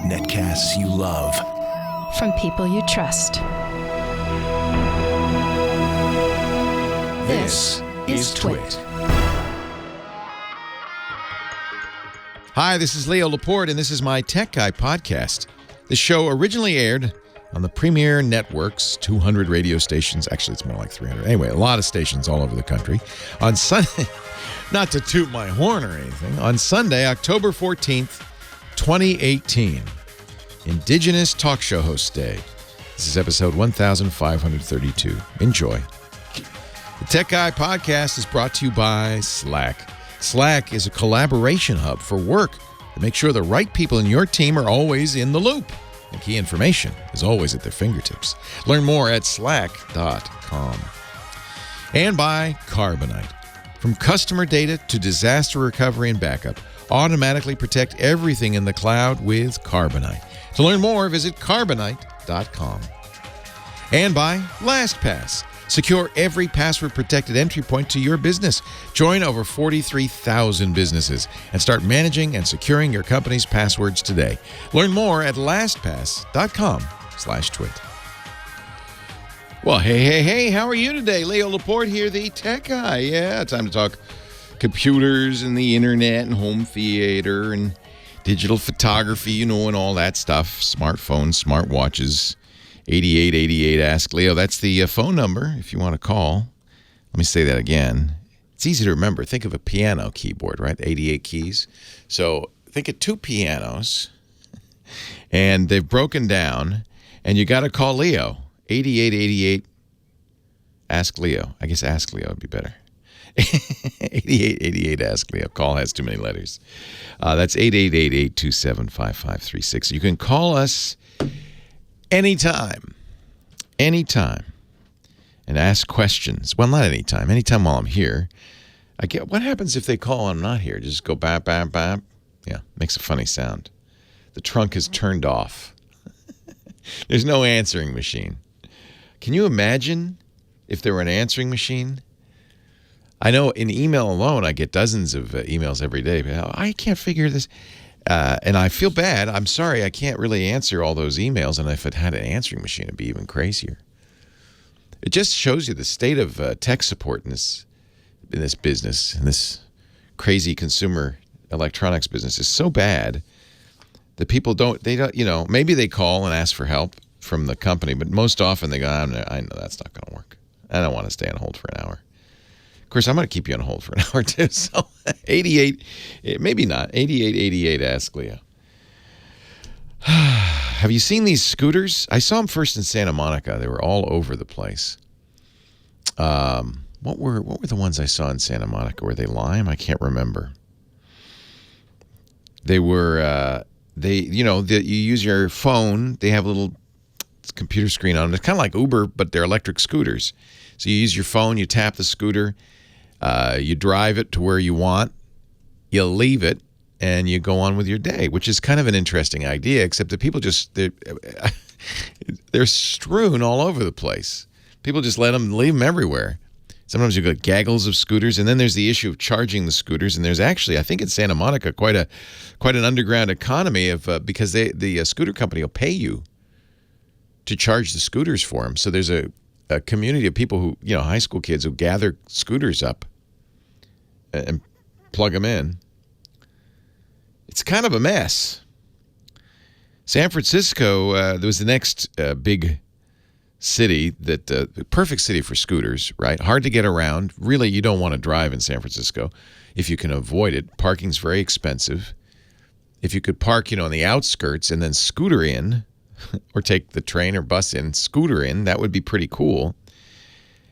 Netcasts you love. From people you trust. This is Twit. Hi, this is Leo Laporte, and this is my Tech Guy podcast. This show originally aired on the Premier Network's 200 radio stations. Actually, it's more like 300. Anyway, a lot of stations all over the country. On Sunday, not to toot my horn or anything, on Sunday, October 14th, 2018, Indigenous Talk Show Host Day. This is episode 1532. Enjoy. The Tech Guy podcast is brought to you by Slack. Slack is a collaboration hub for work to make sure the right people in your team are always in the loop. And key information is always at their fingertips. Learn more at slack.com. And by Carbonite. From customer data to disaster recovery and backup, automatically protect everything in the cloud with Carbonite. To learn more, visit carbonite.com. And by Lastpass. Secure every password-protected entry point to your business. Join over 43,000 businesses and start managing and securing your company's passwords today. Learn more at lastpass.com/twit. Well, hey, how are you today? Leo Laporte here, the Tech Guy. Yeah, time to talk computers and the internet and home theater and digital photography, and all that stuff. Smartphones, smartwatches. 8888 Ask Leo. That's the phone number if you want to call. Let me say that again. It's easy to remember. Think of a piano keyboard, right? 88 keys. So think of two pianos, and they've broken down, and you got to call Leo. 8888 Ask Leo. I guess Ask Leo would be better. 8888 Ask Leo. Call has too many letters. That's 888-827-5536. You can call us anytime, and ask questions. Well, not anytime while I'm here. What happens if they call and I'm not here? Just go bap, bap, bap? Yeah, makes a funny sound. The trunk is turned off. There's no answering machine. Can you imagine if there were an answering machine? I know in email alone, I get dozens of emails every day, but I can't figure this. And I feel bad. I'm sorry, I can't really answer all those emails. And if it had an answering machine, it'd be even crazier. It just shows you the state of tech support in this business, in this crazy consumer electronics business is so bad that people don't, maybe they call and ask for help from the company, but most often they go, I know that's not going to work. I don't want to stay on hold for an hour. Of course, I'm going to keep you on hold for an hour, too. So 88, maybe not. 8888 Ask Leo. Have you seen these scooters? I saw them first in Santa Monica. They were all over the place. What were the ones I saw in Santa Monica? Were they Lime? I can't remember. They were, you use your phone. They have a little computer screen on them. It's kind of like Uber, but they're electric scooters. So you use your phone, you tap the scooter. You drive it to where you want, you leave it, and you go on with your day, which is kind of an interesting idea, except that people they're strewn all over the place. People just leave them everywhere. Sometimes you've got gaggles of scooters, and then there's the issue of charging the scooters, and there's actually, I think in Santa Monica, quite an underground economy of because the scooter company will pay you to charge the scooters for them. So there's a community of people who, high school kids who gather scooters up and plug them in. It's kind of a mess. San Francisco, there was the next big city the perfect city for scooters, right? Hard to get around. Really, you don't want to drive in San Francisco if you can avoid it. Parking's very expensive. If you could park, on the outskirts and then scooter in, or take the train or bus in, scooter in, that would be pretty cool.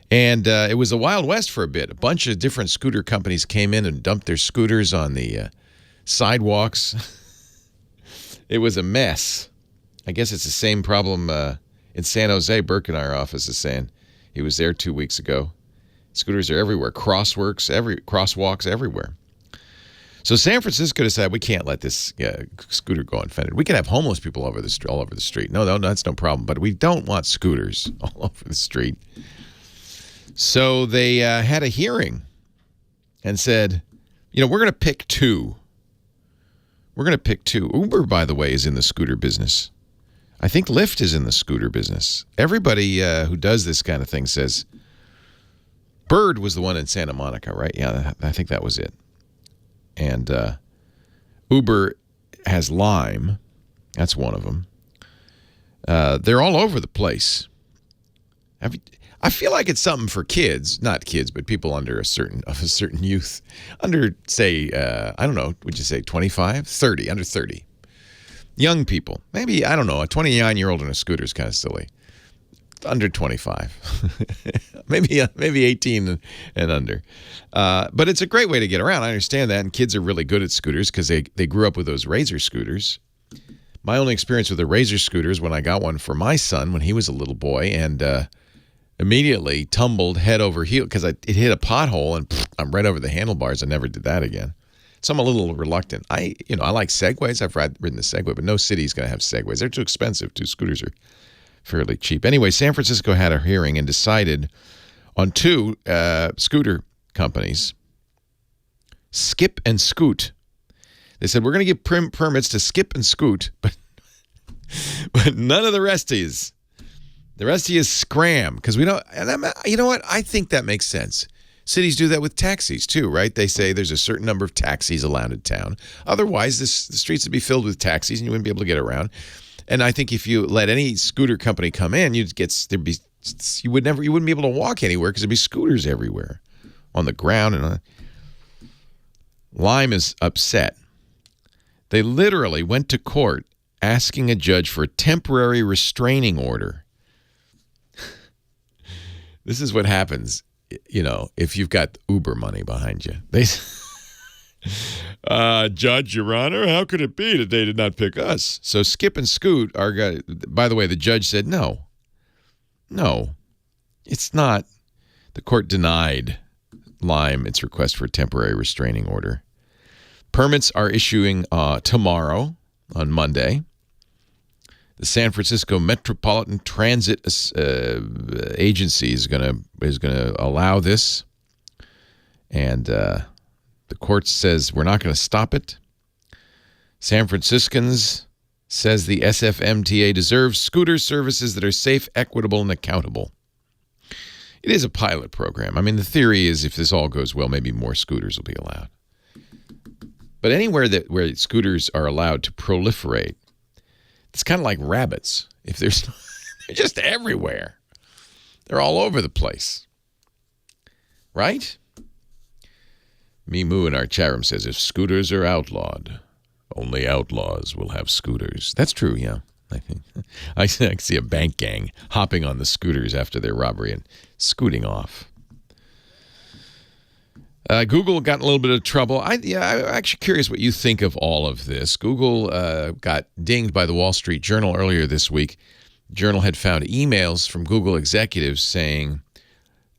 And it was the Wild West for a bit. A bunch of different scooter companies came in and dumped their scooters on the sidewalks. It was a mess. I guess it's the same problem in San Jose. Burke in our office is saying he was there 2 weeks ago. Scooters are everywhere. Crosswalks everywhere. So San Francisco decided we can't let this scooter go unfettered. We can have homeless people all over the street. No, that's no problem. But we don't want scooters all over the street. So they had a hearing and said, we're going to pick two. We're going to pick two. Uber, by the way, is in the scooter business. I think Lyft is in the scooter business. Everybody who does this kind of thing says, Bird was the one in Santa Monica, right? Yeah, I think that was it. And Uber has Lime. That's one of them. They're all over the place. I feel like it's something for kids, not kids, but people under a certain youth, under, say, I don't know, would you say 25, 30, under 30. Young people, maybe, I don't know, a 29-year-old on a scooter is kind of silly. Under 25, maybe 18 and under. But it's a great way to get around. I understand that, and kids are really good at scooters because they grew up with those Razor scooters. My only experience with the Razor scooters when I got one for my son when he was a little boy, and immediately tumbled head over heel because it hit a pothole and I'm right over the handlebars. I never did that again. So I'm a little reluctant. I like Segways. I've ridden the Segway, but no city's going to have Segways. They're too expensive. Two scooters are fairly cheap. Anyway, San Francisco had a hearing and decided on two scooter companies, Skip and Scoot. They said, we're going to give permits to Skip and Scoot, but none of the rest is. The rest of you is scram because we don't. And you know what? I think that makes sense. Cities do that with taxis too, right? They say there's a certain number of taxis allowed in town. Otherwise, the streets would be filled with taxis and you wouldn't be able to get around. And I think if you let any scooter company come in, you wouldn't be able to walk anywhere because there'd be scooters everywhere on the ground. And Lime is upset. They literally went to court asking a judge for a temporary restraining order. This is what happens, if you've got Uber money behind you. They Judge, Your Honor, how could it be that they did not pick us? So Skip and Scoot are, by the way, the judge said, no, it's not. The court denied Lime its request for a temporary restraining order. Permits are issuing tomorrow on Monday. The San Francisco Metropolitan Transit Agency is going to allow this, and the court says we're not going to stop it. San Franciscans says the SFMTA deserves scooter services that are safe, equitable, and accountable. It is a pilot program. I mean, the theory is if this all goes well, maybe more scooters will be allowed. But anywhere where scooters are allowed to proliferate, it's kind of like rabbits. If they're just everywhere. They're all over the place. Right? Mimu in our chat room says, if scooters are outlawed, only outlaws will have scooters. That's true, yeah. I think I see a bank gang hopping on the scooters after their robbery and scooting off. Google got in a little bit of trouble. I'm actually curious what you think of all of this. Google got dinged by the Wall Street Journal earlier this week. The Journal had found emails from Google executives saying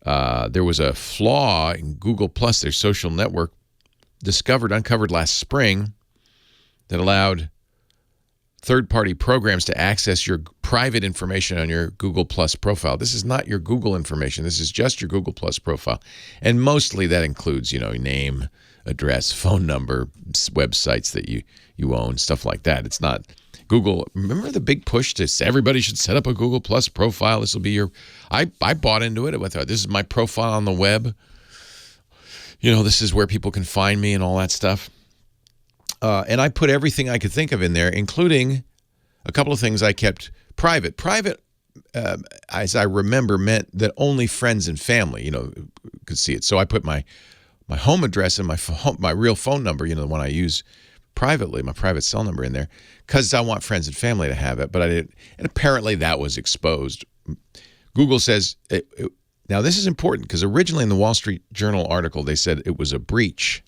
there was a flaw in Google Plus, their social network, uncovered last spring that allowed third-party programs to access your private information on your Google Plus profile. This is not your Google information. This is just your Google Plus profile. And mostly that includes, name, address, phone number, websites that you own, stuff like that. It's not Google. Remember the big push to say everybody should set up a Google Plus profile? This will be your... I bought into it. I thought, this is my profile on the web. This is where people can find me and all that stuff. And I put everything I could think of in there, including a couple of things I kept private. Private, as I remember, meant that only friends and family, could see it. So I put my home address and my real phone number, the one I use privately, my private cell number in there, because I want friends and family to have it. But I didn't, and apparently that was exposed. Google says, now this is important because originally in the Wall Street Journal article, they said it was a breach.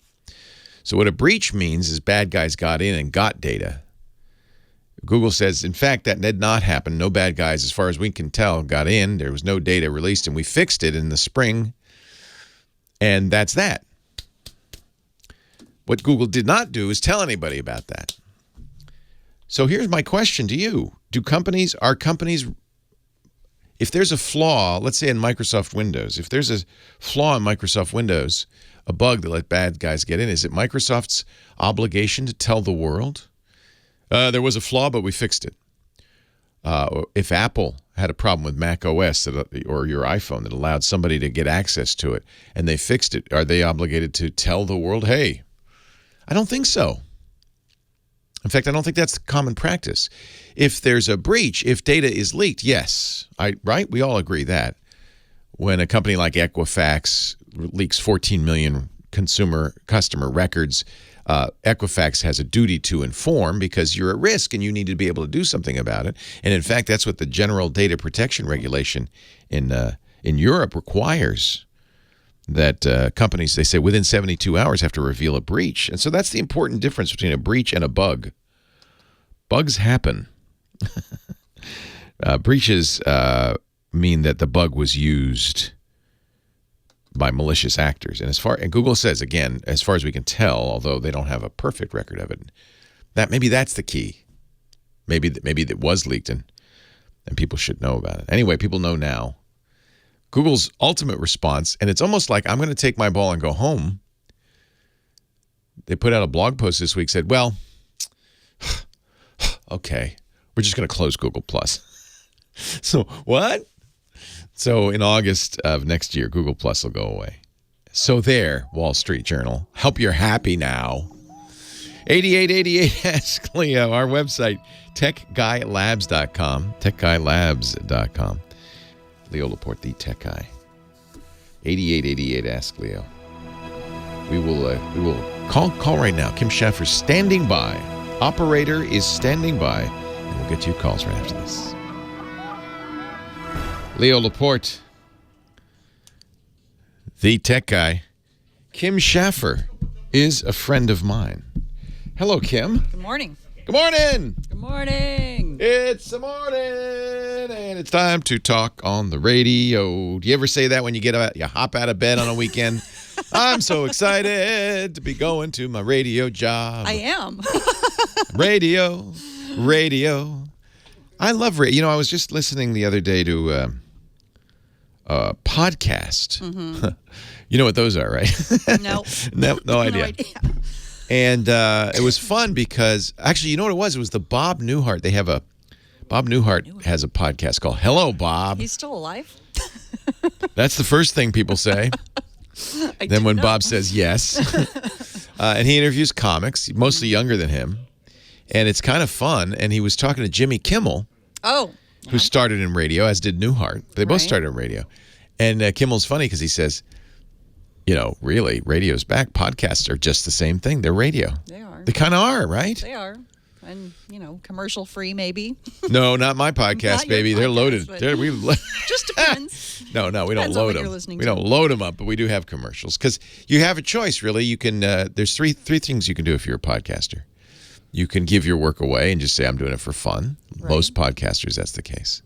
So what a breach means is bad guys got in and got data. Google says, in fact, that did not happen. No bad guys, as far as we can tell, got in. There was no data released, and we fixed it in the spring. And that's that. What Google did not do is tell anybody about that. So here's my question to you. Are companies, if there's a flaw, let's say in Microsoft Windows, if there's a flaw in Microsoft Windows, a bug that let bad guys get in. Is it Microsoft's obligation to tell the world? There was a flaw, but we fixed it. If Apple had a problem with Mac OS or your iPhone that allowed somebody to get access to it and they fixed it, are they obligated to tell the world, hey? I don't think so. In fact, I don't think that's common practice. If there's a breach, if data is leaked, yes. Right? We all agree that. When a company like Equifax leaks 14 million customer records, Equifax has a duty to inform because you're at risk and you need to be able to do something about it. And in fact, that's what the General Data Protection Regulation in Europe requires, that companies, they say, within 72 hours have to reveal a breach. And so that's the important difference between a breach and a bug. Bugs happen. Breaches mean that the bug was used by malicious actors. And Google says, again, as far as we can tell, although they don't have a perfect record of it, that maybe that's the key. Maybe it was leaked and people should know about it. Anyway, people know now. Google's ultimate response, and it's almost like I'm going to take my ball and go home. They put out a blog post this week, said, well, okay, we're just going to close Google+. So what? So in August of next year, Google+ will go away. So there, Wall Street Journal. Hope you're happy now. 8888 Ask Leo, our website, techguylabs.com, techguylabs.com. Leo Laporte, the tech guy. 8888 Ask Leo. We will call right now. Kim Schaffer's standing by. Operator is standing by. And we'll get to your calls right after this. Leo Laporte, the tech guy. Kim Schaffer is a friend of mine. Hello, Kim. Good morning. Good morning. Good morning. It's the morning, and it's time to talk on the radio. Do you ever say that when you hop out of bed on a weekend? I'm so excited to be going to my radio job. I am. Radio. I love radio. You know, I was just listening the other day to a podcast. Mm-hmm. You know what those are, right? No. No idea. And it was fun because, actually, you know what it was? It was the Bob Newhart. Bob Newhart has a podcast called Hello, Bob. He's still alive? That's the first thing people say. Then when Bob says yes. And he interviews comics, mostly younger than him. And it's kind of fun. And he was talking to Jimmy Kimmel. Oh. Who started in radio, as did Newhart. They both started in radio. And Kimmel's funny because he says, you know, really, radio's back. Podcasts are just the same thing. They're radio. They are. They kind of are, right? They are. And, you know, commercial free, maybe. No, not my podcast, not baby. They're loaded. Just depends. No, we don't load them. We don't load them up, but we do have commercials. Because you have a choice, really. You can. There's three things you can do if you're a podcaster. You can give your work away and just say, I'm doing it for fun. Right. Most podcasters, that's the case.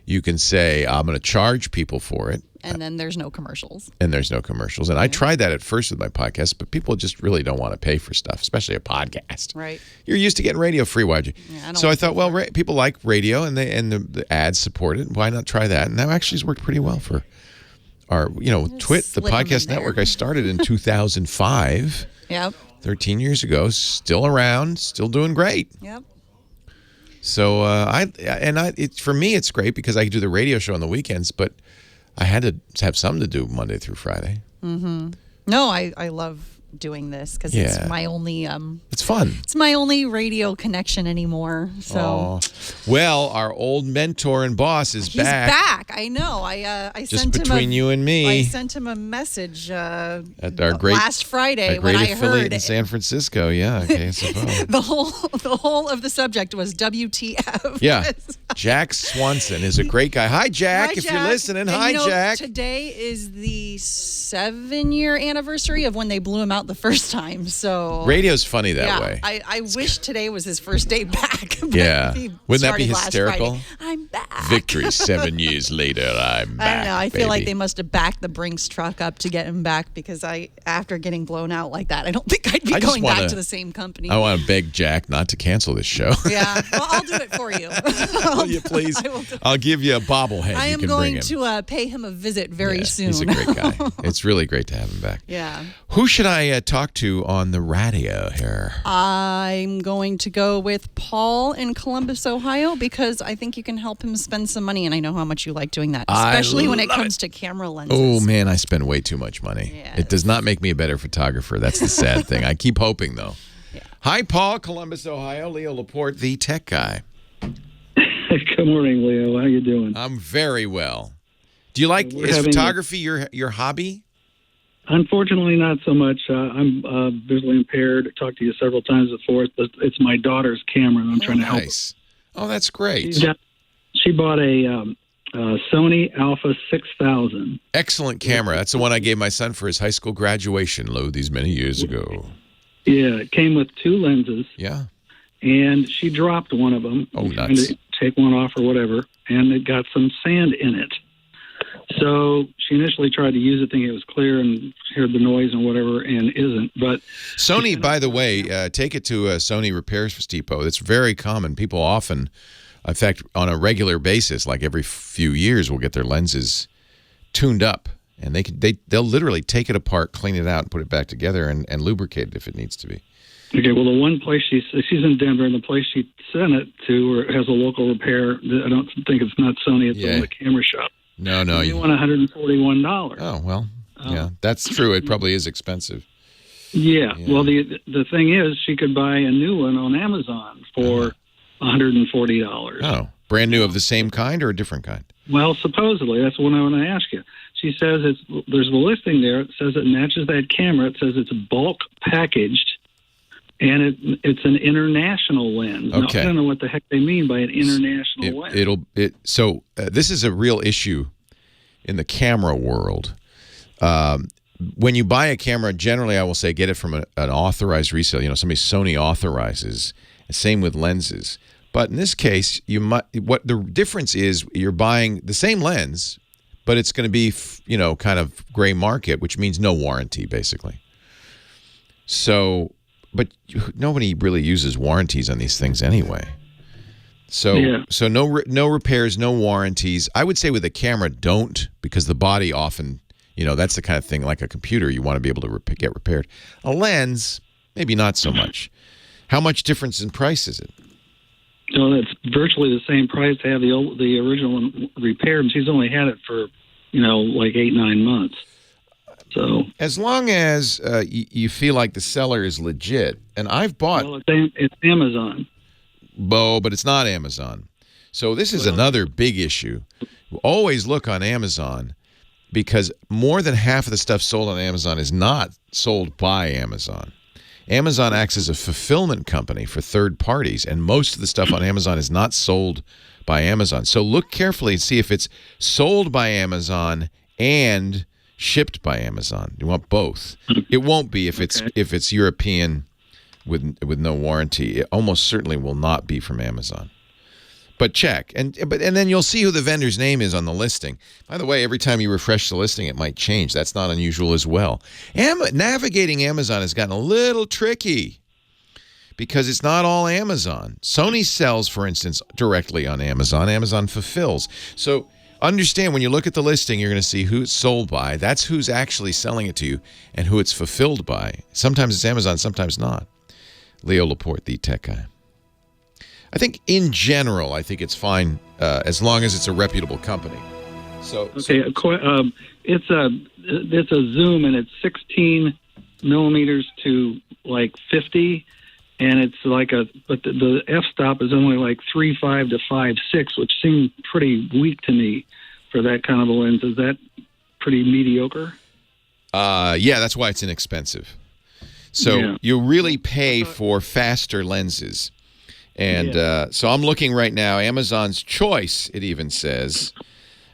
You can say, I'm going to charge people for it. And then there's no commercials. And I tried that at first with my podcast, but people just really don't want to pay for stuff, especially a podcast. Right. You're used to getting radio free, why'd you? Yeah, so I thought, well, people like radio and the ads support it. Why not try that? And that actually has worked pretty well for our, the podcast network I started in 2005. Yep. 13 years ago, still around, still doing great. Yep. So for me, it's great because I do the radio show on the weekends, but I had to have something to do Monday through Friday. Mm-hmm. No, I love doing this because it's my only it's fun. It's my only radio connection anymore. So well, our old mentor and boss is back. He's back. I know. I just sent between you and me. I sent him a message at our great last Friday when I heard in San Francisco. Yeah, KSFO. the whole of the subject was WTF. Yeah. Jack Swanson is a great guy. Hi, Jack. If you're listening, hi, Jack. Today is the 7-year anniversary of when they blew him out the first time. So radio's funny that way. I wish today was his first day back. Yeah. Wouldn't that be hysterical? I'm back. Victory 7 years later, I'm back. I don't know. I feel like baby. they must have backed the Brinks truck up to get him back because after getting blown out like that, I don't think I'd be going back to the same company. I want to beg Jack not to cancel this show. Yeah. Well, I'll do it for you. Will you please? I'll give you a bobblehead. I you am can going bring him. to pay him a visit very soon. He's a great guy. It's really great to have him back. Yeah. Who should I talk to on the radio here? I'm going to go with Paul in Columbus, Ohio, because I think you can help him spend some money, and I know how much you like doing that, especially when it comes to camera lenses. Oh, man, I spend way too much money. Yeah, it does not make me a better photographer. That's the sad thing. I keep hoping, though. Yeah. Hi, Paul, Columbus, Ohio. Leo Laporte, the tech guy. Good morning, Leo. How you doing? I'm very well. Do you like, is photography your hobby? Unfortunately, not so much. I'm visually impaired. I talked to you several times before, but it's my daughter's camera, and I'm trying to help her. Oh, that's great. She bought a Sony Alpha 6000. Excellent camera. That's the one I gave my son for his high school graduation, these many years ago. Yeah, it came with 2 lenses. Yeah. And she dropped one of them. Oh, trying nuts. to take one off or whatever, and it got some sand in it. So she initially tried to use it thinking it was clear and heard the noise and whatever, and isn't. But Sony, by the way, take it to a Sony Repairs Depot. It's very common. People often, in fact, on a regular basis, like every few years, will get their lenses tuned up. And they'll literally take it apart, clean it out, and put it back together and lubricate it if it needs to be. Okay, well, the one place she's in Denver, and the place she sent it to has a local repair. I don't think it's not Sony. It's the camera shop. No. They want $141. Oh, well, yeah, that's true. It probably is expensive. Yeah. Well, the thing is, she could buy a new one on Amazon for $140. Oh, brand new of the same kind or a different kind? Well, supposedly. That's what I want to ask you. She says there's a listing there. It says it matches that camera. It says it's bulk packaged. And it's an international lens. Okay. Now, I don't know what the heck they mean by an international lens. This is a real issue in the camera world. When you buy a camera, generally I will say get it from an authorized reseller. Somebody Sony authorizes. Same with lenses. But in this case, what the difference is, you're buying the same lens, but it's going to be kind of gray market, which means no warranty basically. So. But nobody really uses warranties on these things anyway. So no repairs, no warranties. I would say with a camera, don't, because the body often, that's the kind of thing like a computer you want to be able to get repaired. A lens, maybe not so much. How much difference in price is it? No, it's virtually the same price to have the original one repaired, and she's only had it for, like 8-9 months. So as long as you feel like the seller is legit, and I've bought... Well, it's Amazon. But it's not Amazon. So this is another big issue. Always look on Amazon, because more than half of the stuff sold on Amazon is not sold by Amazon. Amazon acts as a fulfillment company for third parties, and most of the stuff on Amazon is not sold by Amazon. So look carefully and see if it's sold by Amazon and shipped by Amazon. You want both. It won't be if it's European with no warranty. It almost certainly will not be from Amazon. But check, and then you'll see who the vendor's name is on the listing. By the way, every time you refresh the listing, it might change. That's not unusual as well. Navigating Amazon has gotten a little tricky because it's not all Amazon. Sony sells, for instance, directly on Amazon. Amazon fulfills. So understand, when you look at the listing, you're going to see who it's sold by. That's who's actually selling it to you and who it's fulfilled by. Sometimes it's Amazon, sometimes not. Leo Laporte, the tech guy. I think in general, I think it's fine as long as it's a reputable company. It's a zoom, and it's 16 millimeters to like 50, and it's like but the f-stop is only like 3.5 to 5.6, which seemed pretty weak to me for that kind of a lens. Is that pretty mediocre? Yeah, that's why it's inexpensive. So you really pay for faster lenses. And so I'm looking right now, Amazon's Choice, it even says,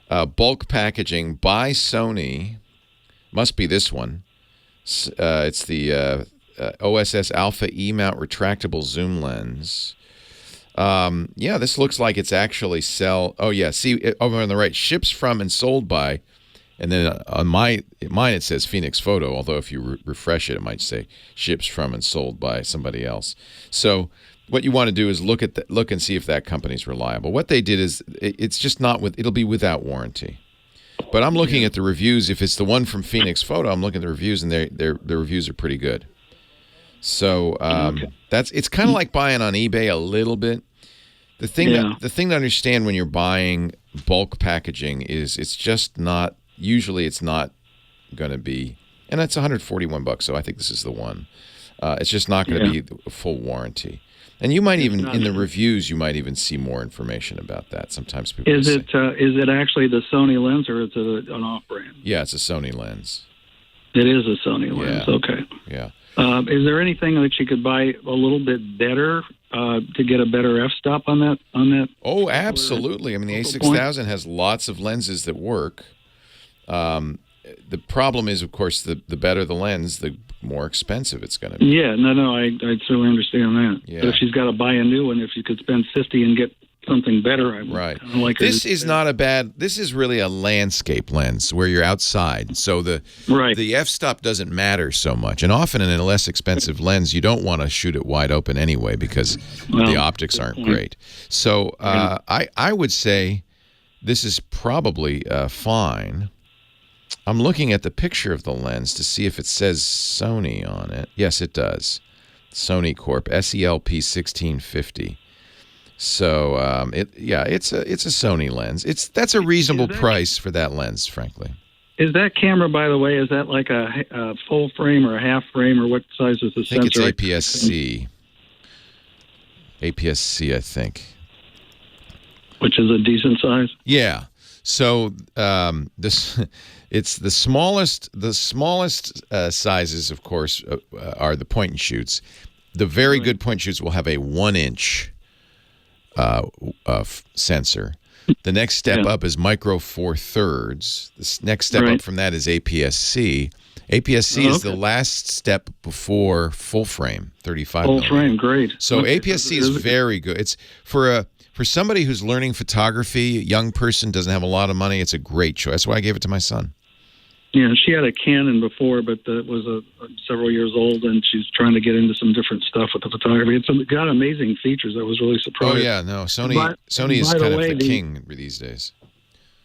bulk packaging by Sony, must be this one. It's the OSS Alpha E-mount retractable zoom lens. Yeah, this looks like it's actually sell. Oh yeah, see over on the right, ships from and sold by, and then on mine it says Phoenix Photo. Although if you refresh it, it might say ships from and sold by somebody else. So what you want to do is look and see if that company's reliable. What they did is it's just not with. It'll be without warranty. But I'm looking at the reviews. If it's the one from Phoenix Photo, I'm looking at the reviews, and their reviews are pretty good. So it's kind of like buying on eBay a little bit. The thing to understand when you're buying bulk packaging is it's just not. Usually, it's not going to be, and that's $141. So I think this is the one. It's just not going to be a full warranty. And you might even in the reviews, you might even see more information about that. Sometimes people is it actually the Sony lens or is it an off-brand? Yeah, it's a Sony lens. It is a Sony lens. Yeah. Okay. Yeah. Is there anything that you could buy a little bit better to get a better f-stop on that? Oh, absolutely. I mean, the A6000 has lots of lenses that work. The problem is, of course, the better the lens, the more expensive it's going to be. Yeah, no, I certainly understand that. Yeah. But if she's got to buy a new one, if you could spend $50 and get something better, I would kind of like her. This is not a bad. This is really a landscape lens where you're outside, so the f-stop doesn't matter so much. And often in a less expensive lens, you don't want to shoot it wide open anyway because the optics aren't great. So I would say this is probably fine. I'm looking at the picture of the lens to see if it says Sony on it. Yes, it does. Sony Corp SELP 1650. So it's a Sony lens. That's a reasonable price for that lens, frankly. Is that camera, by the way, is that like a full frame or a half frame, or what size is the sensor? I think it's APS-C. APS-C, I think. Which is a decent size. Yeah. So it's the smallest. The smallest sizes, of course, are the point and shoots. The very good point and shoots will have a 1-inch sensor. The next step up is micro 4/3. The next step up from that is APS-C. APS-C is the last step before full frame, 35 full frame, great. So APS-C is very good. It's for somebody who's learning photography, a young person, doesn't have a lot of money, it's a great choice. That's why I gave it to my son. Yeah, she had a Canon before, but that was several years old, and she's trying to get into some different stuff with the photography. It's got amazing features. I was really surprised. Oh, yeah, no, Sony is kind of the king these days.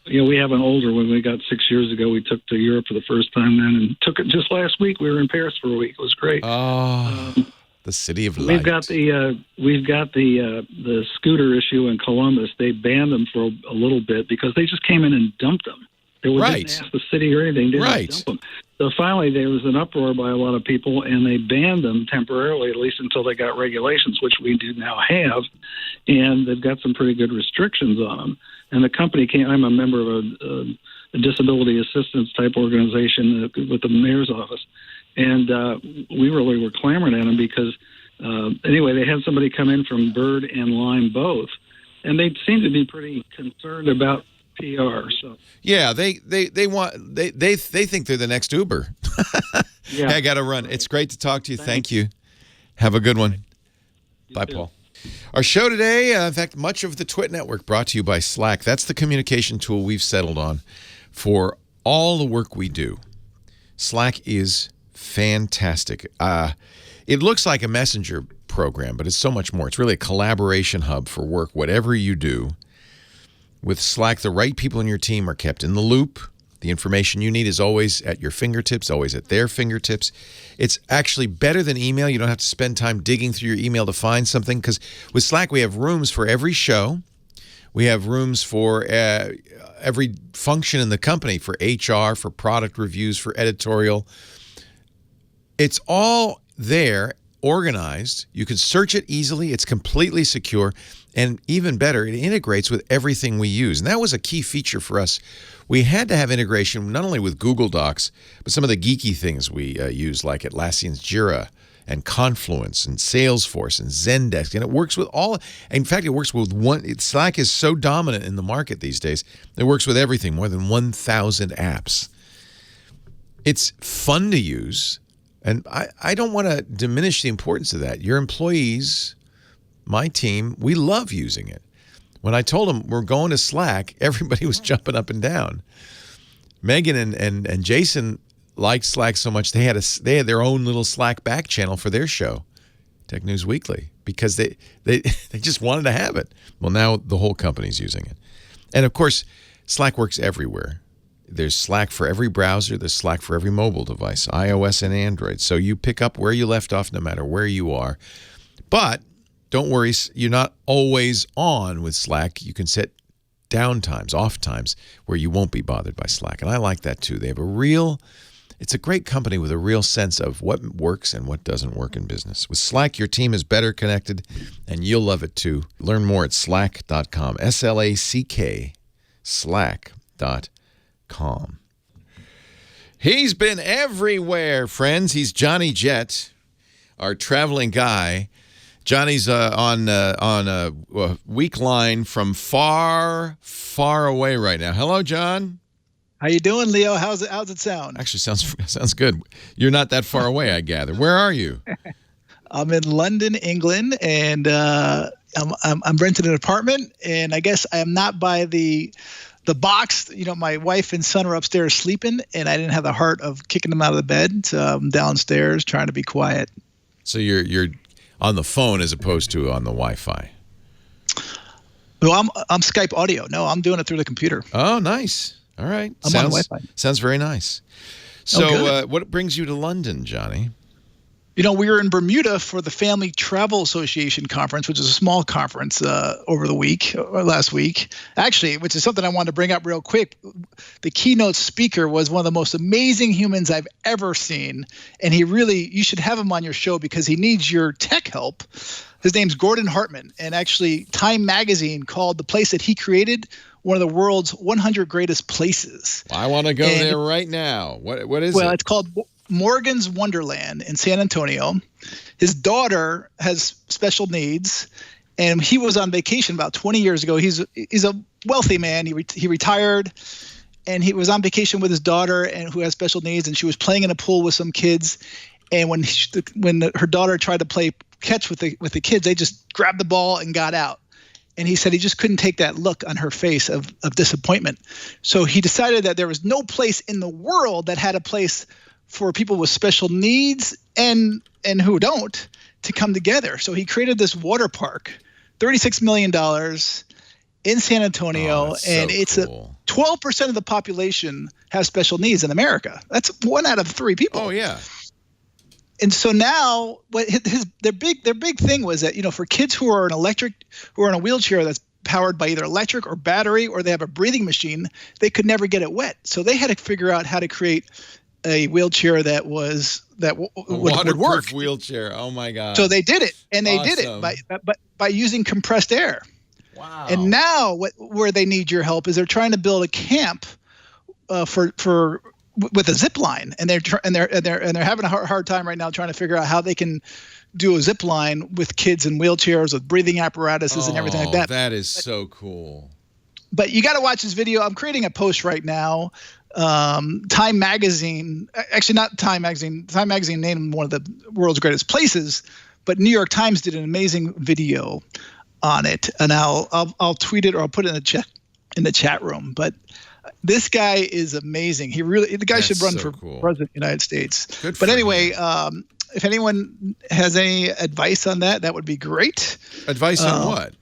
Yeah, we have an older one. We got 6 years ago. We took to Europe for the first time then, and took it just last week. We were in Paris for a week. It was great. Oh, the city of light. We've got the scooter issue in Columbus. They banned them for a little bit because they just came in and dumped them. They didn't ask the city or anything. They didn't dump them. So finally, there was an uproar by a lot of people, and they banned them temporarily, at least until they got regulations, which we do now have. And they've got some pretty good restrictions on them. And the company came. I'm a member of a disability assistance type organization with the mayor's office, and we really were clamoring at them because anyway, they had somebody come in from Bird and Lime both, and they seemed to be pretty concerned about PR. So yeah, they think they're the next Uber. Yeah. Hey, I got to run. It's great to talk to you. Thank you. Have a good one. Bye, Paul. Our show today, in fact, much of the Twit Network brought to you by Slack. That's the communication tool we've settled on for all the work we do. Slack is fantastic. It looks like a messenger program, but it's so much more. It's really a collaboration hub for work, whatever you do. With Slack, the right people in your team are kept in the loop. The information you need is always at your fingertips, always at their fingertips. It's actually better than email. You don't have to spend time digging through your email to find something, because with Slack, we have rooms for every show. We have rooms for every function in the company, for HR, for product reviews, for editorial. It's all there, organized. You can search it easily. It's completely secure. And even better, it integrates with everything we use. And that was a key feature for us. We had to have integration not only with Google Docs, but some of the geeky things we use, like Atlassian's Jira and Confluence and Salesforce and Zendesk. And it works with all. In fact, it works with one. Slack is so dominant in the market these days. It works with everything, more than 1,000 apps. It's fun to use. And I don't want to diminish the importance of that. Your employees my team, we love using it. When I told them we're going to Slack, everybody was jumping up and down. Megan and Jason liked Slack so much they had their own little Slack back channel for their show, Tech News Weekly, because they just wanted to have it. Well, now the whole company's using it. And of course, Slack works everywhere. There's Slack for every browser. There's Slack for every mobile device, iOS and Android. So you pick up where you left off no matter where you are. But don't worry, you're not always on with Slack. You can set down times, off times, where you won't be bothered by Slack. And I like that too. They have it's a great company with a real sense of what works and what doesn't work in business. With Slack, your team is better connected, and you'll love it too. Learn more at slack.com, S-L-A-C-K, slack.com. He's been everywhere, friends. He's Johnny Jet, our traveling guy. Johnny's on a week line from far, far away right now. Hello, John. How you doing, Leo? How's it sound? Actually, sounds good. You're not that far away, I gather. Where are you? I'm in London, England, and I'm renting an apartment. And I guess I am not by the box. You know, my wife and son are upstairs sleeping, and I didn't have the heart of kicking them out of the bed. So I'm downstairs trying to be quiet. So you're on the phone as opposed to on the Wi-Fi. Well, I'm Skype audio. No, I'm doing it through the computer. Oh, nice. All right. I'm on Wi-Fi. Sounds very nice. So what brings you to London, Johnny? You know, we were in Bermuda for the Family Travel Association conference, which is a small conference over the week, or last week. Actually, which is something I wanted to bring up real quick. The keynote speaker was one of the most amazing humans I've ever seen. And you should have him on your show because he needs your tech help. His name's Gordon Hartman. And actually, Time Magazine called the place that he created one of the world's 100 greatest places. I want to go there right now. What is it? Well, it's called Morgan's Wonderland in San Antonio. His daughter has special needs, and he was on vacation about 20 years ago. He's a wealthy man. He retired, and he was on vacation with his daughter, and who has special needs, and she was playing in a pool with some kids. And when her daughter tried to play catch with the kids, they just grabbed the ball and got out. And he said he just couldn't take that look on her face of disappointment. So he decided that there was no place in the world that had a place for people with special needs and who don't to come together. So he created this water park, $36 million in San Antonio. And it's cool. 12% of the population has special needs in America. That's 1 out of 3 people. Oh, yeah. And so now their big thing was that, you know, for kids who are in a wheelchair that's powered by either electric or battery, or they have a breathing machine, they could never get it wet. So they had to figure out how to create a wheelchair that would work. Wheelchair. Oh my God. So they did it, and they did it by using compressed air. Wow. And now where they need your help is they're trying to build a camp with a zip line, and they're having a hard time right now trying to figure out how they can do a zip line with kids in wheelchairs with breathing apparatuses and everything like that. That is so cool. But you got to watch this video. I'm creating a post right now. Time Magazine, actually not Time Magazine. Time Magazine named him one of the world's greatest places, but New York Times did an amazing video on it, and I'll tweet it or I'll put it in the chat room. But this guy is amazing. The guy should run for president of the United States. But anyway, if anyone has any advice on that would be great. Advice on what?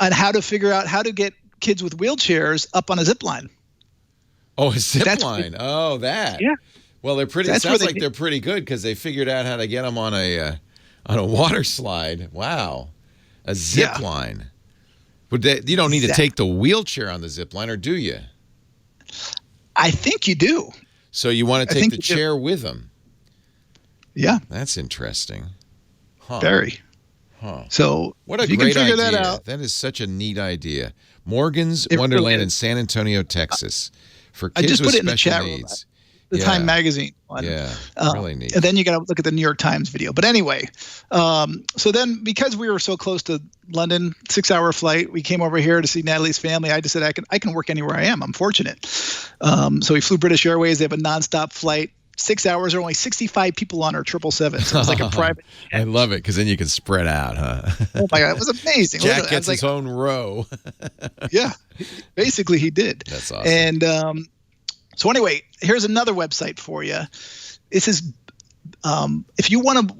On how to figure out how to get kids with wheelchairs up on a zip line. Oh, a zip line. Oh, that. Yeah. Well, they're pretty. It sounds like they're pretty good because they figured out how to get them on a water slide. Wow, a zip line. You don't need to take the wheelchair on the zip line, or do you? I think you do. So you want to take the chair with them? Yeah. That's interesting. Huh. Very. Huh. So what a great idea. That out. That is such a neat idea. Morgan's Wonderland in San Antonio, Texas. For kids with special needs. The Time Magazine one. Yeah, really neat. And then you got to look at the New York Times video. But anyway, so then because we were so close to London, 6-hour flight, we came over here to see Natalie's family. I just said I can work anywhere I am. I'm fortunate. So we flew British Airways. They have a nonstop flight 6 hours, there were only 65 people on our 777. So it was like a private jet. I love it because then you can spread out, huh? Oh my God, it was amazing. Jack gets his own row. Yeah, basically he did. That's awesome. And so anyway, here's another website for you. This is if you want to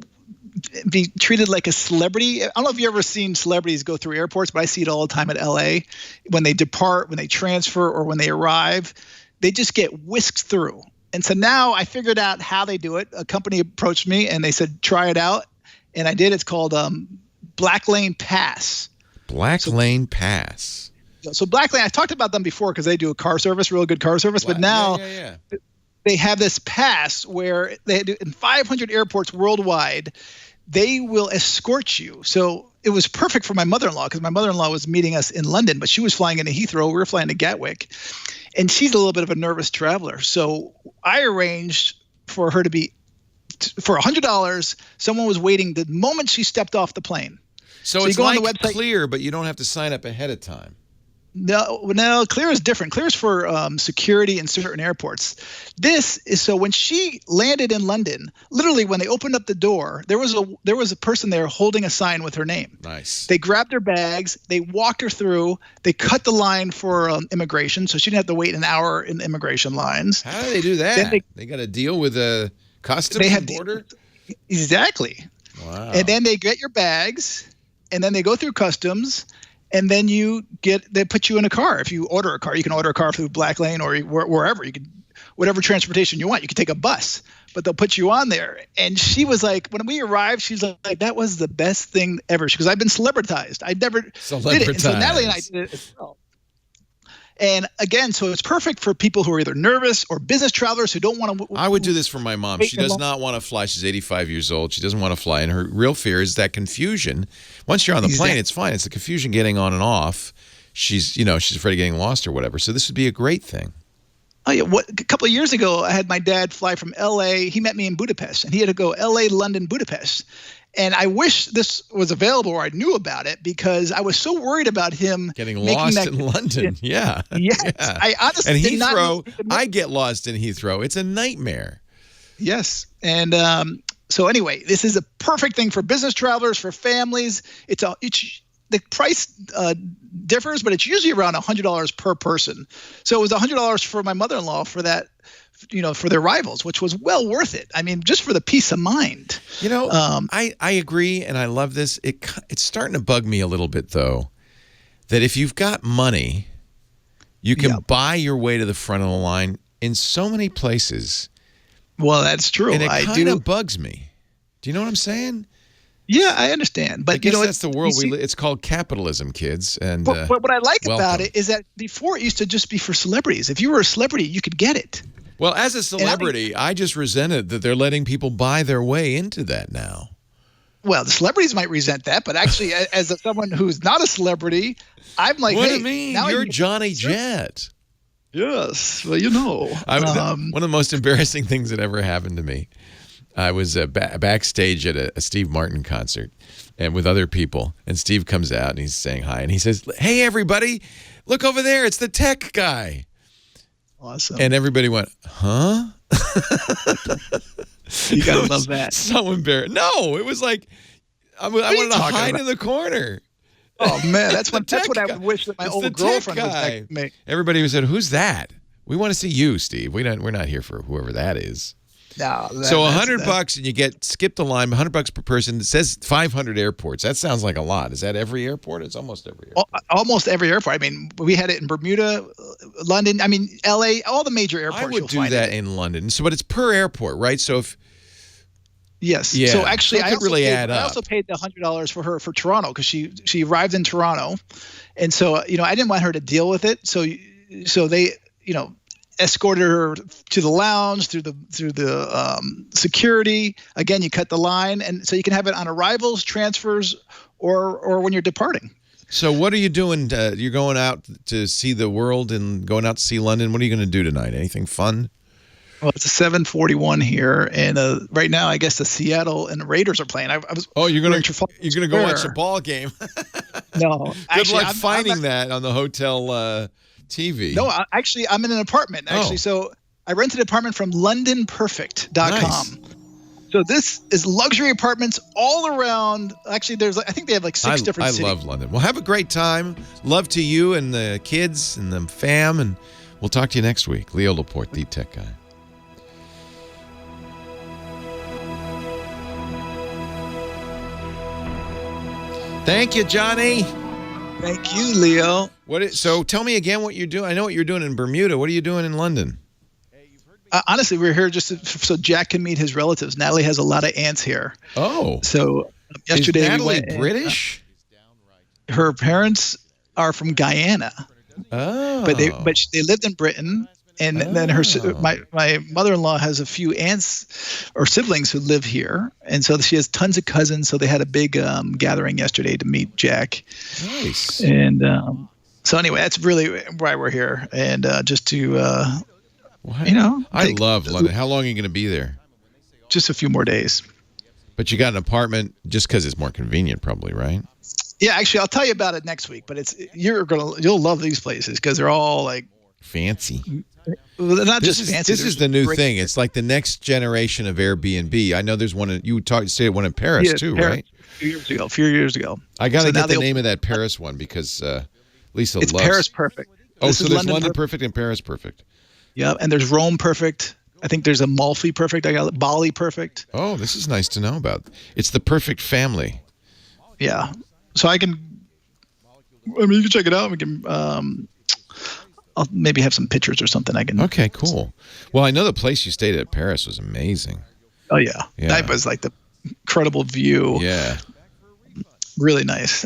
be treated like a celebrity. I don't know if you've ever seen celebrities go through airports, but I see it all the time at LA. When they depart, when they transfer, or when they arrive, they just get whisked through. And so now I figured out how they do it. A company approached me and they said, try it out. And I did. It's called Black Lane Pass. Lane Pass. So Black Lane, I talked about them before because they do a car service, real good car service. But now they have this pass where they do in 500 airports worldwide. They will escort you. So it was perfect for my mother-in-law because my mother-in-law was meeting us in London, but she was flying into Heathrow. We were flying to Gatwick. And she's a little bit of a nervous traveler. So I arranged for her to be, for $100, someone was waiting the moment she stepped off the plane. So it's like Clear, but you don't have to sign up ahead of time. No, Clear is different. Clear is for security in certain airports. This is so when she landed in London, literally when they opened up the door, there was a person there holding a sign with her name. Nice. They grabbed her bags, they walked her through, they cut the line for immigration, so she didn't have to wait an hour in immigration lines. How do they do that? They got to deal with a customs border? Exactly. Wow. And then they get your bags, and then they go through customs. And then they put you in a car. If you order a car, you can order a car through Black Lane or wherever. You can, whatever transportation you want. You can take a bus, but they'll put you on there. And she was like, when we arrived, she's like, that was the best thing ever. Because I've been celebritized. I never did it. And so Natalie and I did it as well. And again, so it's perfect for people who are either nervous or business travelers who don't want to. I would do this for my mom. She does not want to fly. She's 85 years old. She doesn't want to fly. And her real fear is that confusion. Once you're on the plane, it's fine. It's the confusion getting on and off. She's afraid of getting lost or whatever. So this would be a great thing. Oh, yeah. A couple of years ago, I had my dad fly from L.A. He met me in Budapest, and he had to go L.A., London, Budapest. And I wish this was available or I knew about it because I was so worried about him getting lost in London. Yeah. Yes. Yeah. I honestly and did Heathrow, not I get lost in Heathrow. It's a nightmare. Yes. And so anyway, this is a perfect thing for business travelers, for families. The price differs, but it's usually around $100 per person. So it was $100 for my mother-in-law for that, for their arrivals, which was well worth it. I mean, just for the peace of mind. I agree, and I love this. It's starting to bug me a little bit, though, that if you've got money, you can buy your way to the front of the line in so many places. Well, that's true. And it kind of bugs me. Do you know what I'm saying? Yeah, I understand. But I guess that's the world we live. It's called capitalism, kids. And but what I like about it is that before it used to just be for celebrities. If you were a celebrity, you could get it. Well, as a celebrity, I just resented that they're letting people buy their way into that now. Well, the celebrities might resent that, but actually, as someone who's not a celebrity, I'm like, what hey, do you mean? You're Johnny Jet. Yes, well, one of the most embarrassing things that ever happened to me. I was backstage at a Steve Martin concert, and with other people, and Steve comes out and he's saying hi, and he says, "Hey, everybody, look over there! It's the tech guy." Awesome. And everybody went, huh? You gotta love that. So embarrassed. No, it was like I wanted to hide in the corner. Oh man, that's what I would wish that my old girlfriend was like me. Everybody said, "Who's that? We want to see you, Steve. We're not here for whoever that is." No. So $100 and you get skip the line. $100 per person. It says 500 airports. That sounds like a lot. Is that every airport? It's almost every airport. Almost every airport. I mean, we had it in Bermuda, London. I mean, LA. All the major airports. I would do that in London. So, but it's per airport, right? So if yes. Yeah. So actually, I also paid the $100 for her for Toronto because she arrived in Toronto, and so I didn't want her to deal with it. So they escorted her to the lounge through the security. Again, you cut the line, and so you can have it on arrivals, transfers, or when you're departing. So what are you doing? You're going out to see the world and going out to see London. What are you going to do tonight? Anything fun? Well, it's a 7:41 here, and right now I guess the Seattle and the Raiders are playing. You're gonna go watch a ball game? No, good luck finding that on the hotel TV. No, actually, I'm in an apartment. Actually, so I rented an apartment from LondonPerfect.com. Nice. So this is luxury apartments all around. Actually, I think they have like 6 different cities. I love London. Well, have a great time. Love to you and the kids and the fam, and we'll talk to you next week. Leo Laporte, the tech guy. Thank you, Johnny. Thank you, Leo. So tell me again what you're doing. I know what you're doing in Bermuda. What are you doing in London? Honestly, we're here just so Jack can meet his relatives. Natalie has a lot of aunts here. Oh. So yesterday is Natalie we went British? Her parents are from Guyana. Oh. But they lived in Britain. And then my mother-in-law has a few aunts or siblings who live here. And so she has tons of cousins. So they had a big gathering yesterday to meet Jack. Nice. And so anyway, that's really why we're here. And just to... I love London. How long are you going to be there? Just a few more days. But you got an apartment just because it's more convenient, probably, right? Yeah, actually, I'll tell you about it next week. But you'll love these places because they're all like fancy. Well, they're not just fancy. This is the new thing. It's like the next generation of Airbnb. I know there's one. You stayed at one in Paris too, right? A few years ago. I got to get the name of that Paris one because Lisa loves. It's Paris Perfect. There's London Perfect and Paris Perfect. Yeah, and there's Rome Perfect. I think there's a Malfi Perfect. I got Bali Perfect. Oh, this is nice to know about. It's the perfect family. Yeah. So you can check it out. We can I'll maybe have some pictures or something I can. Okay, cool. Well, I know the place you stayed at Paris was amazing. Oh yeah. That was like the incredible view. Yeah. Really nice.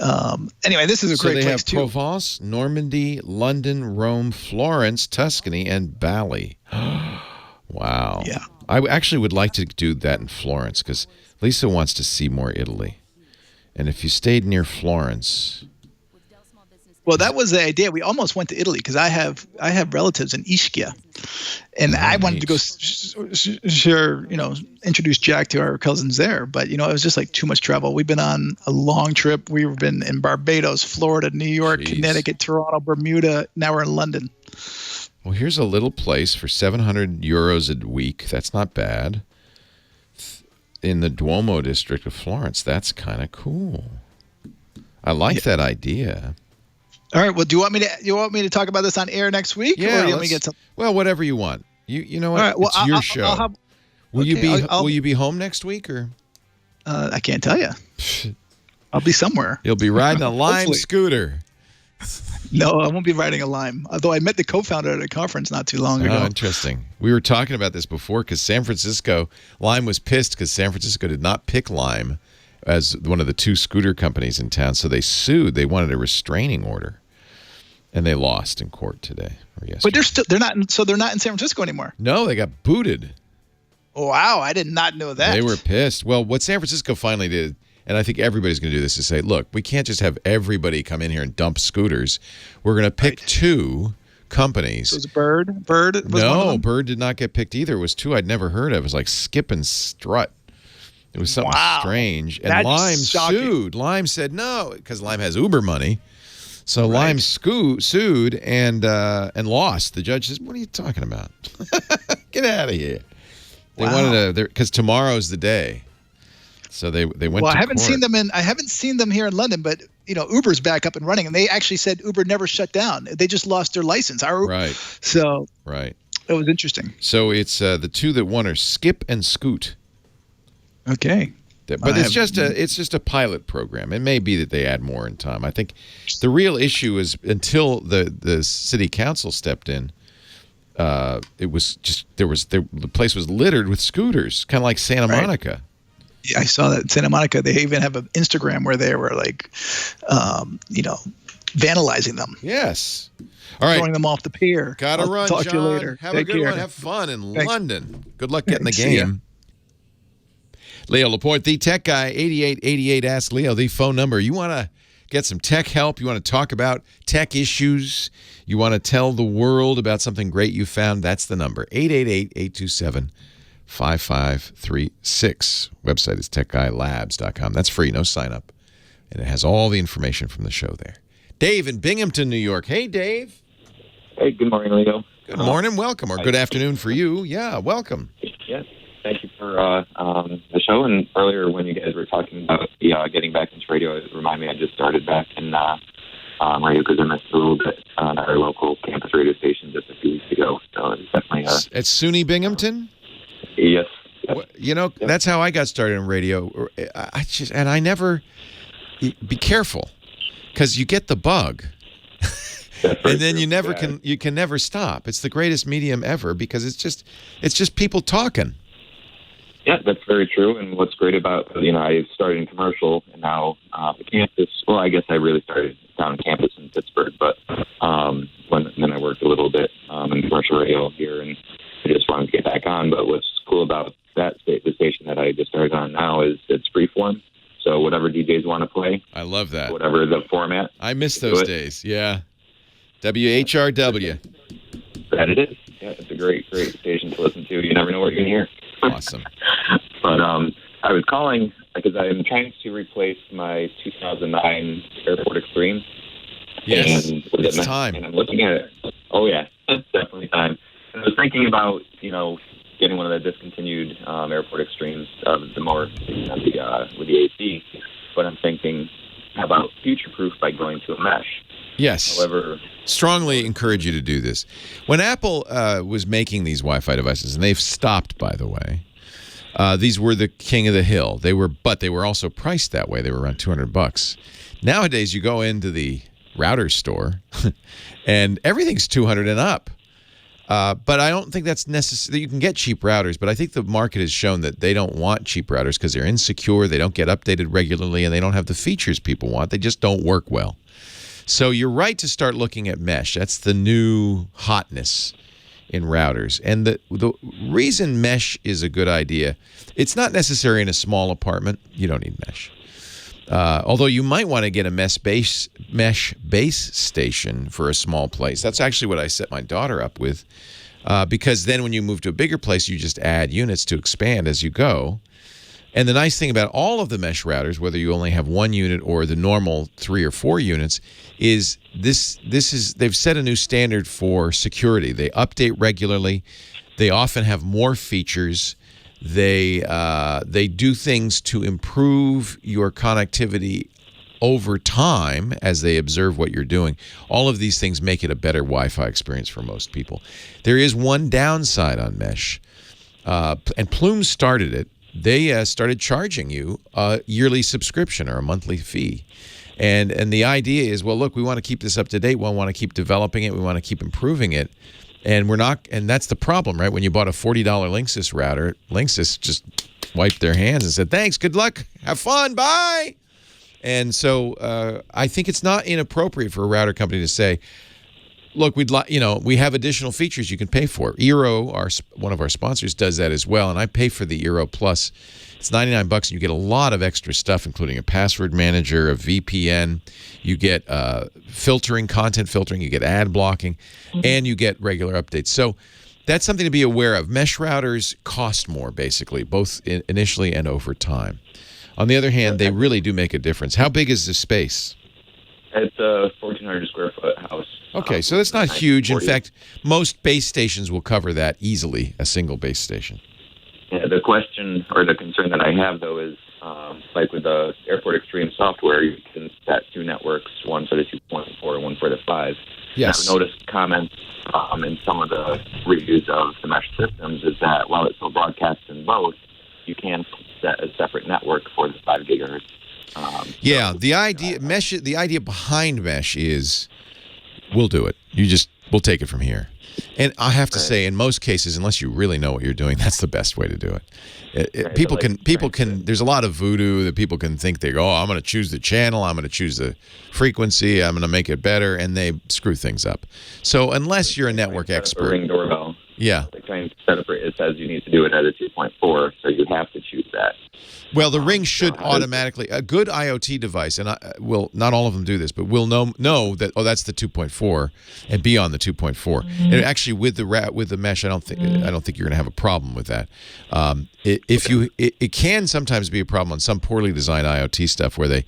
Anyway, this is a great place too. So they have Provence, Normandy, London, Rome, Florence, Tuscany, and Bali. Wow. Yeah. I actually would like to do that in Florence because Lisa wants to see more Italy. And if you stayed near Florence... Well, that was the idea. We almost went to Italy because I have relatives in Ischia, and I wanted to go introduce Jack to our cousins there. But it was just like too much travel. We've been on a long trip. We've been in Barbados, Florida, New York, Connecticut, Toronto, Bermuda. Now we're in London. Well, here's a little place for 700 euros a week. That's not bad. In the Duomo district of Florence. That's kind of cool. I like that idea. All right. Well, do you want me to talk about this on air next week? Yeah. Or do you want me to get some? Well, whatever you want. You know what? All right, well, it's your show. Will you be home next week or? I can't tell you. I'll be somewhere. You'll be riding a Lime scooter. No, I won't be riding a Lime. Although I met the co-founder at a conference not too long ago. Oh, interesting. We were talking about this before because Lime was pissed because San Francisco did not pick Lime as one of the 2 scooter companies in town. So they sued. They wanted a restraining order. And they lost in court today or yesterday. But they're not in San Francisco anymore. No, they got booted. Wow, I did not know that. They were pissed. Well, what San Francisco finally did, and I think everybody's going to do this, is say, look, we can't just have everybody come in here and dump scooters. We're going to pick 2 companies. So it was Bird? Bird was one of them? Bird did not get picked either. It was 2 I'd never heard of. It was like Skip and Strut. It was something strange. And That's Lime shocking. sued. Lime said no, because Lime has Uber money. So Lime sued and lost. The judge says, "What are you talking about? Get out of here!" They wanted to, because tomorrow's the day. So they went. Well, I haven't seen them I haven't seen them here in London, but Uber's back up and running, and they actually said Uber never shut down. They just lost their license. Right. So right. It was interesting. So it's the 2 that won are Skip and Scoot. Okay. But it's just a pilot program. It may be that they add more in time. I think the real issue is until the city council stepped in, it was just the place was littered with scooters, kind of like Santa Monica. Yeah, I saw that in Santa Monica. They even have an Instagram where they were like, vandalizing them. Yes. All right. Throwing them off the pier. Gotta run, talk John. to you later. Have a good one. Have fun in London. Good luck getting the game. Leo Laporte, the tech guy, 8888 Ask Leo, the phone number. You want to get some tech help? You want to talk about tech issues? You want to tell the world about something great you found? That's the number, 888-827-5536. Website is techguylabs.com. That's free, no sign up. And it has all the information from the show there. Dave in Binghamton, New York. Hey, Dave. Hey, good morning, Leo. Good morning, welcome, or good afternoon for you. Yeah, welcome. Yes, thank you for the show. And earlier when you guys were talking about getting back into radio, it reminded me I just started back in radio because I missed a little bit on our local campus radio station just a few weeks ago. So it's definitely... At SUNY Binghamton? Yes. You know, that's how I got started in radio. I never... Be careful, because you get the bug. And then you can never stop. It's the greatest medium ever because it's just people talking. Yeah, that's very true. And what's great about, I started in commercial and now the campus, well, I guess I really started down on campus in Pittsburgh, but then I worked a little bit in commercial radio here and I just wanted to get back on. But what's cool about the station that I just started on now is it's freeform. So whatever DJs want to play. I love that. Whatever the format. I miss those days, yeah. WHRW. That it is. Yeah, it's a great station to listen to. You never know what you're going to hear. Awesome. But I was calling because I'm trying to replace my 2009 Airport Extreme. Yes, it's time. And I'm looking at it. Oh, yeah, it's definitely time. And I was thinking about, getting one of the discontinued Airport Extremes, the more with the AC. But I'm thinking, how about future-proof by going to a mesh? Yes. However, strongly encourage you to do this. When Apple was making these Wi-Fi devices, and they've stopped, by the way, these were the king of the hill. They were also priced that way. They were around $200. Nowadays, you go into the router store, and everything's $200 and up. But I don't think that's necessary. You can get cheap routers, but I think the market has shown that they don't want cheap routers because they're insecure, they don't get updated regularly, and they don't have the features people want. They just don't work well. So you're right to start looking at mesh. That's the new hotness in routers. And the reason mesh is a good idea, it's not necessary in a small apartment. You don't need mesh. Although you might want to get a mesh base station for a small place. That's actually what I set my daughter up with, because then when you move to a bigger place, you just add units to expand as you go. And the nice thing about all of the mesh routers, whether you only have one unit or the normal 3 or 4 units, is they've set a new standard for security. They update regularly. They often have more features. They do things to improve your connectivity over time as they observe what you're doing. All of these things make it a better Wi-Fi experience for most people. There is one downside on mesh, and Plume started it. They started charging you a yearly subscription or a monthly fee. And the idea is, well, look, we want to keep this up to date. We want to keep developing it. We want to keep improving it. And we're not, and that's the problem, right? When you bought a $40 Linksys router, Linksys just wiped their hands and said, thanks, good luck, have fun, bye. And so I think it's not inappropriate for a router company to say, look, we have additional features you can pay for. Eero, one of our sponsors, does that as well, and I pay for the Eero Plus. It's $99, and you get a lot of extra stuff, including a password manager, a VPN. You get content filtering, you get ad blocking, and you get regular updates. So that's something to be aware of. Mesh routers cost more, basically, both initially and over time. On the other hand, they really do make a difference. How big is this space? It's a 1,400 square foot house. Okay, so that's not huge. In fact, most base stations will cover that easily, a single base station. Yeah, the question or the concern that I have, though, is like with the Airport Extreme software, you can set 2 networks, one for the 2.4 and one for the 5. Yes. And I've noticed comments in some of the reviews of the mesh systems is that while it still broadcasts in both, you can set a separate network for the 5 gigahertz. The idea behind mesh is we'll do it. We'll take it from here. And I have to say, in most cases, unless you really know what you're doing, that's the best way to do it. People can. There's a lot of voodoo that people can think they go, oh, I'm going to choose the channel, I'm going to choose the frequency, I'm going to make it better, and they screw things up. So unless you're a network expert, Ring doorbell. Yeah. Like trying to set up, it says you need to do it at a 2.4, so you have to choose that. Well, the Ring should automatically, a good IoT device, and not all of them do this, but will know that, oh, that's the 2.4 and be on the 2.4. And actually, with the mesh, I don't think you're going to have a problem with that. It can sometimes be a problem on some poorly designed IoT stuff where they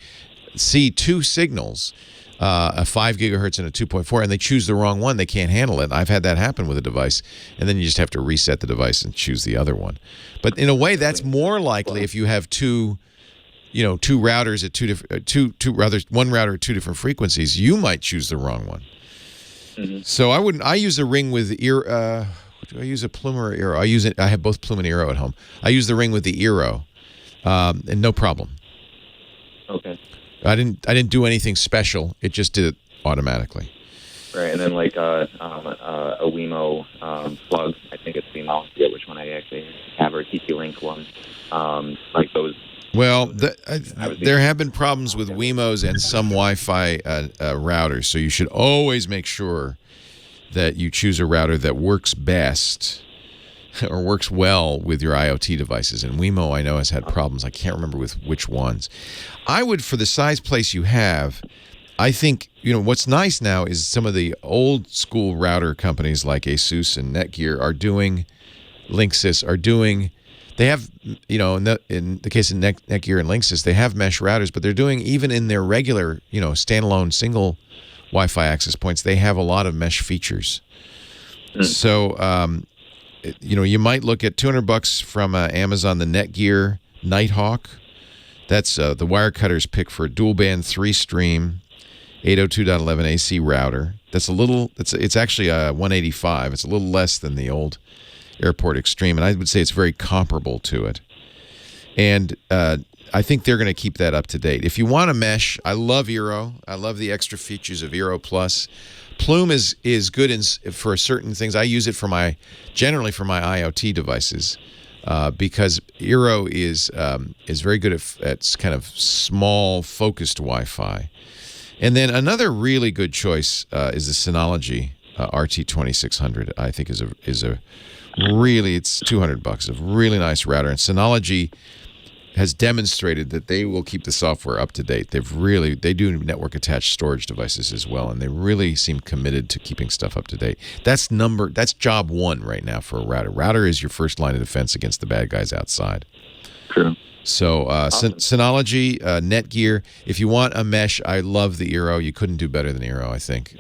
see 2 signals a 5 gigahertz and a 2.4, and they choose the wrong one. They can't handle it. I've had that happen with a device, and then you just have to reset the device and choose the other one. But in a way, that's more likely if you have two routers at one router at two different frequencies. You might choose the wrong one. Mm-hmm. So I use a ring with ear. Do I use a Plume or Eero? I have both Plume and Eero at home. I use the ring with the Eero, and no problem. Okay. I didn't do anything special. It just did it automatically. Right, and then like a Wemo plug. I think it's Wemo. I forget which one I actually have, or TP-Link one. Like those. Well, there have been problems with Wemos and some Wi-Fi routers, so you should always make sure that you choose a router that works best or works well with your IoT devices. And Wemo, I know, has had problems. I can't remember with which ones. I would, for the size place you have, I think, what's nice now is some of the old school router companies like ASUS and Netgear are doing, Linksys are doing, they have, in the case of Netgear and Linksys, they have mesh routers, but they're doing, even in their regular, standalone single Wi-Fi access points, they have a lot of mesh features. So, you might look at $200 from Amazon, the Netgear Nighthawk. That's the Wirecutter's pick for a dual band 3-stream 802.11 AC router. That's it's actually a 185. It's a little less than the old Airport Extreme, and I would say it's very comparable to it. And I think they're going to keep that up to date. If you want a mesh, I love Eero. I love the extra features of Eero Plus. Plume is good for certain things. I use it generally for my IoT devices because Eero is very good at kind of small, focused Wi-Fi. And then another really good choice is the Synology RT2600. I think is a really, it's $200, a really nice router. And Synology has demonstrated that they will keep the software up to date. They do network attached storage devices as well, and they really seem committed to keeping stuff up to date. That's job one right now for a router. Router is your first line of defense against the bad guys outside. True. So Synology, Netgear. If you want a mesh, I love the Eero. You couldn't do better than Eero, I think.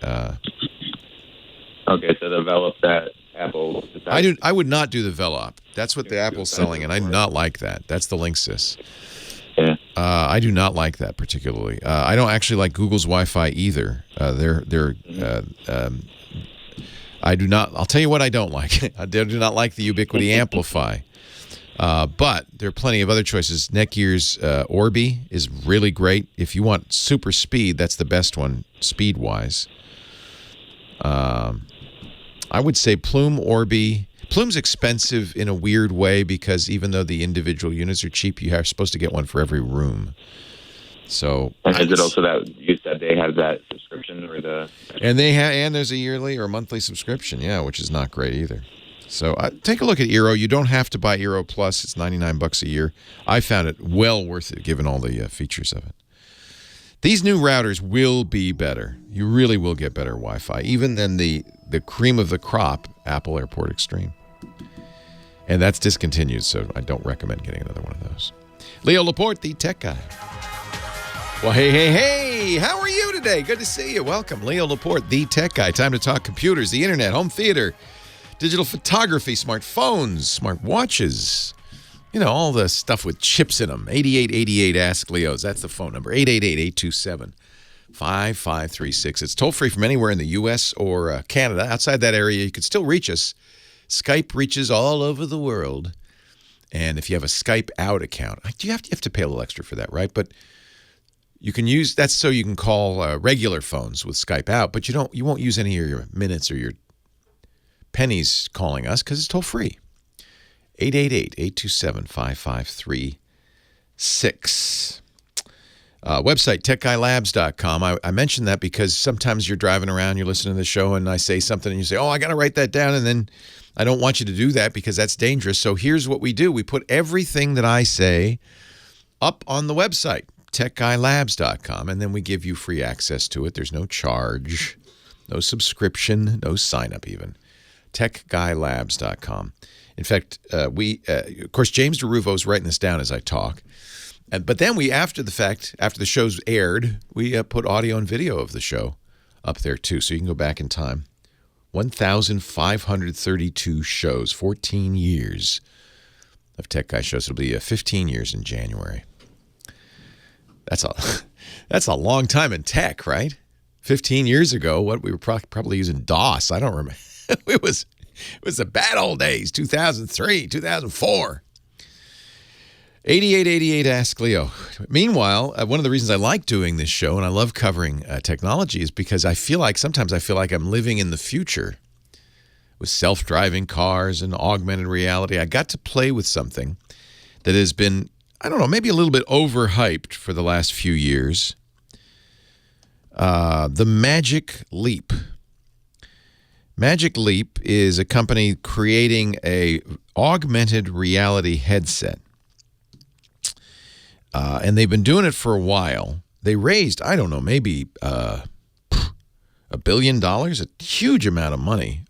Okay, so develop that Apple. I would not do the Velop. That's what the Apple's selling, and I do not like that. That's the Linksys. Yeah. I do not like that particularly. I don't actually like Google's Wi-Fi either. I do not. I'll tell you what I don't like. I do not like the Ubiquiti Amplify. But there are plenty of other choices. Netgear's Orbi is really great. If you want super speed, that's the best one speed-wise. I would say Plume, Orbi. Plume's expensive in a weird way because even though the individual units are cheap, you are supposed to get one for every room. So, and is it also that you said they have that subscription or the? And there's a yearly or monthly subscription, yeah, which is not great either. So take a look at Eero. You don't have to buy Eero Plus. It's $99 a year. I found it well worth it given all the features of it. These new routers will be better. You really will get better Wi-Fi, even than the cream of the crop Apple Airport Extreme. And that's discontinued, so I don't recommend getting another one of those. Leo Laporte, the tech guy. Well, hey, how are you today? Good to see you. Welcome. Leo Laporte, the tech guy. Time to talk computers, the internet, home theater, digital photography, smartphones, smart watches. All the stuff with chips in them. 8888 Ask Leo's. That's the phone number. 888-827-5536. It's toll-free from anywhere in the U.S. or Canada. Outside that area, you can still reach us. Skype reaches all over the world. And if you have a Skype Out account, you have to pay a little extra for that, right? But you can use that's so you can call regular phones with Skype Out, but you won't use any of your minutes or your pennies calling us because it's toll-free. 888-827-5536. Website, techguylabs.com. I mentioned that because sometimes you're driving around, you're listening to the show, and I say something, and you say, oh, I got to write that down, and then I don't want you to do that because that's dangerous. So here's what we do. We put everything that I say up on the website, techguylabs.com, and then we give you free access to it. There's no charge, no subscription, no sign-up even. techguylabs.com. In fact, of course, James DeRuvo is writing this down as I talk. But then after the show's aired, we put audio and video of the show up there too, so you can go back in time. 1,532 shows, 14 years of Tech Guy shows. It'll be 15 years in January. That's a long time in tech, right? 15 years ago, we were probably using DOS. I don't remember. It was the bad old days, 2003, 2004. 8888 Ask Leo. Meanwhile, one of the reasons I like doing this show and I love covering technology is because sometimes I feel like I'm living in the future with self-driving cars and augmented reality. I got to play with something that has been, I don't know, maybe a little bit overhyped for the last few years. The Magic Leap. Magic Leap is a company creating a augmented reality headset. And they've been doing it for a while. They raised, I don't know, maybe $1 billion, a huge amount of money,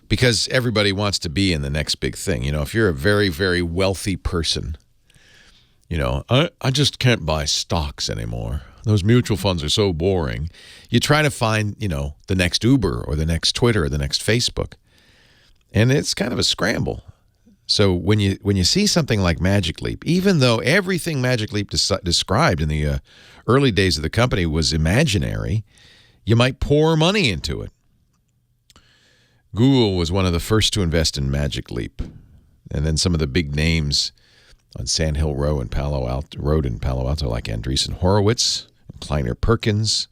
because everybody wants to be in the next big thing. You know, if you're a very, very wealthy person, you know, I just can't buy stocks anymore. Those mutual funds are so boring. You try to find, you know, the next Uber or the next Twitter or the next Facebook. And it's kind of a scramble. So when you see something like Magic Leap, even though everything Magic Leap described in the early days of the company was imaginary, you might pour money into it. Google was one of the first to invest in Magic Leap. And then some of the big names on Sand Hill Road in Palo Alto, like Andreessen Horowitz, Kleiner Perkins.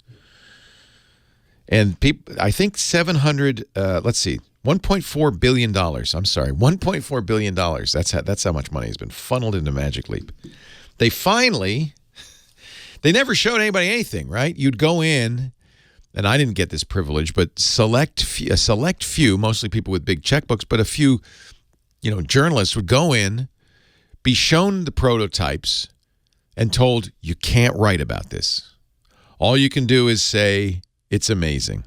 And people, I think $1.4 billion. I'm sorry, $1.4 billion. That's how much money has been funneled into Magic Leap. They never showed anybody anything, right? You'd go in, and I didn't get this privilege, but a select few, mostly people with big checkbooks, but a few, you know, journalists would go in, be shown the prototypes, and told, you can't write about this. All you can do is say, it's amazing.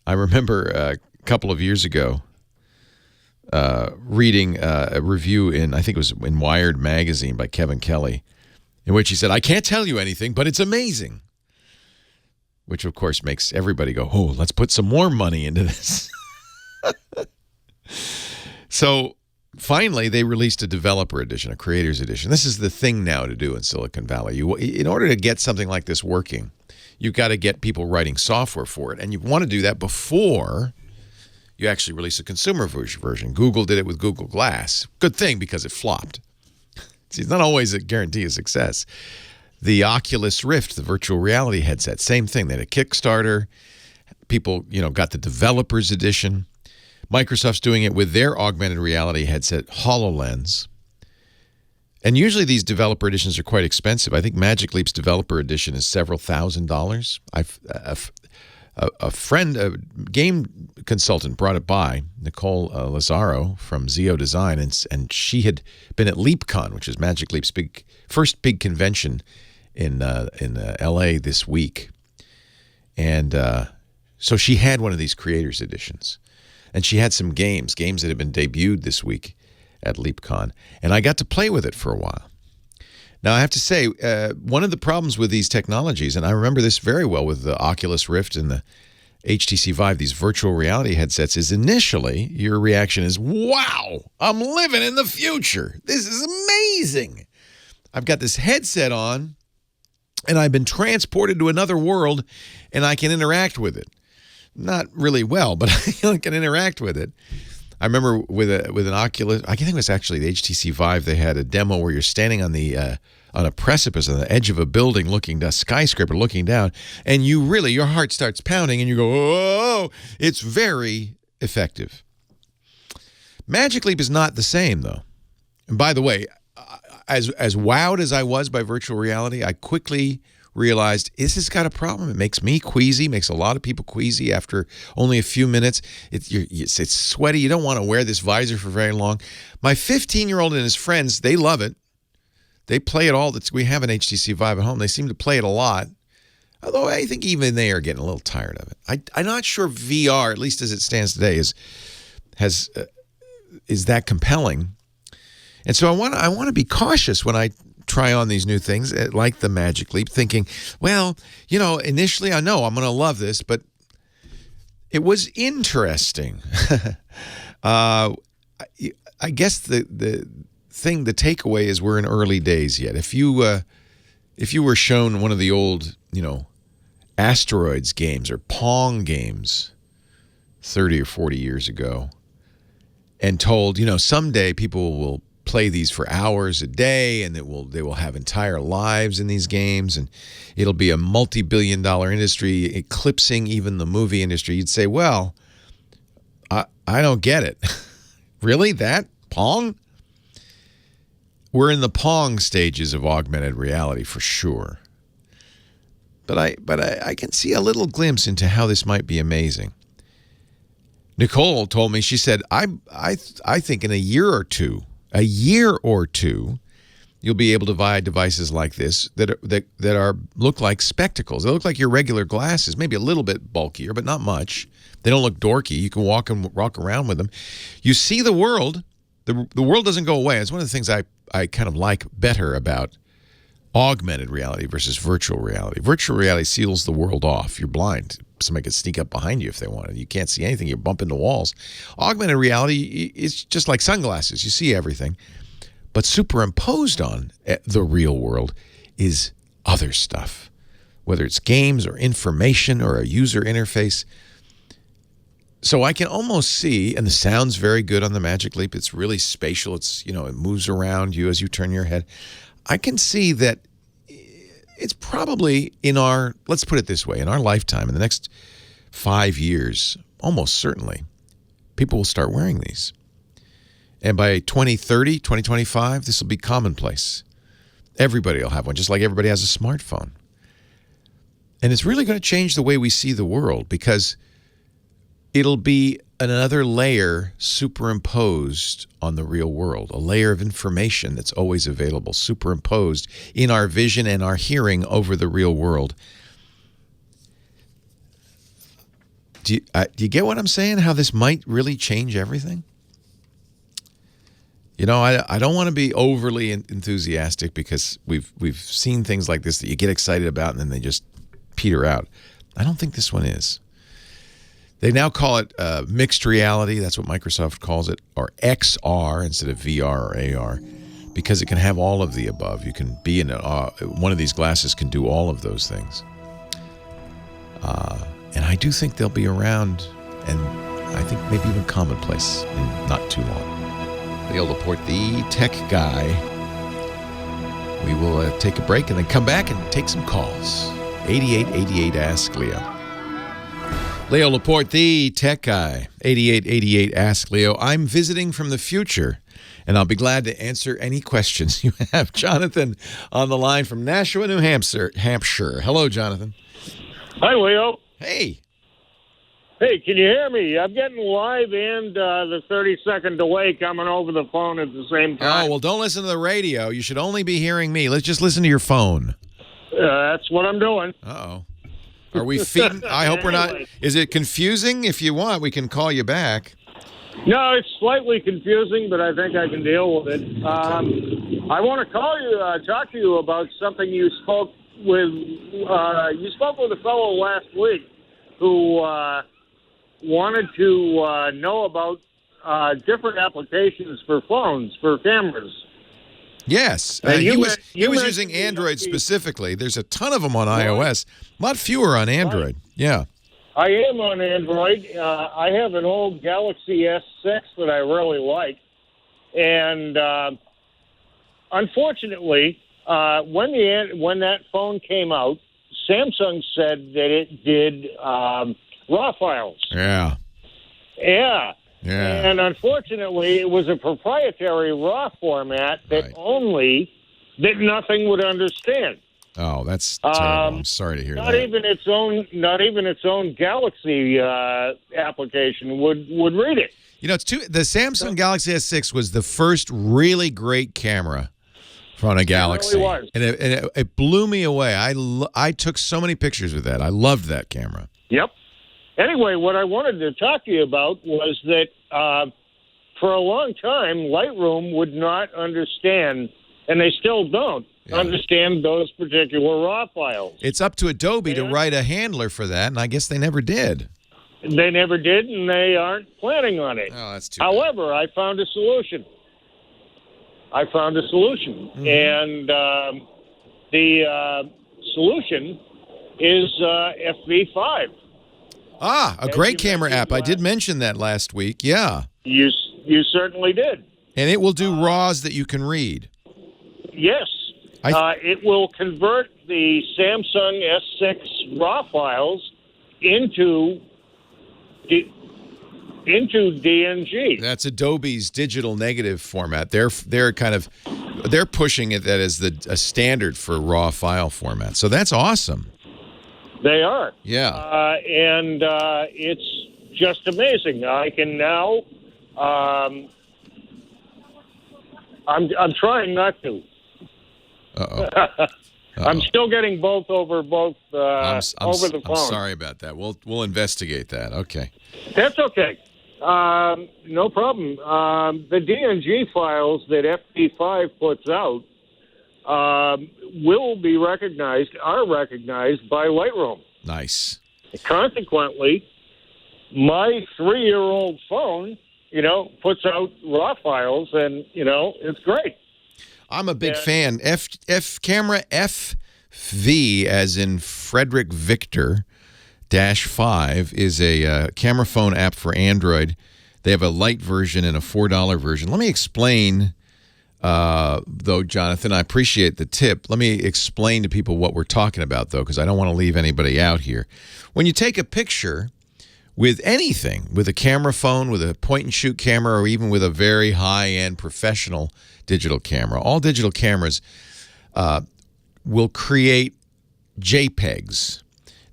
I remember a couple of years ago reading a review I think it was in Wired magazine by Kevin Kelly, in which he said, I can't tell you anything, but it's amazing. Which, of course, makes everybody go, oh, let's put some more money into this. So finally, they released a developer edition, a creator's edition. This is the thing now to do in Silicon Valley. In order to get something like this working, you've got to get people writing software for it. And you want to do that before you actually release a consumer version. Google did it with Google Glass. Good thing, because it flopped. See, it's not always a guarantee of success. The Oculus Rift, the virtual reality headset, same thing. They had a Kickstarter. People, you know, got the developer's edition. Microsoft's doing it with their augmented reality headset, HoloLens. And usually these developer editions are quite expensive. I think Magic Leap's developer edition is several $1,000s. A friend, a game consultant, brought it by, Nicole Lazaro from Zio Design, and she had been at LeapCon, which is Magic Leap's first big convention in L.A. this week. And so she had one of these creators editions. And she had some games that had been debuted this week at LeapCon. And I got to play with it for a while. Now, I have to say, one of the problems with these technologies, and I remember this very well with the Oculus Rift and the HTC Vive, these virtual reality headsets, is initially your reaction is, wow, I'm living in the future. This is amazing. I've got this headset on, and I've been transported to another world, and I can interact with it. Not really well, but I can interact with it. I remember with an Oculus, I think it was actually the HTC Vive, they had a demo where you're standing on a precipice on the edge of a building, looking down, skyscraper, looking down, and your heart starts pounding, and you go, oh, it's very effective. Magic Leap is not the same, though. And by the way, as wowed as I was by virtual reality, I quickly realized this has got a problem. It makes me queasy, makes a lot of people queasy after only a few minutes. It's sweaty. You don't want to wear this visor for very long. My 15-year-old and his friends, they love it. They play it all. We have an HTC Vive at home. They seem to play it a lot, although I think even they are getting a little tired of it. I'm not sure VR, at least as it stands today, is that compelling. And so I want to be cautious when I try on these new things, like the Magic Leap, thinking, well, initially I know I'm going to love this, but it was interesting. I guess the takeaway is we're in early days yet. If you were shown one of the old, Asteroids games or Pong games 30 or 40 years ago and told, someday people will play these for hours a day and they will have entire lives in these games and it'll be a multi-billion-dollar industry eclipsing even the movie industry, you'd say, well, I don't get it. Really? That? Pong? We're in the Pong stages of augmented reality for sure. But I can see a little glimpse into how this might be amazing. Nicole told me, she said, I think in a year or two, you'll be able to buy devices like this that look like spectacles. They look like your regular glasses, maybe a little bit bulkier, but not much. They don't look dorky. You can walk around with them. You see the world. The world doesn't go away. It's one of the things I kind of like better about augmented reality versus virtual reality. Virtual reality seals the world off. You're blind. Somebody could sneak up behind you if they wanted. You can't see anything. You bump into walls. Augmented reality is just like sunglasses. You see everything. But superimposed on the real world is other stuff, whether it's games or information or a user interface. So I can almost see, and the sound's very good on the Magic Leap. It's really spatial. It's, it moves around you as you turn your head. I can see that it's probably let's put it this way, in our lifetime, in the next 5 years, almost certainly, people will start wearing these. And by 2030, 2025, this will be commonplace. Everybody will have one, just like everybody has a smartphone. And it's really going to change the way we see the world because it'll be another layer superimposed on the real world, a layer of information that's always available, superimposed in our vision and our hearing over the real world. Do you get what I'm saying? How this might really change everything? I don't want to be overly enthusiastic because we've seen things like this that you get excited about and then they just peter out. I don't think this one is. They now call it mixed reality. That's what Microsoft calls it, or XR instead of VR or AR, because it can have all of the above. You can be in one of these glasses can do all of those things. And I do think they'll be around, and I think maybe even commonplace in not too long. Leo Laporte, the tech guy. We will take a break and then come back and take some calls. 8888 Ask Leo. Leo Laporte, the tech guy, 8888 Ask Leo. I'm visiting from the future, and I'll be glad to answer any questions you have. Jonathan on the line from Nashua, New Hampshire. Hello, Jonathan. Hi, Leo. Hey. Hey, can you hear me? I'm getting live and the 30-second delay coming over the phone at the same time. Oh, well, don't listen to the radio. You should only be hearing me. Let's just listen to your phone. That's what I'm doing. Uh-oh. Are we feeding? I hope we're not. Is it confusing? If you want, we can call you back. No, it's slightly confusing, but I think I can deal with it. I want to talk to you about something you spoke with. You spoke with a fellow last week who wanted to know about different applications for phones, for cameras. Yes, he was using Android specifically. There's a ton of them on iOS, a lot fewer on Android. Right. Yeah, I am on Android. I have an old Galaxy S6 that I really like, and unfortunately, when that phone came out, Samsung said that it did RAW files. Yeah. Yeah. Yeah. And unfortunately, it was a proprietary RAW format that that nothing would understand. Oh, that's terrible. I'm sorry to hear that. Not even its own Galaxy application would read it. The Samsung Galaxy S6 was the first really great camera from a Galaxy. It really was. And it blew me away. I took so many pictures with that. I loved that camera. Yep. Anyway, what I wanted to talk to you about was that for a long time, Lightroom would not understand, and they still don't, understand those particular RAW files. It's up to Adobe to write a handler for that, and I guess they never did. They never did, and they aren't planning on it. Oh, that's too However, I found a solution. Mm-hmm. And the solution is FV5. A great camera app. I did mention that last week. Yeah. You certainly did. And it will do RAWs that you can read. Yes. It will convert the Samsung S6 RAW files into DNG. That's Adobe's digital negative format. They're pushing it that as a standard for RAW file format. So that's awesome. They are. Yeah. And it's just amazing. I can now. I'm trying not to. I'm still getting both over the phone. I'm sorry about that. We'll investigate that. Okay. That's okay. No problem. The DNG files that FP5 puts out are recognized by Lightroom. Nice. Consequently, my 3-year-old phone, puts out RAW files, and, it's great. I'm a big fan. Camera FV, as in Frederick Victor -5, is a camera phone app for Android. They have a light version and a $4 version. Let me explain, though, Jonathan. I appreciate the tip. Let me explain to people what we're talking about, though, because I don't want to leave anybody out here. When you take a picture with anything, with a camera phone, with a point-and-shoot camera, or even with a very high-end professional digital camera, all digital cameras will create JPEGs.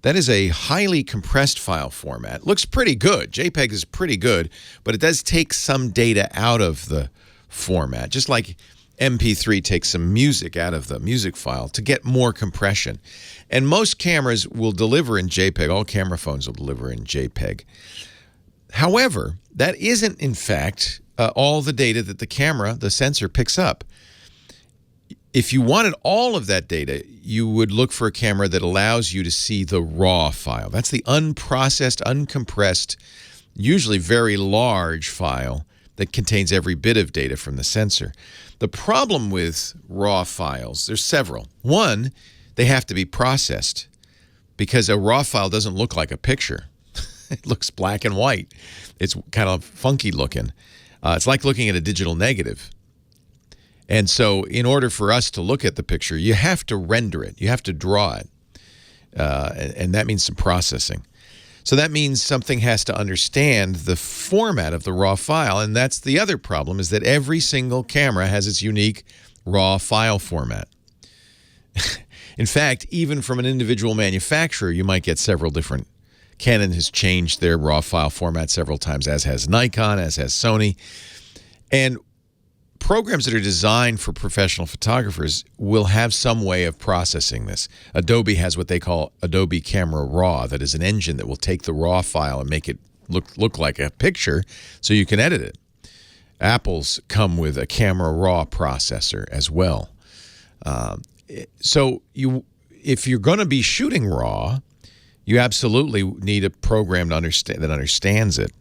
That is a highly compressed file format. Looks pretty good. JPEG is pretty good, but it does take some data out of the format, just like MP3 takes some music out of the music file to get more compression. And most cameras will deliver in JPEG. All camera phones will deliver in JPEG. However, that isn't, in fact, all the data that the sensor picks up. If you wanted all of that data, you would look for a camera that allows you to see the RAW file. That's the unprocessed, uncompressed, usually very large file that contains every bit of data from the sensor. The problem with RAW files, there's several. One, they have to be processed because a RAW file doesn't look like a picture. It looks black and white. It's kind of funky looking. It's like looking at a digital negative. And so in order for us to look at the picture, you have to render it. You have to draw it. And that means some processing. So that means something has to understand the format of the RAW file. And that's the other problem, is that every single camera has its unique RAW file format. In fact, even from an individual manufacturer, you might get several different. Canon has changed their RAW file format several times, as has Nikon, as has Sony. And programs that are designed for professional photographers will have some way of processing this. Adobe has what they call Adobe Camera Raw. That is an engine that will take the RAW file and make it look like a picture so you can edit it. Apple's come with a Camera Raw processor as well. So if you're going to be shooting RAW, you absolutely need a program that understands it.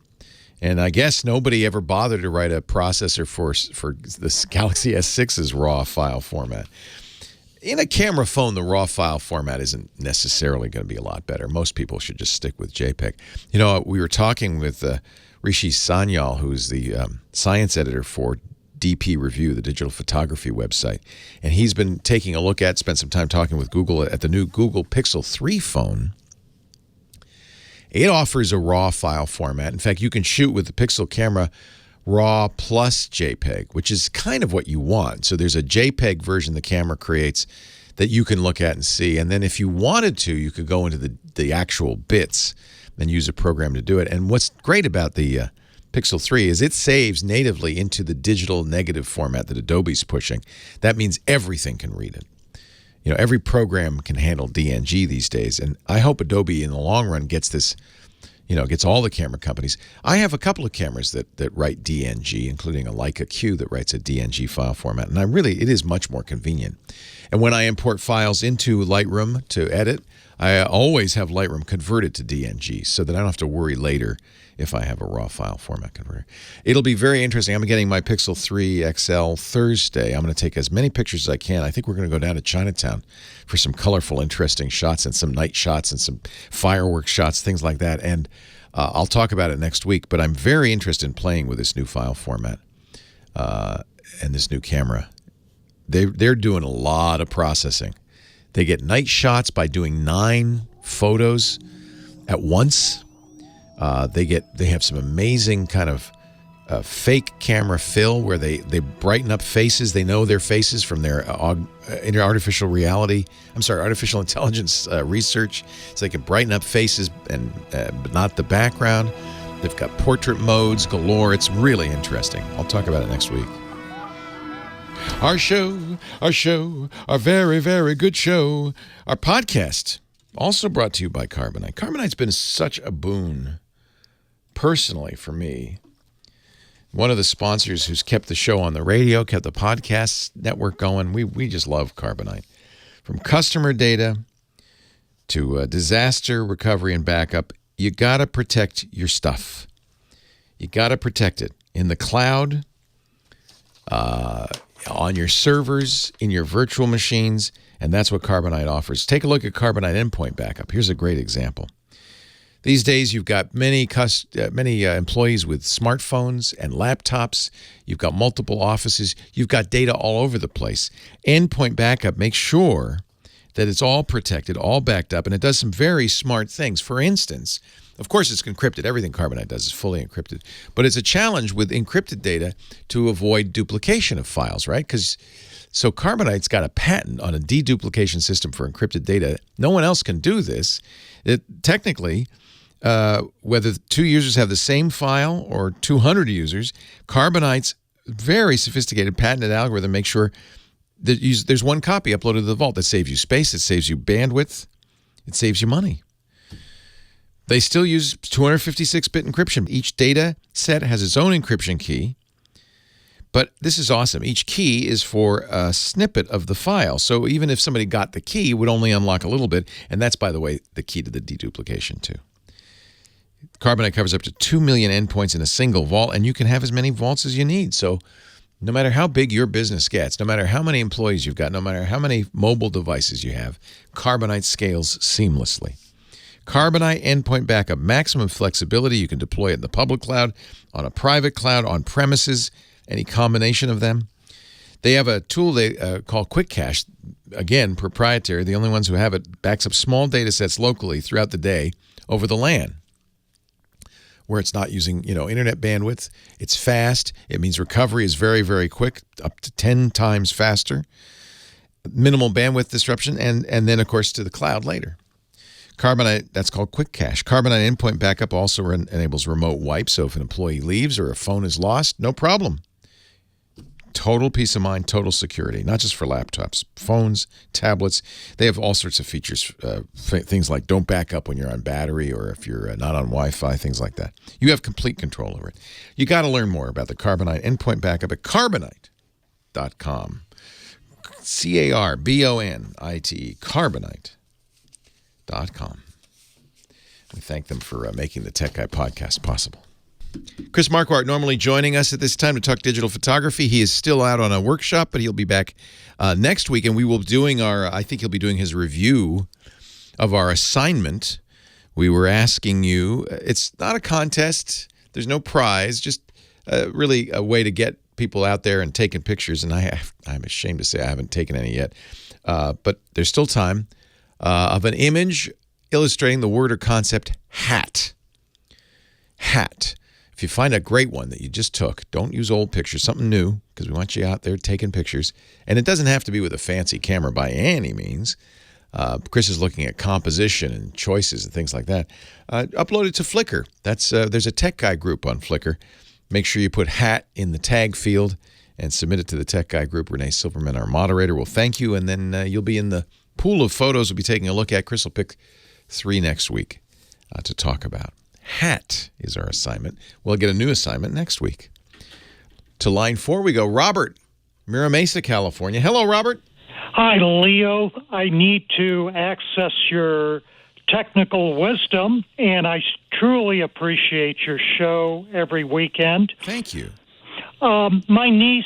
And I guess nobody ever bothered to write a processor for this Galaxy S6's RAW file format. In a camera phone, the RAW file format isn't necessarily going to be a lot better. Most people should just stick with JPEG. You know, we were talking with Rishi Sanyal, who's the science editor for DP Review, the digital photography website. And he's been taking a look at, spent some time talking with Google at the new Google Pixel 3 phone. It offers a RAW file format. In fact, you can shoot with the Pixel camera RAW plus JPEG, which is kind of what you want. So there's a JPEG version the camera creates that you can look at and see. And then if you wanted to, you could go into the actual bits and use a program to do it. And what's great about the Pixel 3 is it saves natively into the digital negative format that Adobe's pushing. That means everything can read it. You know, every program can handle DNG these days, and I hope Adobe in the long run gets this gets all the camera companies. I have a couple of cameras that write DNG, including a Leica Q that writes a DNG file format. And it is much more convenient. And when I import files into Lightroom to edit, I always have Lightroom converted to DNG so that I don't have to worry later if I have a raw file format converter. It'll be very interesting. I'm getting my Pixel 3 XL Thursday. I'm going to take as many pictures as I can. I think we're going to go down to Chinatown for some colorful, interesting shots and some night shots and some fireworks shots, things like that. And I'll talk about it next week, but I'm very interested in playing with this new file format and this new camera. They're doing a lot of processing. They get night shots by doing 9 photos at once. They have some amazing kind of fake camera fill where they brighten up faces. They know their faces from their artificial intelligence research, so they can brighten up faces but not the background. They've got portrait modes galore. It's really interesting. I'll talk about it next week. Our very, very good show, our podcast, also brought to you by Carbonite. Carbonite's been such a boon personally for me. One of the sponsors who's kept the show on the radio, kept the podcast network going. We just love Carbonite. From customer data to disaster recovery and backup, you got to protect your stuff. You got to protect it in the cloud, on your servers, in your virtual machines, and that's what Carbonite offers. Take a look at Carbonite Endpoint Backup. Here's a great example. These days, you've got many employees with smartphones and laptops. You've got multiple offices. You've got data all over the place. Endpoint Backup makes sure that it's all protected, all backed up, and it does some very smart things. For instance, of course, it's encrypted. Everything Carbonite does is fully encrypted. But it's a challenge with encrypted data to avoid duplication of files, right? So Carbonite's got a patent on a deduplication system for encrypted data. No one else can do this. Technically, whether 2 users have the same file or 200 users, Carbonite's very sophisticated patented algorithm makes sure that there's one copy uploaded to the vault. That saves you space, it saves you bandwidth, it saves you money. They still use 256-bit encryption. Each data set has its own encryption key, but this is awesome. Each key is for a snippet of the file. So even if somebody got the key, it would only unlock a little bit, and that's, by the way, the key to the deduplication too. Carbonite covers up to 2 million endpoints in a single vault, and you can have as many vaults as you need. So no matter how big your business gets, no matter how many employees you've got, no matter how many mobile devices you have, Carbonite scales seamlessly. Carbonite Endpoint Backup, maximum flexibility. You can deploy it in the public cloud, on a private cloud, on premises, any combination of them. They have a tool they call Quick Cache, again, proprietary. The only ones who have it, backs up small data sets locally throughout the day over the LAN, where it's not using, internet bandwidth. It's fast. It means recovery is very, very quick, up to 10 times faster. Minimal bandwidth disruption, and then, of course, to the cloud later. Carbonite, that's called Quick Cache. Carbonite Endpoint Backup also enables remote wipe, so if an employee leaves or a phone is lost, no problem. Total peace of mind, total security, not just for laptops, phones, tablets. They have all sorts of features, things like don't back up when you're on battery or if you're not on Wi-Fi, things like that. You have complete control over it. You got to learn more about the Carbonite Endpoint Backup at carbonite.com. Carbonite, carbonite.com. We thank them for making the Tech Guy podcast possible. Chris Marquardt normally joining us at this time to talk digital photography. He is still out on a workshop, but he'll be back next week, and we will be doing I think he'll be doing his review of our assignment. We were asking you, it's not a contest, there's no prize, just really a way to get people out there and taking pictures, and I'm ashamed to say I haven't taken any yet, but there's still time, of an image illustrating the word or concept hat. Hat. If you find a great one that you just took, don't use old pictures, something new, because we want you out there taking pictures. And it doesn't have to be with a fancy camera by any means. Chris is looking at composition and choices and things like that. Upload it to Flickr. There's a Tech Guy group on Flickr. Make sure you put hat in the tag field and submit it to the Tech Guy group. Renee Silverman, our moderator, will thank you, and then you'll be in the pool of photos we'll be taking a look at. Chris will pick 3 next week to talk about. hat is our assignment. We'll get a new assignment next week. To line 4 we go. Robert, Mira Mesa, California. Hello, Robert. Hi, Leo. I need to access your technical wisdom, and I truly appreciate your show every weekend. Thank you. My niece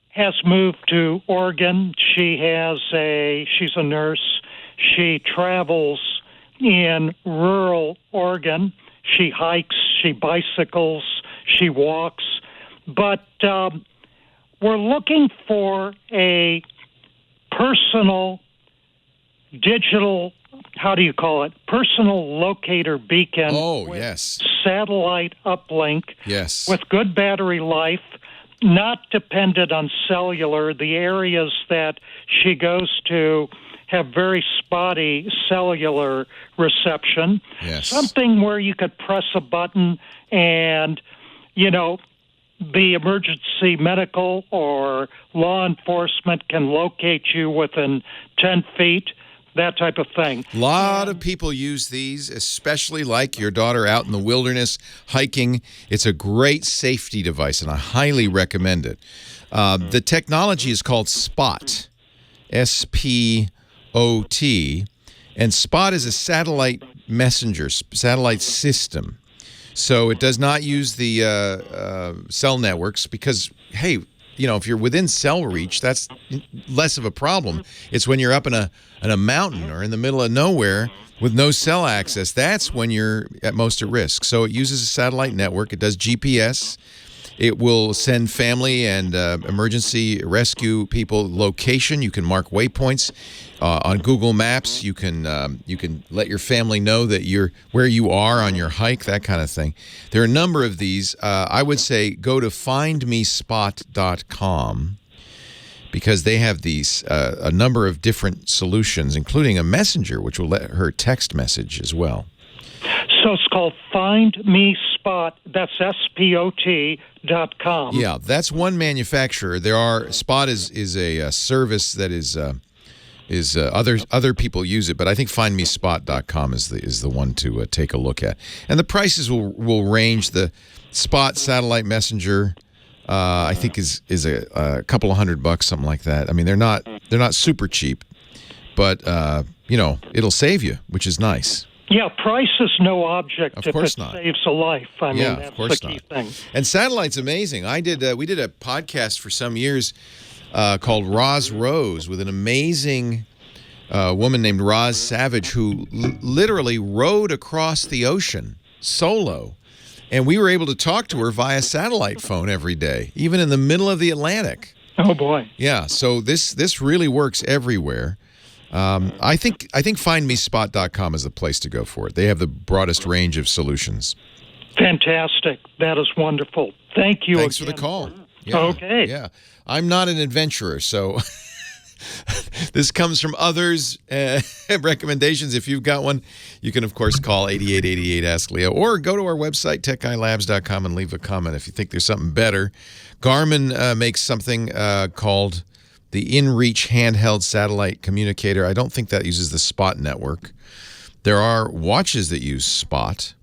has moved to Oregon. She's a nurse. She travels in rural Oregon. She hikes, she bicycles, she walks. But we're looking for a personal digital, personal locator beacon. Oh, yes. Satellite uplink. Yes. With good battery life, not dependent on cellular. The areas that she goes to have very spotty cellular reception. Yes. Something where you could press a button and, the emergency medical or law enforcement can locate you within 10 feet, that type of thing. A lot of people use these, especially like your daughter out in the wilderness hiking. It's a great safety device, and I highly recommend it. The technology is called SPOT, S-P-O-T, and SPOT is a satellite messenger, satellite system. So it does not use the cell networks because, hey, if you're within cell reach, that's less of a problem. It's when you're up in a mountain or in the middle of nowhere with no cell access, that's when you're at most at risk. So it uses a satellite network. It does GPS. It will send family and emergency rescue people location. You can mark waypoints on Google Maps. You can let your family know that you're where you are on your hike, that kind of thing. There are a number of these. I would say go to findmespot.com because they have these a number of different solutions, including a messenger, which will let her text message as well. So it's called Find Me Spot. That's SPOT.com. Yeah, that's one manufacturer. Spot is a service that is other people use it, but I think FindMeSpot.com is the one to take a look at. And the prices will range. The Spot satellite messenger, I think is a couple of $100, something like that. I mean, they're not super cheap, but it'll save you, which is nice. Yeah, price is no object if it saves a life. I mean, that's the key thing. And satellite's amazing. We did a podcast for some years called Roz Rose with an amazing woman named Roz Savage who literally rowed across the ocean solo. And we were able to talk to her via satellite phone every day, even in the middle of the Atlantic. Oh, boy. Yeah, so this really works everywhere. I think FindMeSpot.com is the place to go for it. They have the broadest range of solutions. Fantastic. That is wonderful. Thank you. Thanks for the call. Yeah, okay. Yeah. I'm not an adventurer, so this comes from others' recommendations. If you've got one, you can, of course, call 8888 Ask Leo or go to our website, techguylabs.com, and leave a comment if you think there's something better. Garmin makes something called the InReach handheld satellite communicator. I don't think that uses the Spot network. There are watches that use Spot.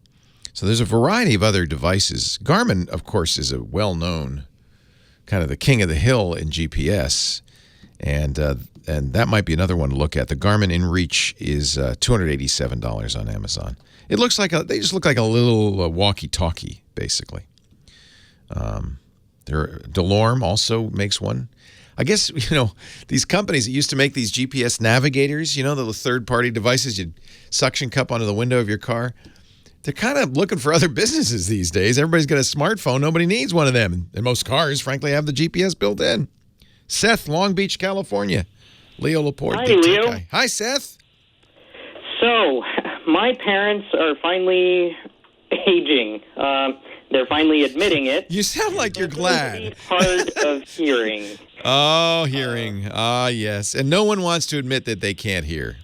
So there's a variety of other devices. Garmin, of course, is a well-known kind of the king of the hill in GPS. And that might be another one to look at. The Garmin InReach is $287 on Amazon. It looks like they just look like a little walkie-talkie, basically. DeLorme also makes one. I guess, these companies that used to make these GPS navigators, the third-party devices you'd suction cup onto the window of your car, they're kind of looking for other businesses these days. Everybody's got a smartphone. Nobody needs one of them. And most cars, frankly, have the GPS built in. Seth, Long Beach, California. Leo Laporte. Hi, Leo. Hi, Seth. So, my parents are finally aging. They're finally admitting it. You sound like you're glad. Hard of hearing. Oh, hearing. Ah, yes. And no one wants to admit that they can't hear.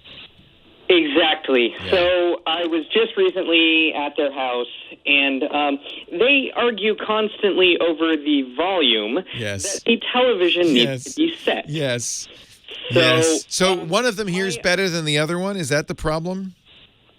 Exactly. Yeah. So I was just recently at their house, and they argue constantly over the volume that the television needs to be set. Yes. So, So one of them hears better than the other one? Is that the problem?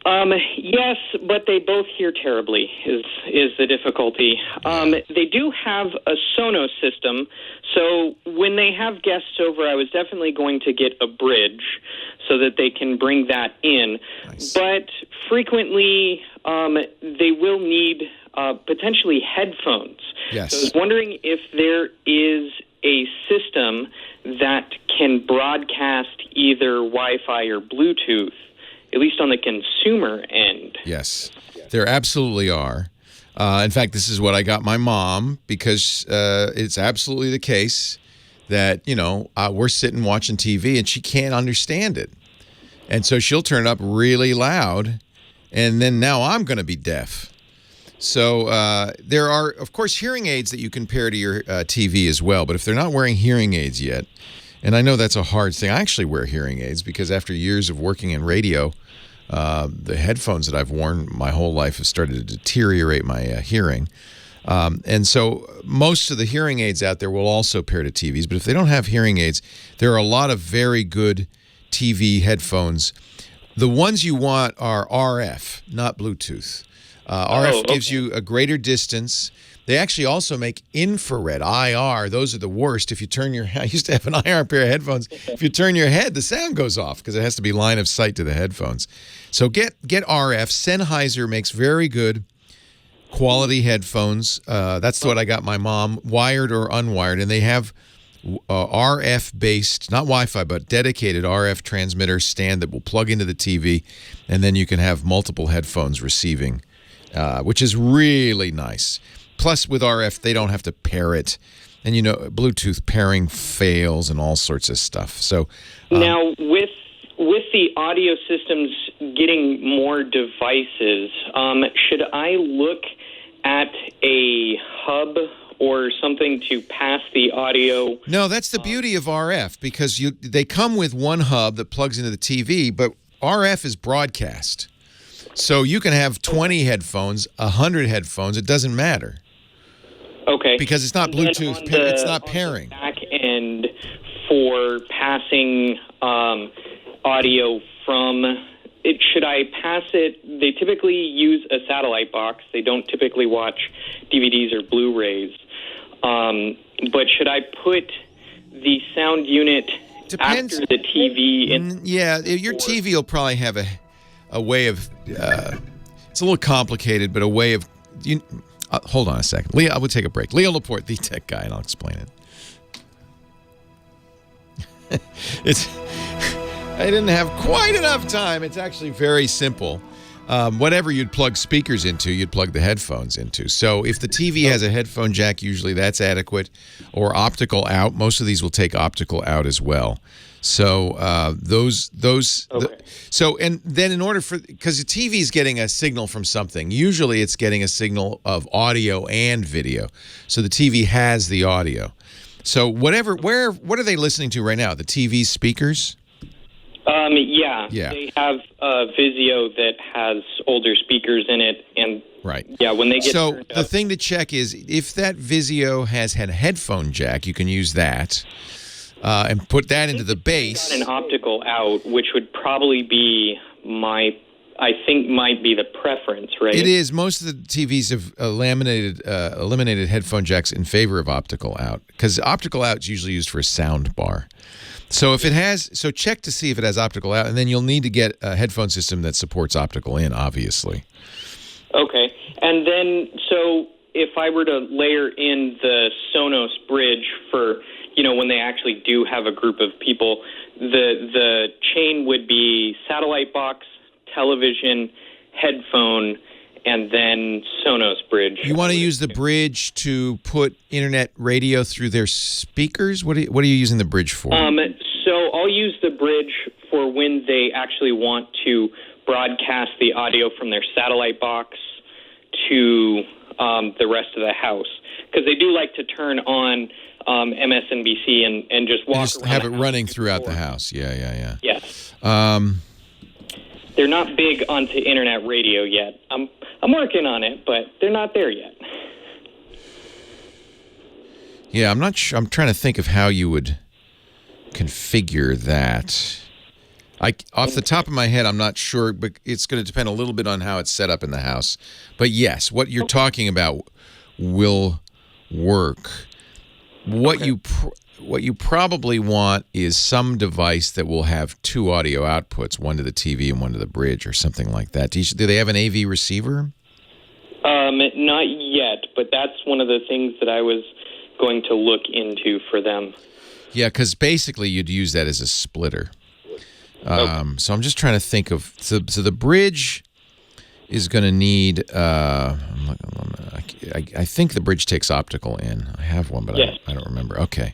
Yes, but they both hear terribly is the difficulty. They do have a Sonos system, so when they have guests over, I was definitely going to get a bridge so that they can bring that in. Nice. But frequently, they will need potentially headphones. Yes. So I was wondering if there is a system that can broadcast either Wi-Fi or Bluetooth, at least on the consumer end. Yes, there absolutely are. In fact, this is what I got my mom, because it's absolutely the case that, we're sitting watching TV and she can't understand it. And so she'll turn it up really loud, and then now I'm going to be deaf. So there are, of course, hearing aids that you can pair to your TV as well. But if they're not wearing hearing aids yet, and I know that's a hard thing. I actually wear hearing aids because after years of working in radio, the headphones that I've worn my whole life have started to deteriorate my hearing. And so most of the hearing aids out there will also pair to TVs. But if they don't have hearing aids, there are a lot of very good TV headphones. The ones you want are RF, not Bluetooth. RF gives you a greater distance. They actually also make infrared, IR. Those are the worst. If you turn your head, I used to have an IR pair of headphones. If you turn your head, the sound goes off because it has to be line of sight to the headphones. So get RF. Sennheiser makes very good quality headphones. That's what I got my mom, wired or unwired. And they have RF-based, not Wi-Fi, but dedicated RF transmitter stand that will plug into the TV. And then you can have multiple headphones receiving, which is really nice. Plus, with RF, they don't have to pair it. And, Bluetooth pairing fails and all sorts of stuff. So now, with the audio systems getting more devices, should I look at a hub or something to pass the audio? No, that's the beauty of RF, because they come with one hub that plugs into the TV, but RF is broadcast. So you can have 20 headphones, 100 headphones. It doesn't matter. Okay. Because it's not Bluetooth. It's not pairing. Back end for passing audio from it. Should I pass it? They typically use a satellite box. They don't typically watch DVDs or Blu-rays. But should I put the sound unit after the TV? Your TV will probably have a way of. It's a little complicated, but a way of. Hold on a second. Leo, I would take a break. Leo Laporte, the tech guy, and I'll explain it. I didn't have quite enough time. It's actually very simple. Whatever you'd plug speakers into, you'd plug the headphones into. So if the TV has a headphone jack, usually that's adequate, or optical out. Most of these will take optical out as well. So and then in order because the TV is getting a signal from something, usually it's getting a signal of audio and video. So the TV has the audio. So what are they listening to right now? The TV speakers? Yeah. They have a Vizio that has older speakers in it, and right. Yeah, when they get the thing to check is if that Vizio has had a headphone jack, you can use that. And put that into the base. An optical out, which would probably be might be the preference, right? It is. Most of the TVs have eliminated headphone jacks in favor of optical out, because optical out is usually used for a sound bar. So if it has, check to see if it has optical out, and then you'll need to get a headphone system that supports optical in, obviously. Okay, and then so if I were to layer in the Sonos bridge for when they actually do have a group of people, the chain would be satellite box, television, headphone, and then Sonos bridge. You want to use the bridge to put internet radio through their speakers? What are you using the bridge for? So I'll use the bridge for when they actually want to broadcast the audio from their satellite box to the rest of the house, because they do like to turn on MSNBC and just walk just around. Have it running throughout the house. Yeah. Yes. They're not big onto internet radio yet. I'm working on it, but they're not there yet. Yeah, I'm not sure. I'm trying to think of how you would configure that. Off the top of my head, I'm not sure, but it's going to depend a little bit on how it's set up in the house. But yes, what you're talking about will work. What you probably want is some device that will have two audio outputs, one to the TV and one to the bridge or something like that. Do they have an AV receiver? Not yet, but that's one of the things that I was going to look into for them. Yeah, because basically you'd use that as a splitter. So I'm just trying to think of... So the bridge is going to need... I think the bridge takes optical in. I have one, but yes. I don't remember. Okay.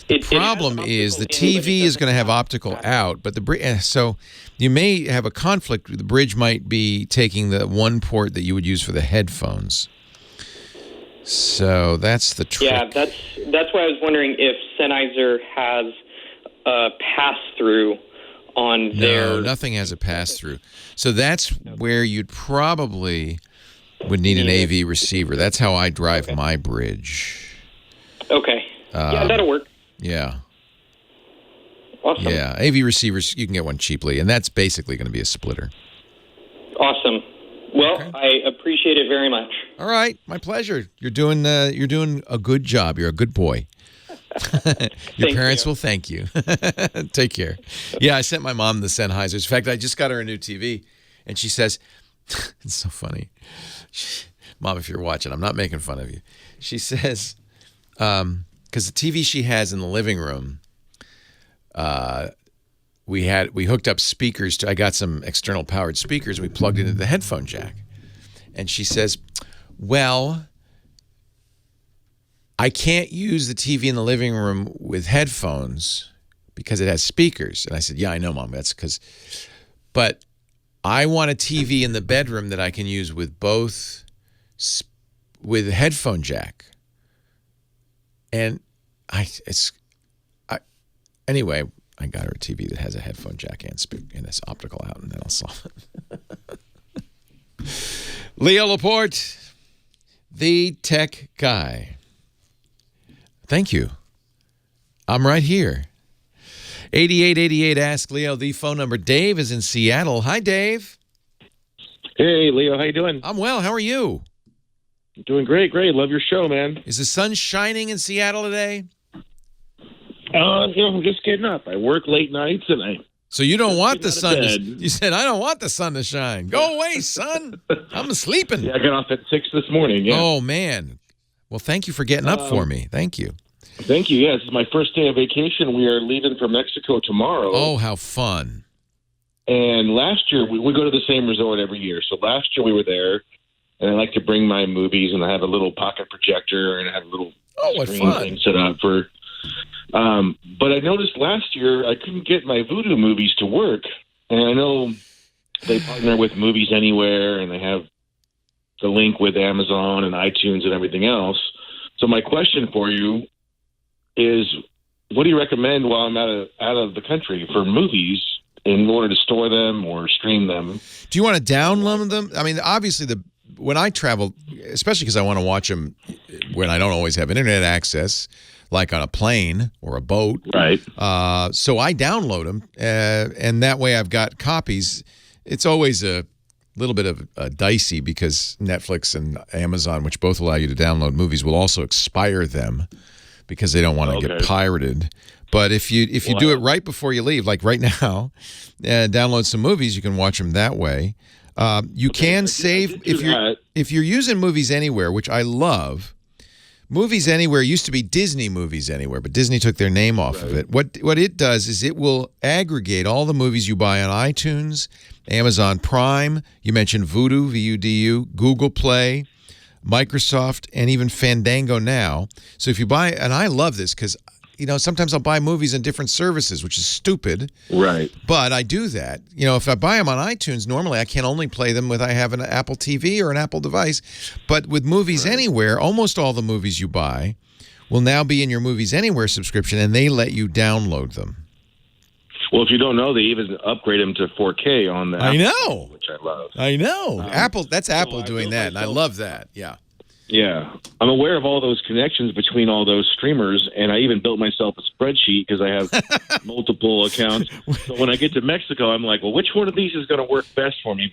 The problem is the TV is going to have optical out, but the bridge... So you may have a conflict. The bridge might be taking the one port that you would use for the headphones. So that's the trick. Yeah, that's why I was wondering if Sennheiser has a pass-through on their... No, nothing has a pass-through. So that's where you'd probably would need an AV receiver. That's how I drive my bridge. Okay. Yeah, that'll work. Yeah. Awesome. Yeah, AV receivers, you can get one cheaply, and that's basically going to be a splitter. Awesome. Well, okay. I appreciate it very much. All right, my pleasure. You're doing a good job. You're a good boy. Your parents will thank you. Take care. Yeah, I sent my mom the Sennheisers. In fact, I just got her a new TV, and she says, it's so funny. Mom, if you're watching, I'm not making fun of you. She says, because the TV she has in the living room, we hooked up speakers. I got some external powered speakers. We plugged it into the headphone jack. And she says, well, I can't use the TV in the living room with headphones because it has speakers. And I said, yeah, I know, Mom. That's because, but I want a TV in the bedroom that I can use with both, with a headphone jack. And anyway, I got her a TV that has a headphone jack and it's optical out, and then I'll solve it. Leo Laporte, the tech guy. Thank you. I'm right here. 8888 Ask Leo, the phone number. Dave is in Seattle. Hi, Dave. Hey, Leo. How you doing? I'm well. How are you? Doing great. Love your show, man. Is the sun shining in Seattle today? I'm just getting up. I work late nights, and So you don't want the sun to... You said, I don't want the sun to shine. Go away, son. I'm sleeping. Yeah, I got off at 6 this morning, yeah. Oh, man. Well, thank you for getting up for me. Thank you. Thank you. Yeah, this is my first day of vacation. We are leaving for Mexico tomorrow. Oh, how fun. And last year, we go to the same resort every year. So last year we were there, and I like to bring my movies, and I have a little pocket projector, and I have a little screen thing set up for... but I noticed last year I couldn't get my Vudu movies to work. And I know they partner with Movies Anywhere, and they have the link with Amazon and iTunes and everything else. So my question for you is, what do you recommend while I'm out of the country for movies in order to store them or stream them? Do you want to download them? I mean, obviously, when I travel, especially because I want to watch them when I don't always have internet access, like on a plane or a boat. Right. So I download them, and that way I've got copies. It's always a little bit of dicey because Netflix and Amazon, which both allow you to download movies, will also expire them because they don't want to get pirated. But if you do it right before you leave, like right now, download some movies, you can watch them that way. You can save if you're using Movies Anywhere, which I love. Movies Anywhere used to be Disney Movies Anywhere, but Disney took their name off of it. What it does is it will aggregate all the movies you buy on iTunes, Amazon Prime, you mentioned Vudu, V-U-D-U, Google Play, Microsoft, and even Fandango now. So if you buy, and I love this because, sometimes I'll buy movies on different services, which is stupid. Right. But I do that. If I buy them on iTunes, normally I can only play them with I have an Apple TV or an Apple device. But with Movies Anywhere, almost all the movies you buy will now be in your Movies Anywhere subscription, and they let you download them. Well, if you don't know, they even upgrade them to 4K on the I know. Which I love. I know. That's Apple doing that, and I love that. Yeah. Yeah, I'm aware of all those connections between all those streamers, and I even built myself a spreadsheet because I have multiple accounts. So when I get to Mexico, I'm like, well, which one of these is going to work best for me?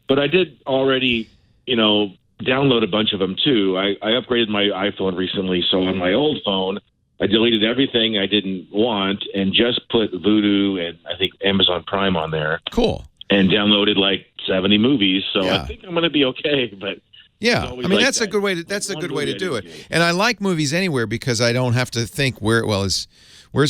But I did already, download a bunch of them too. I upgraded my iPhone recently, so on my old phone, I deleted everything I didn't want and just put Vudu and I think Amazon Prime on there. Cool. And downloaded like 70 movies, so I think I'm going to be okay, but. Yeah, I mean that's a good way to do it, and I like Movies Anywhere because I don't have to think where's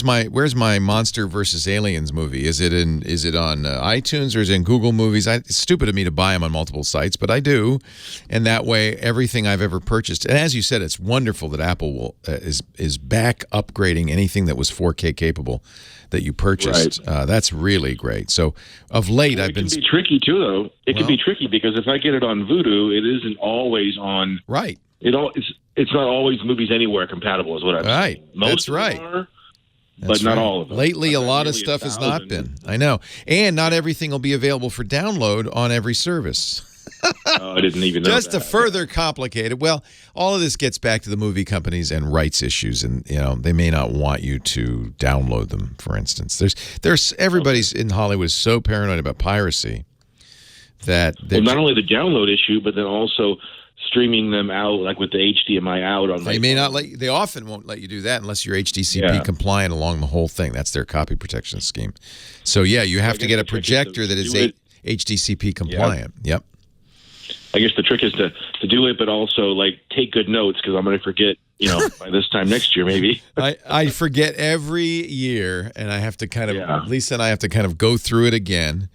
my Monster versus Aliens movie? Is it on iTunes or is it in Google Movies? It's stupid of me to buy them on multiple sites, but I do, and that way everything I've ever purchased. And as you said, it's wonderful that Apple is back upgrading anything that was 4K capable that you purchased. Right. That's really great. So of late, I've been. It can be tricky too, though. It can be tricky because if I get it on Vudu, it isn't always on. Right. It's not always Movies Anywhere compatible, is what I'm saying. Most of them are, but not all of them. Lately, a lot of stuff has not been. I know, and not everything will be available for download on every service. Oh, I didn't even know Just that. to further complicate it. Well, all of this gets back to the movie companies and rights issues, and they may not want you to download them. For instance, there's everybody's in Hollywood is so paranoid about piracy that not only the download issue, but then also streaming them out, like with the HDMI out on. They often won't let you do that unless you're HDCP compliant along the whole thing. That's their copy protection scheme. So yeah, you have to get a projector that is HDCP compliant. Yep. I guess the trick is to do it, but also like take good notes because I'm going to forget, by this time next year maybe. I forget every year, and I have to kind of Lisa and I have to kind of go through it again,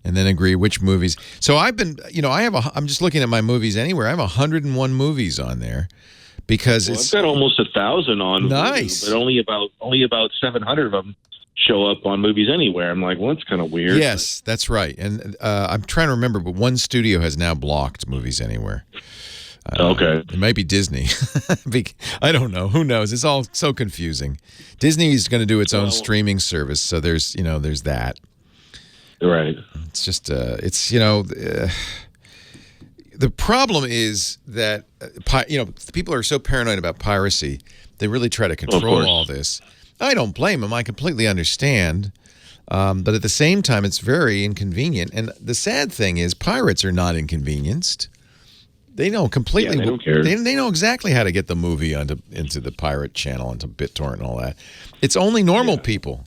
and then agree which movies. So I've been, I'm just looking at my Movies Anywhere. I have 101 movies on there because I've got almost 1,000 on. Nice, but only about 700 of them show up on Movies Anywhere. I'm like, well, that's kind of weird. Yes, that's right. And I'm trying to remember, but one studio has now blocked Movies Anywhere. Okay. It might be Disney. I don't know. Who knows? It's all so confusing. Disney is going to do its own streaming service, so there's that. Right. It's just the problem is that people are so paranoid about piracy, they really try to control all this. I don't blame them. I completely understand. But at the same time, it's very inconvenient. And the sad thing is pirates are not inconvenienced. They know completely. Yeah, they don't care. They know exactly how to get the movie into the pirate channel, into BitTorrent and all that. It's only normal people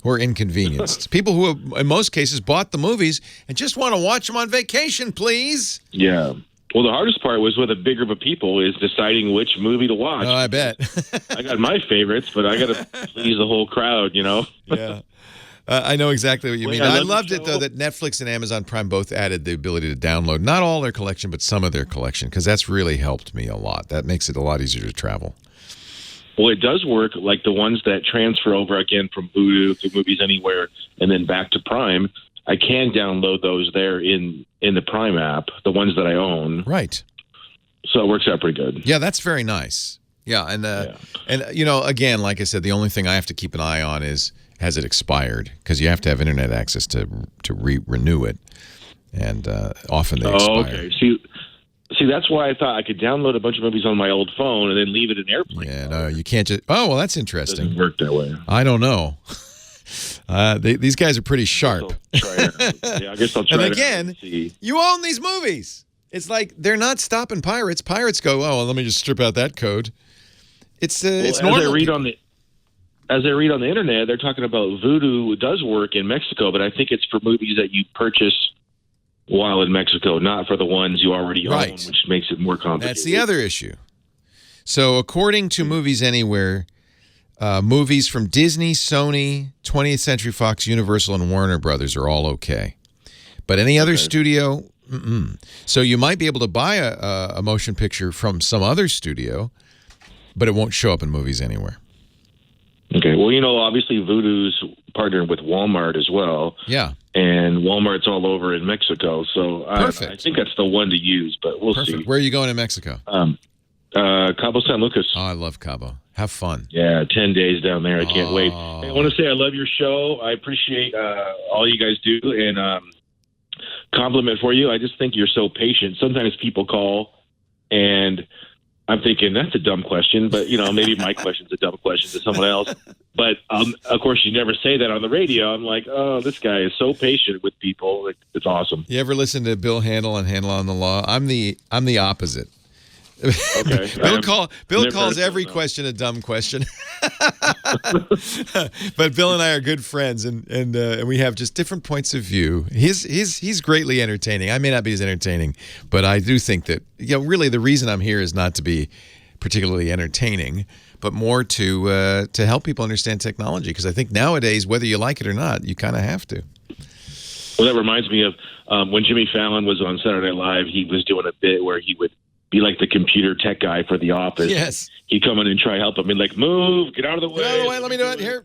who are inconvenienced. People who have, in most cases, bought the movies and just want to watch them on vacation, please. Yeah. Well, the hardest part was with a big group of people is deciding which movie to watch. Oh, I bet. I got my favorites, but I got to please the whole crowd, Yeah. I know exactly what you mean. I loved it, though, that Netflix and Amazon Prime both added the ability to download, not all their collection, but some of their collection, because that's really helped me a lot. That makes it a lot easier to travel. Well, it does work, like the ones that transfer over again from Vudu to Movies Anywhere and then back to Prime. I can download those there in the Prime app, the ones that I own. Right. So it works out pretty good. Yeah, that's very nice. Yeah, and again, like I said, the only thing I have to keep an eye on is has it expired, because you have to have internet access to renew it, and often they expire. Okay. See, that's why I thought I could download a bunch of movies on my old phone and then leave it in airplane. Yeah, no, you can't just. Oh, well, that's interesting. It doesn't work that way. I don't know. These guys are pretty sharp. I guess I'll try. And again, you own these movies. It's like they're not stopping pirates. Pirates go, oh, well, let me just strip out that code. It's normal. As I read on the internet, they're talking about Vudu does work in Mexico, but I think it's for movies that you purchase while in Mexico, not for the ones you already own, which makes it more complicated. That's the other issue. So according to Movies Anywhere, movies from Disney, Sony, 20th Century Fox, Universal, and Warner Brothers are all okay. But any other studio, So you might be able to buy a motion picture from some other studio, but it won't show up in Movies Anywhere. Okay. Well, obviously Vudu's partnered with Walmart as well. Yeah. And Walmart's all over in Mexico. So I think that's the one to use, but we'll see. Where are you going in Mexico? Cabo San Lucas. Oh, I love Cabo. Have fun. Yeah, 10 days down there. I can't wait. Hey, I want to say I love your show. I appreciate all you guys do. And compliment for you. I just think you're so patient. Sometimes people call and I'm thinking that's a dumb question, but maybe my question's a dumb question to someone else. But of course, you never say that on the radio. I'm like, oh, this guy is so patient with people. It's awesome. You ever listen to Bill Handel on Handel on the Law? I'm the opposite. Okay. Bill calls every question a dumb question. But Bill and I are good friends, and we have just different points of view. He's greatly entertaining. I may not be as entertaining, but I do think that really the reason I'm here is not to be particularly entertaining, but more to help people understand technology. Because I think nowadays, whether you like it or not, you kind of have to. Well, that reminds me of when Jimmy Fallon was on Saturday Night Live. He was doing a bit where he would be like the computer tech guy for The Office. Yes. He'd come in and try to help him. And like, move, get out of the way. Get out of the way, let me do it here.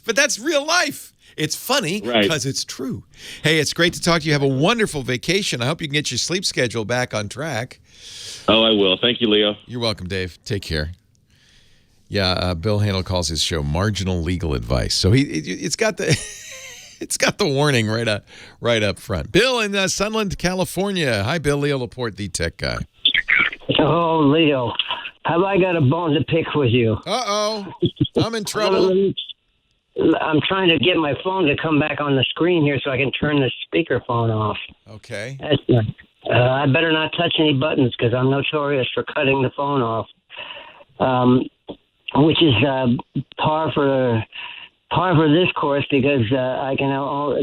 But that's real life. It's funny because it's true. Hey, it's great to talk to you. Have a wonderful vacation. I hope you can get your sleep schedule back on track. Oh, I will. Thank you, Leo. You're welcome, Dave. Take care. Yeah, Bill Handel calls his show Marginal Legal Advice. So it's got the... It's got the warning right up front. Bill in Sunland, California. Hi, Bill. Leo Laporte, the tech guy. Oh, Leo. Have I got a bone to pick with you? Uh-oh. I'm in trouble. I'm trying to get my phone to come back on the screen here so I can turn the speakerphone off. Okay. I better not touch any buttons because I'm notorious for cutting the phone off, which is par for this course because I can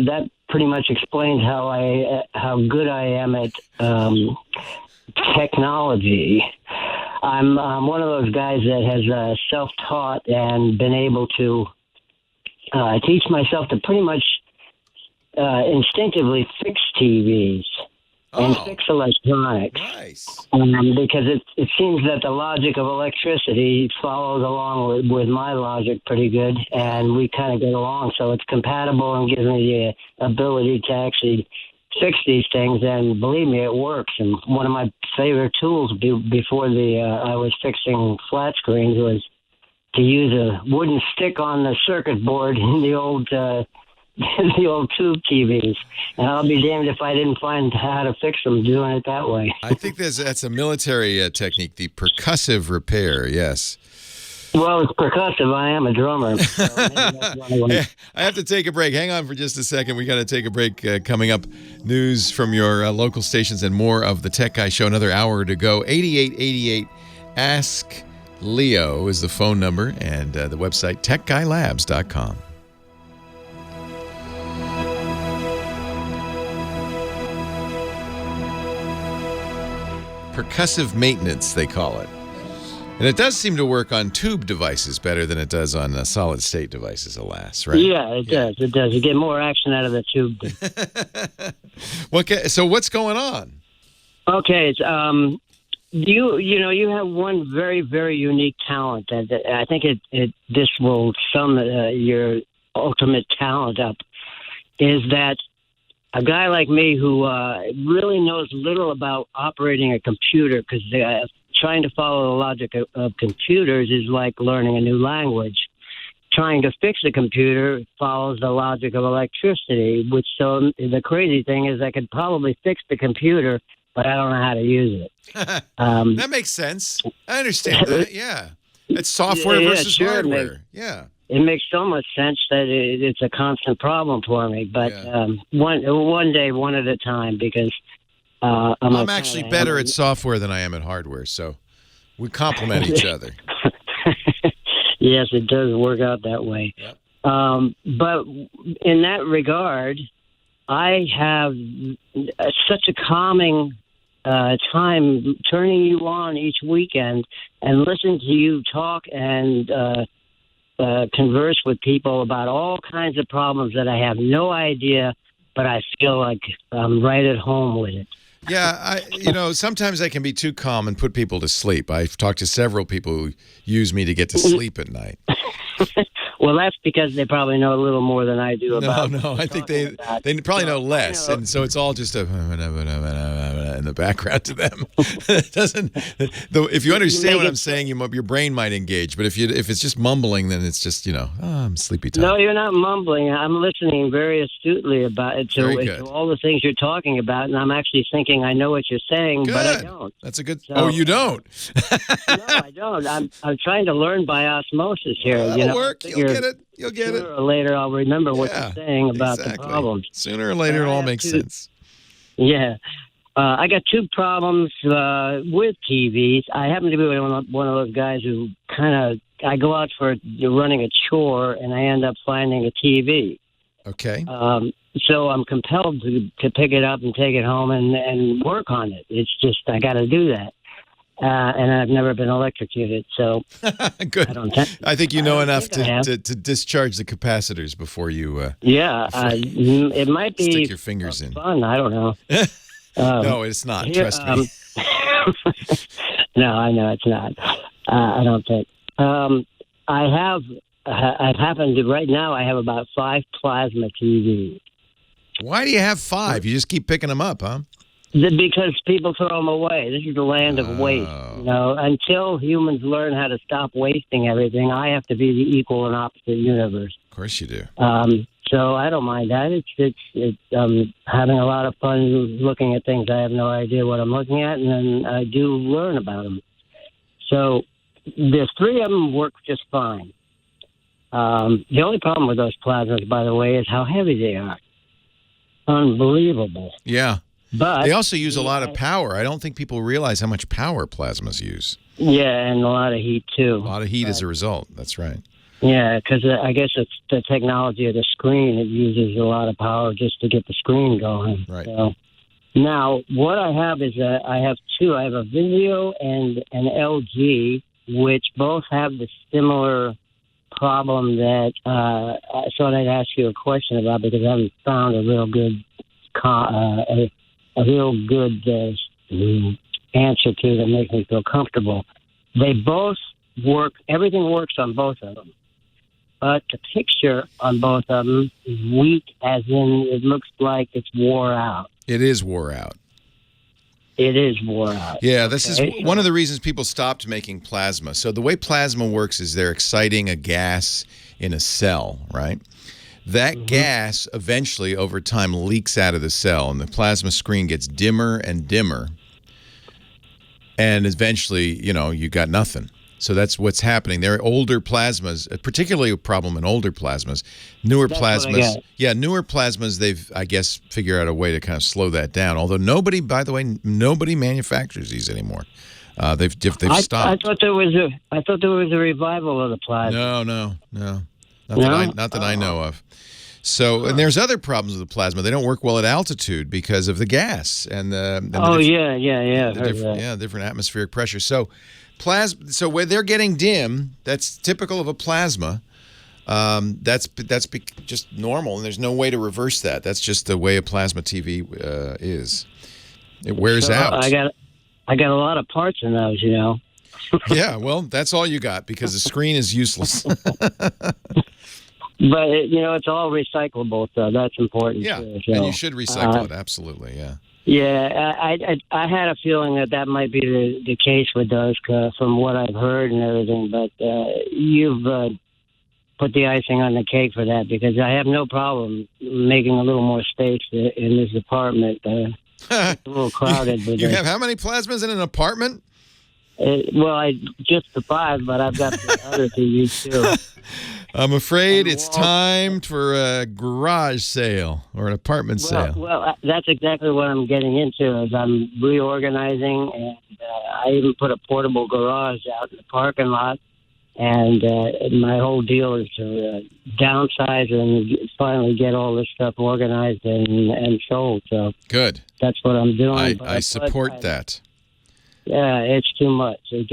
that pretty much explains how good I am at technology. I'm one of those guys that has self-taught and been able to teach myself to pretty much instinctively fix TVs and fix electronics. Nice. Because it seems that the logic of electricity follows along with my logic pretty good, and we kind of get along. So it's compatible and gives me the ability to actually fix these things. And believe me, it works. And one of my favorite tools before I was fixing flat screens was to use a wooden stick on the circuit board in the old tube TVs, and I'll be damned if I didn't find how to fix them doing it that way. I think that's a military technique, the percussive repair, yes. Well, it's percussive. I am a drummer. So Hey, I have to take a break. Hang on for just a second. We got to take a break. Coming up, news from your local stations and more of the Tech Guy Show. Another hour to go. 8888 Ask Leo is the phone number, and the website techguylabs.com. Percussive maintenance, they call it. And it does seem to work on tube devices better than it does on solid-state devices, alas, right? Yeah, it does. It does. You get more action out of the tube. Okay, so what's going on? Okay, you have one very, very unique talent that I think this will sum your ultimate talent up, is that a guy like me who really knows little about operating a computer, because trying to follow the logic of computers is like learning a new language. Trying to fix a computer follows the logic of electricity, so the crazy thing is I could probably fix the computer, but I don't know how to use it. That makes sense. I understand that, yeah. It's software versus hardware. Yeah. It makes so much sense that it's a constant problem for me. But one day, one at a time, because I'm actually better at software than I am at hardware, so we complement each other. Yes, it does work out that way. Yep. But in that regard, I have such a calming time turning you on each weekend and listening to you talk and converse with people about all kinds of problems that I have no idea, but I feel like I'm right at home with it. Yeah, sometimes I can be too calm and put people to sleep. I've talked to several people who use me to get to sleep at night. Well, that's because they probably know a little more than I do about. No, I think they probably know less, and so it's all just in the background to them. It doesn't. Though, if you understand what I'm saying, your brain might engage. But if it's just mumbling, then it's just I'm sleepy time. No, you're not mumbling. I'm listening very astutely about it to all the things you're talking about, and I'm actually thinking I know what you're saying, but I don't. That's a good. So, you don't? No, I don't. I'm trying to learn by osmosis here. That'll work. You'll get it. You'll get it. Sooner or later, I'll remember what you're saying about the problems. Sooner or later, it all makes sense. Yeah. I got two problems with TVs. I happen to be one of those guys who I go out for running a chore, and I end up finding a TV. Okay. So I'm compelled to pick it up and take it home and work on it. It's just I got to do that. And I've never been electrocuted, so good. I think you know enough to discharge the capacitors before you. It might be stick your fingers in. Fun. I don't know. No, it's not. Trust me. No, I know it's not. I don't think. I've happened to right now. I have about 5 plasma TVs. Why do you have 5? You just keep picking them up, huh? Because people throw them away. This is the land of waste. Until humans learn how to stop wasting everything, I have to be the equal and opposite universe. Of course you do. So I don't mind that. It's having a lot of fun looking at things. I have no idea what I'm looking at, and then I do learn about them. So there's 3 of them work just fine. The only problem with those plasmas, by the way, is how heavy they are. Unbelievable. Yeah. But they also use a lot of power. I don't think people realize how much power plasmas use. Yeah, and a lot of heat, too. A lot of heat as a result. That's right. Yeah, because I guess it's the technology of the screen. It uses a lot of power just to get the screen going. Right. So, now, what I have is I have 2. I have a Vizio and an LG, which both have the similar problem that I thought I'd ask you a question about because I haven't found a real good answer to that makes me feel comfortable. They both work. Everything works on both of them. But the picture on both of them is weak, as in it looks like it's wore out. It is wore out. It is wore out. Yeah, this is one of the reasons people stopped making plasma. So the way plasma works is they're exciting a gas in a cell, right? That gas eventually, over time, leaks out of the cell, and the plasma screen gets dimmer and dimmer. And eventually, you got nothing. So that's what's happening. There are older plasmas, particularly a problem in older plasmas. Newer plasmas, they've, I guess, figured out a way to kind of slow that down. Although nobody manufactures these anymore. They've stopped. I thought there was a revival of the plasma. No. Not that I know of. So, and there's other problems with the plasma. They don't work well at altitude because of the gas and different atmospheric pressure. So, where they're getting dim, that's typical of a plasma. That's just normal, and there's no way to reverse that. That's just the way a plasma TV is. It wears out. I got a lot of parts in those, Yeah, well, that's all you got because the screen is useless. But it's all recyclable, so that's important. Yeah, too, so, and you should recycle it. Absolutely, yeah. Yeah, I had a feeling that might be the case with those from what I've heard and everything. But you've put the icing on the cake for that because I have no problem making a little more space in this apartment. It's a little crowded. You have how many plasmas in an apartment? Just the 5, but I've got the other TVs too. I'm afraid it's time for a garage sale or an apartment sale. Well, that's exactly what I'm getting into. Is I'm reorganizing, and I even put a portable garage out in the parking lot. And my whole deal is to downsize and finally get all this stuff organized and sold. So good. That's what I'm doing. I support that. Yeah, it's too much. I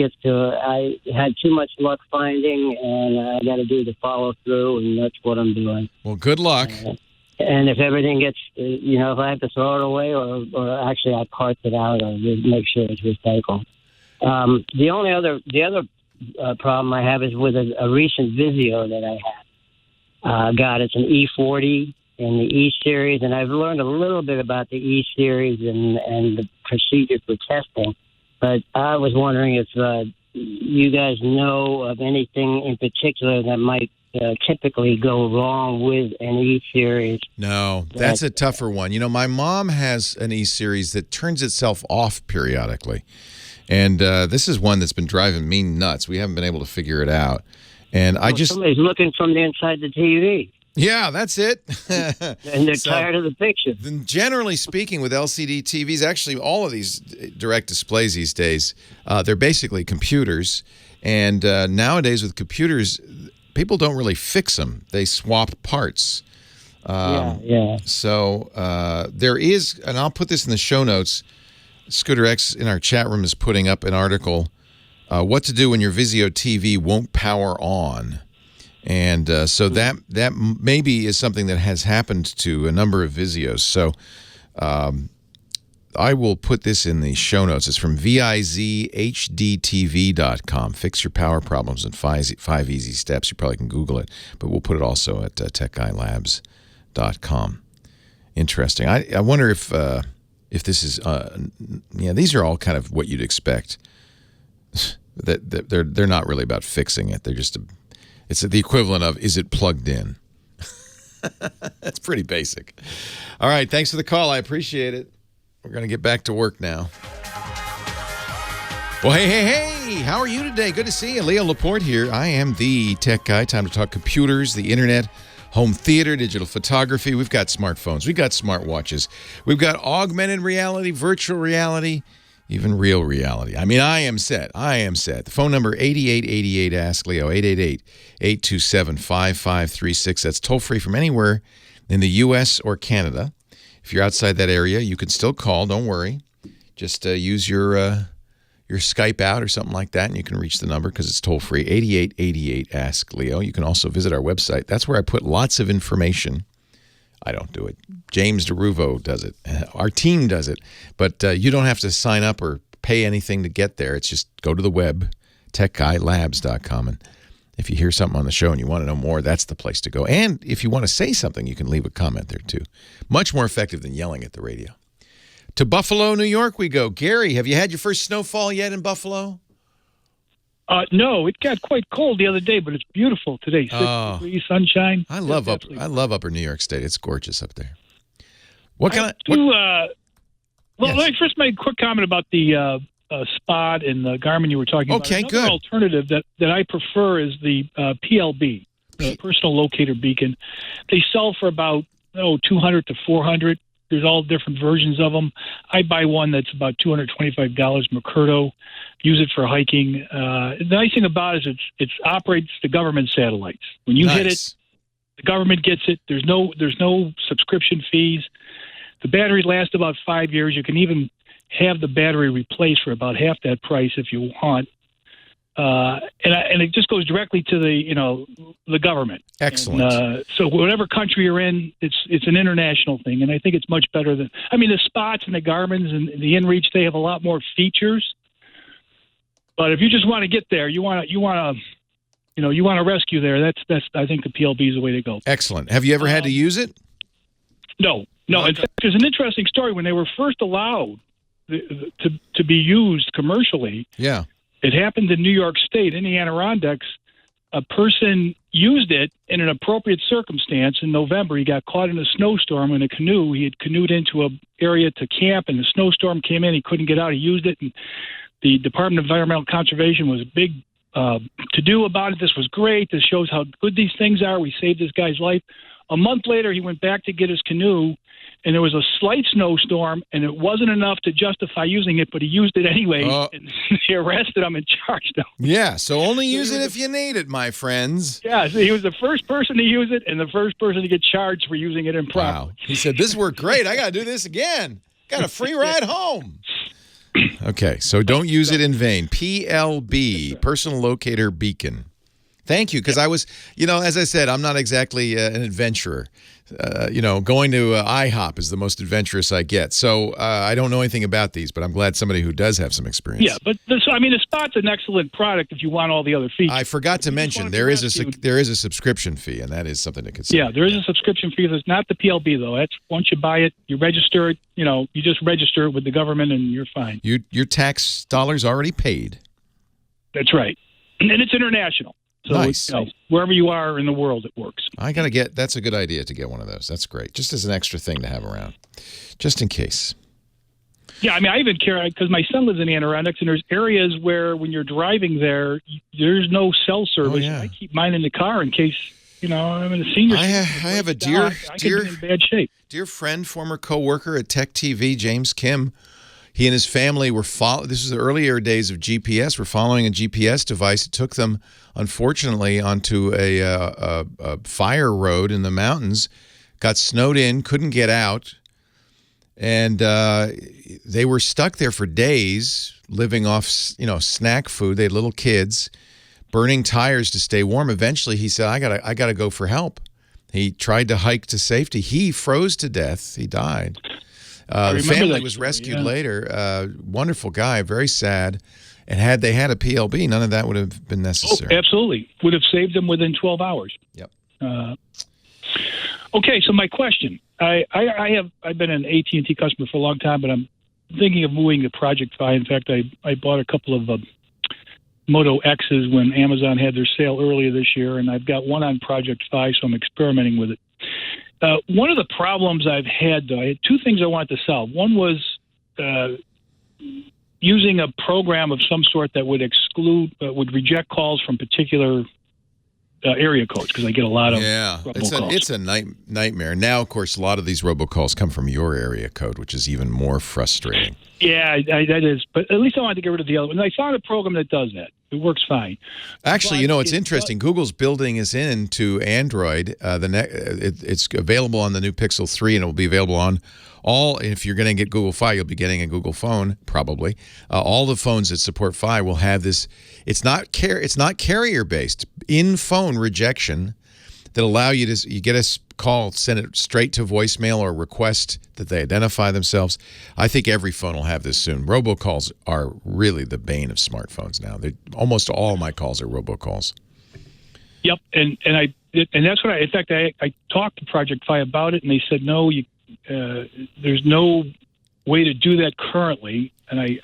had too much luck finding, and I got to do the follow through, and that's what I'm doing. Well, good luck. And if everything gets, if I have to throw it away, or actually I parts it out, or make sure it's recycled. The other problem I have is with a recent Vizio that I had. It's an E40 in the E series, and I've learned a little bit about the E series and the procedure for testing. But I was wondering if you guys know of anything in particular that might typically go wrong with an E-series. No, that's a tougher one. You know, my mom has an E-series that turns itself off periodically. And this is one that's been driving me nuts. We haven't been able to figure it out. And somebody's looking from the inside the TV. Yeah, that's it. And they're tired of the picture. Generally speaking, with LCD TVs, actually all of these direct displays these days, they're basically computers. And nowadays with computers, people don't really fix them. They swap parts. So there is, and I'll put this in the show notes, Scooter X in our chat room is putting up an article, what to do when your Vizio TV won't power on. And so that maybe is something that has happened to a number of Vizios. So I will put this in the show notes. It's from vizhdtv.com. Fix your power problems in 5 easy steps. You probably can Google it, but we'll put it also at techguylabs.com. Interesting. I wonder if this is these are all kind of what you'd expect. That they're not really about fixing it. They're just it's the equivalent of, is it plugged in? That's pretty basic. All right, thanks for the call. I appreciate it. We're going to get back to work now. Well, hey, how are you today? Good to see you. Leo Laporte here. I am the tech guy. Time to talk computers, the internet, home theater, digital photography. We've got smartphones. We've got smartwatches. We've got augmented reality, virtual reality, even real reality. I mean, I am set. The phone number, 8888-ASK-LEO, 888-827-5536. That's toll-free from anywhere in the U.S. or Canada. If you're outside that area, you can still call. Don't worry. Just use your Skype out or something like that, and you can reach the number because it's toll-free, 8888-ASK-LEO. You can also visit our website. That's where I put lots of information. I don't do it. James DeRuvo does it. Our team does it. But you don't have to sign up or pay anything to get there. It's just go to the web, techguylabs.com. And if you hear something on the show and you want to know more, that's the place to go. And if you want to say something, you can leave a comment there, too. Much more effective than yelling at the radio. To Buffalo, New York we go. Gary, have you had your first snowfall yet in Buffalo? No, it got quite cold the other day, but it's beautiful today. 6 degrees, sunshine. I love upper New York State. It's gorgeous up there. Let me first make a quick comment about the Spot and the Garmin you were talking about. Okay, good. Alternative that I prefer is the PLB, the Personal Locator Beacon. They sell for about $200 to $400. There's all different versions of them. I buy one that's about $225, Mercado. Use it for hiking. The nice thing about it is it operates the government satellites. When you hit it, the government gets it. There's no subscription fees. The battery lasts about 5 years. You can even have the battery replaced for about half that price if you want. And it just goes directly to the government. Excellent. And, so whatever country you're in, it's an international thing, and I think it's much better than. I mean, the Spots and the Garmins and the InReach, they have a lot more features. But if you just want to get there, you want to rescue there. That's I think the PLB is the way to go. Excellent. Have you ever had to use it? No. Okay. In fact, there's an interesting story when they were first allowed to be used commercially. Yeah. It happened in New York State, in the Adirondacks. A person used it in an appropriate circumstance in November. He got caught in a snowstorm in a canoe. He had canoed into an area to camp, and the snowstorm came in. He couldn't get out. He used it, and the Department of Environmental Conservation was big to-do about it. This was great. This shows how good these things are. We saved this guy's life. A month later, he went back to get his canoe, and there was a slight snowstorm, and it wasn't enough to justify using it, but he used it anyway, and they arrested him and charged him. Yeah, so only use it if you need it, my friends. Yeah, so he was the first person to use it and the first person to get charged for using it improperly. Wow. He said, this worked great. I got to do this again. Got a free ride home. Okay, so don't use it in vain. PLB, Personal Locator Beacon. Thank you, because I was, as I said, I'm not exactly an adventurer. Going to IHOP is the most adventurous I get. So I don't know anything about these, but I'm glad somebody who does have some experience. Yeah, but the Spot's an excellent product if you want all the other features. I forgot to mention there is a subscription fee, and that is something to consider. Yeah, there is a subscription fee. It's not the PLB though. That's once you buy it, you register it. You just register it with the government, and you're fine. Your tax dollars already paid. That's right, and it's international. So nice. Wherever you are in the world, it works. That's a good idea to get one of those. That's great. Just as an extra thing to have around, just in case. Yeah, I even care because my son lives in the Adirondacks, and there's areas where when you're driving there, there's no cell service. Oh, yeah. I keep mine in the car in case, I'm in a senior. I have a dear in bad shape. Dear friend, former coworker at Tech TV, James Kim. He and his family were this was the earlier days of GPS. Were following a GPS device. It took them, unfortunately, onto a fire road in the mountains. Got snowed in, couldn't get out, and they were stuck there for days, living off snack food. They had little kids, burning tires to stay warm. Eventually, he said, "I gotta go for help." He tried to hike to safety. He froze to death. He died. The family was rescued later. Wonderful guy, very sad. And had they had a PLB, none of that would have been necessary. Oh, absolutely. Would have saved them within 12 hours. Yep. Okay, so my question. I've been an AT&T customer for a long time, but I'm thinking of moving to Project Fi. In fact, I bought a couple of Moto X's when Amazon had their sale earlier this year, and I've got one on Project Fi, so I'm experimenting with it. One of the problems I've had, though, I had two things I wanted to solve. One was using a program of some sort that would would reject calls from particular area codes, because I get a lot of robocalls. It's a nightmare. Now, of course, a lot of these robocalls come from your area code, which is even more frustrating. Yeah, that is. But at least I wanted to get rid of the other one. And I found a program that does that. It works fine. Actually, it's interesting. Google's building is into Android. It's available on the new Pixel 3, and it will be available on all. If you're going to get Google Fi, you'll be getting a Google phone, probably. All the phones that support Fi will have this. It's not carrier-based, in-phone rejection that allow you get a call, send it straight to voicemail, or request that they identify themselves. I think every phone will have this soon. Robocalls are really the bane of smartphones now. Almost all my calls are robocalls. Yep, and that's what in fact I talked to Project Fi about it, and they said no, there's no way to do that currently. And I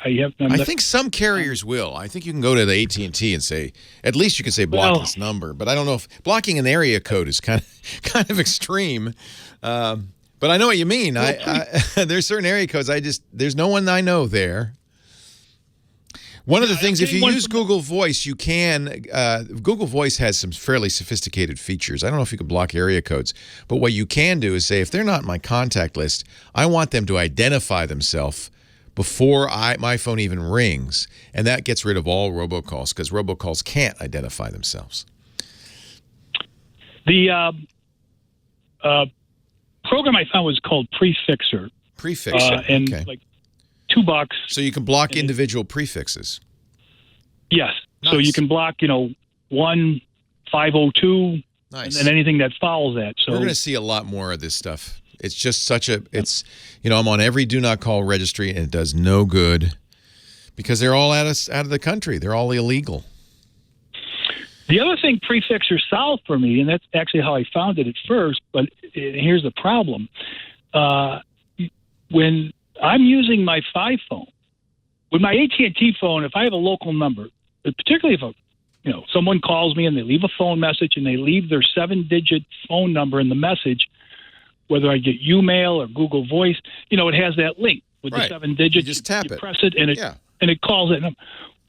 think some carriers will. I think you can go to the AT&T and say, at least you can say block this number. But I don't know if blocking an area code is kind of extreme. But I know what you mean. There's certain area codes there's no one I know there. One of the things, if you use Google Voice, you can. Google Voice has some fairly sophisticated features. I don't know if you can block area codes, but what you can do is say, if they're not in my contact list, I want them to identify themselves before my phone even rings, and that gets rid of all robocalls, because robocalls can't identify themselves. The program I found was called Prefixer. And okay. like $2. So you can block individual prefixes. Yes. Nice. So you can block, 1502, nice. And then anything that follows that. So we're going to see a lot more of this stuff. It's just I'm on every do not call registry, and it does no good because they're all out of the country. They're all illegal. The other thing Prefixer solved for me, and that's actually how I found it at first, but here's the problem. When I'm using my Fi phone, with my AT&T phone, if I have a local number, particularly if someone calls me and they leave a phone message and they leave their 7-digit phone number in the message, whether I get Umail or Google Voice, it has that link with the 7 digits. You just tap it. Press it, and it calls it.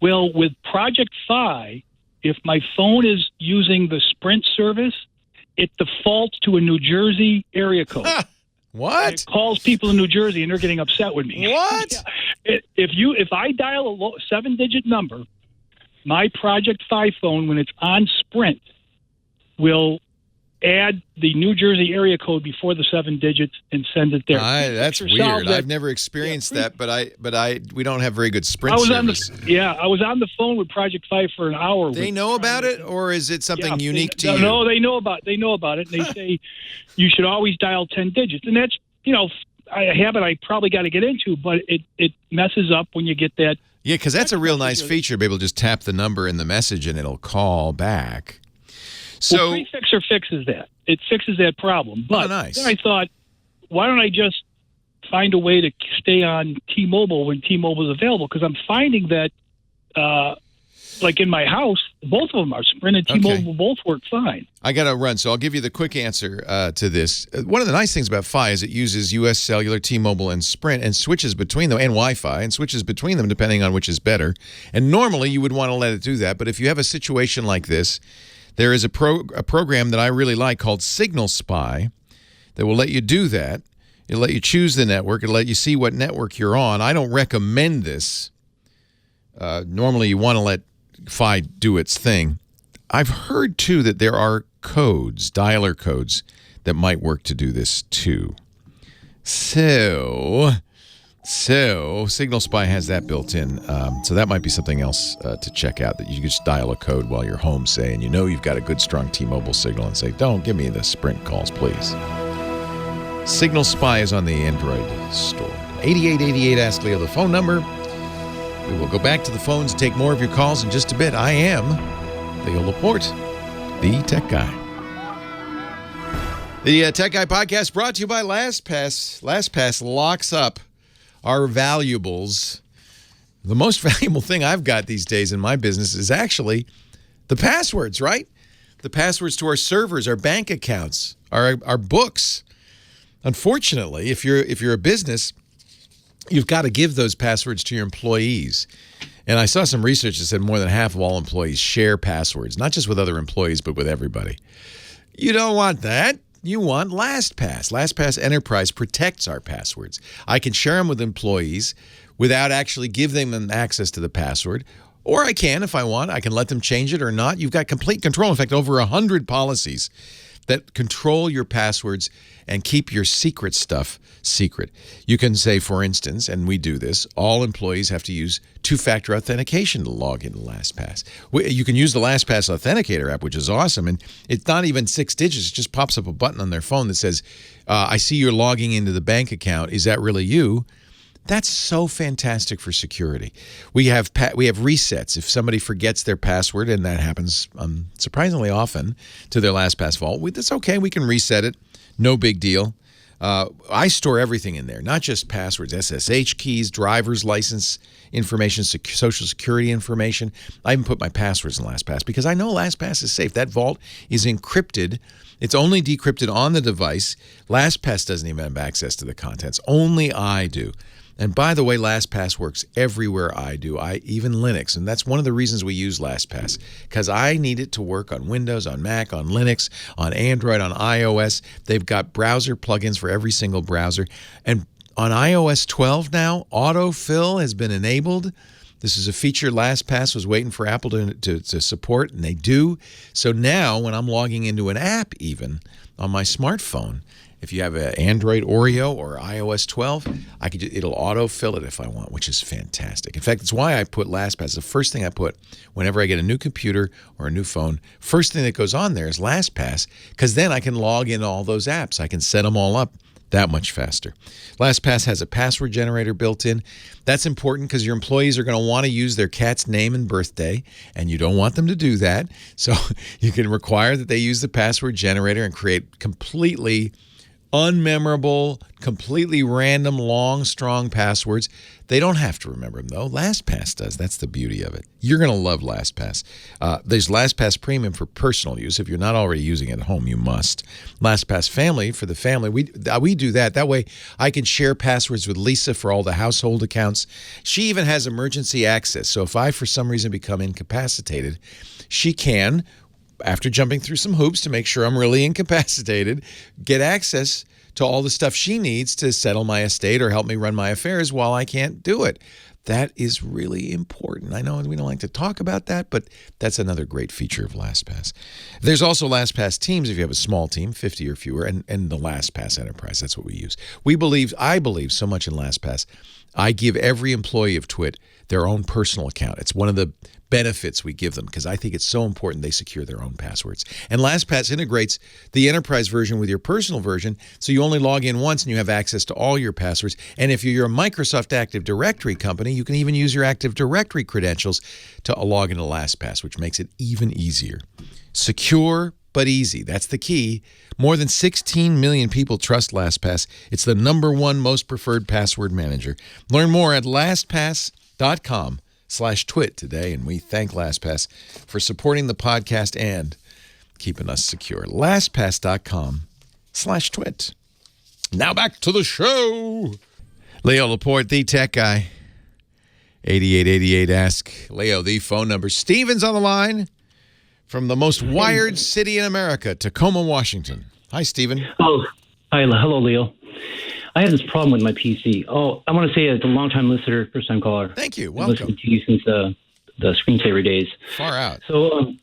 Well, with Project Fi, if my phone is using the Sprint service, it defaults to a New Jersey area code. What? It calls people in New Jersey, and they're getting upset with me. What? If I dial a 7-digit number, my Project Fi phone, when it's on Sprint, will add the New Jersey area code before the 7 digits and send it there. That's weird. I've never experienced that, but we don't have very good Sprint service. I was on the phone with Project 5 for an hour. They know about it, or is it something unique to you? No, they know about it, and they say you should always dial 10 digits. And that's, a habit I probably got to get into, but it messes up when you get that. Yeah, because that's a real nice feature, to be able to just tap the number in the message and it'll call back. So Prefixer fixes that. It fixes that problem. But then I thought, why don't I just find a way to stay on T-Mobile when T-Mobile is available? Because I'm finding that, like in my house, both of them are. Sprint and T-Mobile both work fine. I got to run, so I'll give you the quick answer to this. One of the nice things about Fi is it uses U.S. Cellular, T-Mobile, and Sprint and switches between them, and Wi-Fi, and switches between them depending on which is better. And normally you would want to let it do that, but if you have a situation like this, there is a program that I really like called Signal Spy that will let you do that. It'll let you choose the network. It'll let you see what network you're on. I don't recommend this. Normally you want to let Fi do its thing. I've heard, too, that there are codes, dialer codes, that might work to do this, too. So Signal Spy has that built in. So that might be something else to check out, that you can just dial a code while you're home, say, and you've got a good, strong T-Mobile signal, and say, don't give me the Sprint calls, please. Signal Spy is on the Android store. 8888 Ask Leo, the phone number. We will go back to the phones and take more of your calls in just a bit. I am Leo Laporte, the Tech Guy. The Tech Guy podcast brought to you by Lastpass. Lastpass locks up our valuables. The most valuable thing I've got these days in my business is actually the passwords, right? The passwords to our servers, our bank accounts, our books. Unfortunately, if you're a business, you've got to give those passwords to your employees. And I saw some research that said more than half of all employees share passwords, not just with other employees, but with everybody. You don't want that. You want LastPass. LastPass Enterprise protects our passwords. I can share them with employees without actually giving them access to the password. Or I can, if I want. I can let them change it or not. You've got complete control. In fact, over 100 policies that control your passwords and keep your secret stuff secret. You can say, for instance, and we do this, all employees have to use two-factor authentication to log into LastPass. You can use the LastPass Authenticator app, which is awesome, and it's not even 6 digits. It just pops up a button on their phone that says, I see you're logging into the bank account. Is that really you? That's so fantastic for security. We have resets. If somebody forgets their password, and that happens surprisingly often to their LastPass vault, that's okay. We can reset it. No big deal. I store everything in there, not just passwords, SSH keys, driver's license information, social security information. I even put my passwords in LastPass because I know LastPass is safe. That vault is encrypted. It's only decrypted on the device. LastPass doesn't even have access to the contents. Only I do. And by the way, LastPass works everywhere I do, even Linux. And that's one of the reasons we use LastPass, because I need it to work on Windows, on Mac, on Linux, on Android, on iOS. They've got browser plugins for every single browser. And on iOS 12 now, autofill has been enabled. This is a feature LastPass was waiting for Apple to support, and they do. So now when I'm logging into an app even on my smartphone, if you have an Android Oreo or iOS 12, it'll autofill it if I want, which is fantastic. In fact, it's why I put LastPass. The first thing I put whenever I get a new computer or a new phone, first thing that goes on there is LastPass, because then I can log in all those apps. I can set them all up that much faster. LastPass has a password generator built in. That's important because your employees are going to want to use their cat's name and birthday, and you don't want them to do that. So you can require that they use the password generator and create completely unmemorable, completely random, long, strong passwords. They don't have to remember them, though. LastPass does. That's the beauty of it. You're going to love LastPass. There's LastPass Premium for personal use. If you're not already using it at home, you must. LastPass Family for the family. We do that. That way, I can share passwords with Lisa for all the household accounts. She even has emergency access. So if I, for some reason, become incapacitated, she can, after jumping through some hoops to make sure I'm really incapacitated, get access to all the stuff she needs to settle my estate or help me run my affairs while I can't do it. That is really important. I know we don't like to talk about that, but that's another great feature of LastPass. There's also Lastpass Teams if you have a small team, 50 or fewer, and the Lastpass Enterprise. That's what we use. I believe so much in LastPass. I give every employee of Twit their own personal account. It's one of the benefits we give them because I think it's so important they secure their own passwords. And LastPass integrates the enterprise version with your personal version, so you only log in once and you have access to all your passwords. And if you're a Microsoft Active Directory company, you can even use your Active Directory credentials to log into LastPass, which makes it even easier. Secure but easy. That's the key. More than 16 million people trust LastPass. It's the #1 most preferred password manager. Learn more at lastpass.com/twit today, and we thank LastPass for supporting the podcast and keeping us secure. lastpass.com/twit. Now back to the show. Leo Laporte, the tech guy. 8888 Ask Leo, the phone number. Steven's on the line from the most wired city in America, Tacoma, Washington. Hi, Steven. Oh, hi. Hello, Leo. I have this problem with my PC. Oh, I want to say it's a long-time listener, first-time caller. Thank you. Welcome. I've listened to you since the screensaver days. Far out. So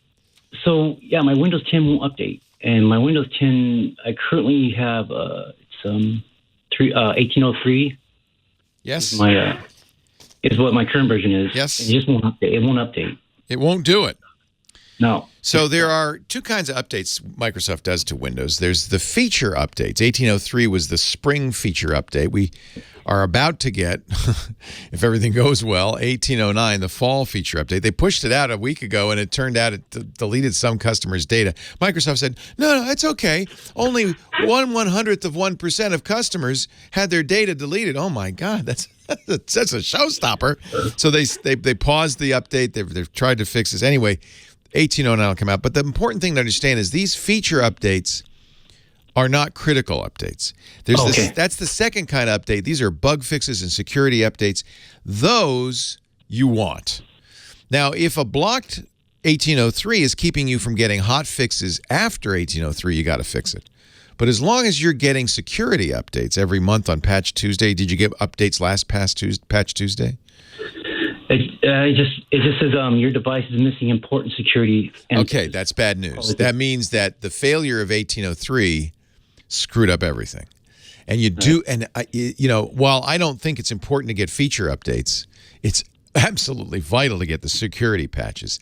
yeah, my Windows 10 won't update, and my Windows 10, I currently have 1803. Yes. Is what my current version is. Yes. It just won't update. It won't update. It won't do it. No. So there are two kinds of updates Microsoft does to Windows. There's the feature updates. 1803 was the spring feature update. We are about to get, if everything goes well, 1809, the fall feature update. They pushed it out a week ago, and it turned out it deleted some customers' data. Microsoft said, no, it's okay. Only 1/100% of customers had their data deleted. Oh, my God, that's a showstopper. So they paused the update. They've tried to fix this. Anyway, 1809 will come out. But the important thing to understand is these feature updates are not critical updates. That's the second kind of update. These are bug fixes and security updates. Those you want. Now, if a blocked 1803 is keeping you from getting hot fixes after 1803, you got to fix it. But as long as you're getting security updates every month on Patch Tuesday, did you get updates last Patch Tuesday? It just says your device is missing important security. Okay, that's bad news. That means that the failure of 1803 screwed up everything. And while I don't think it's important to get feature updates, it's absolutely vital to get the security patches.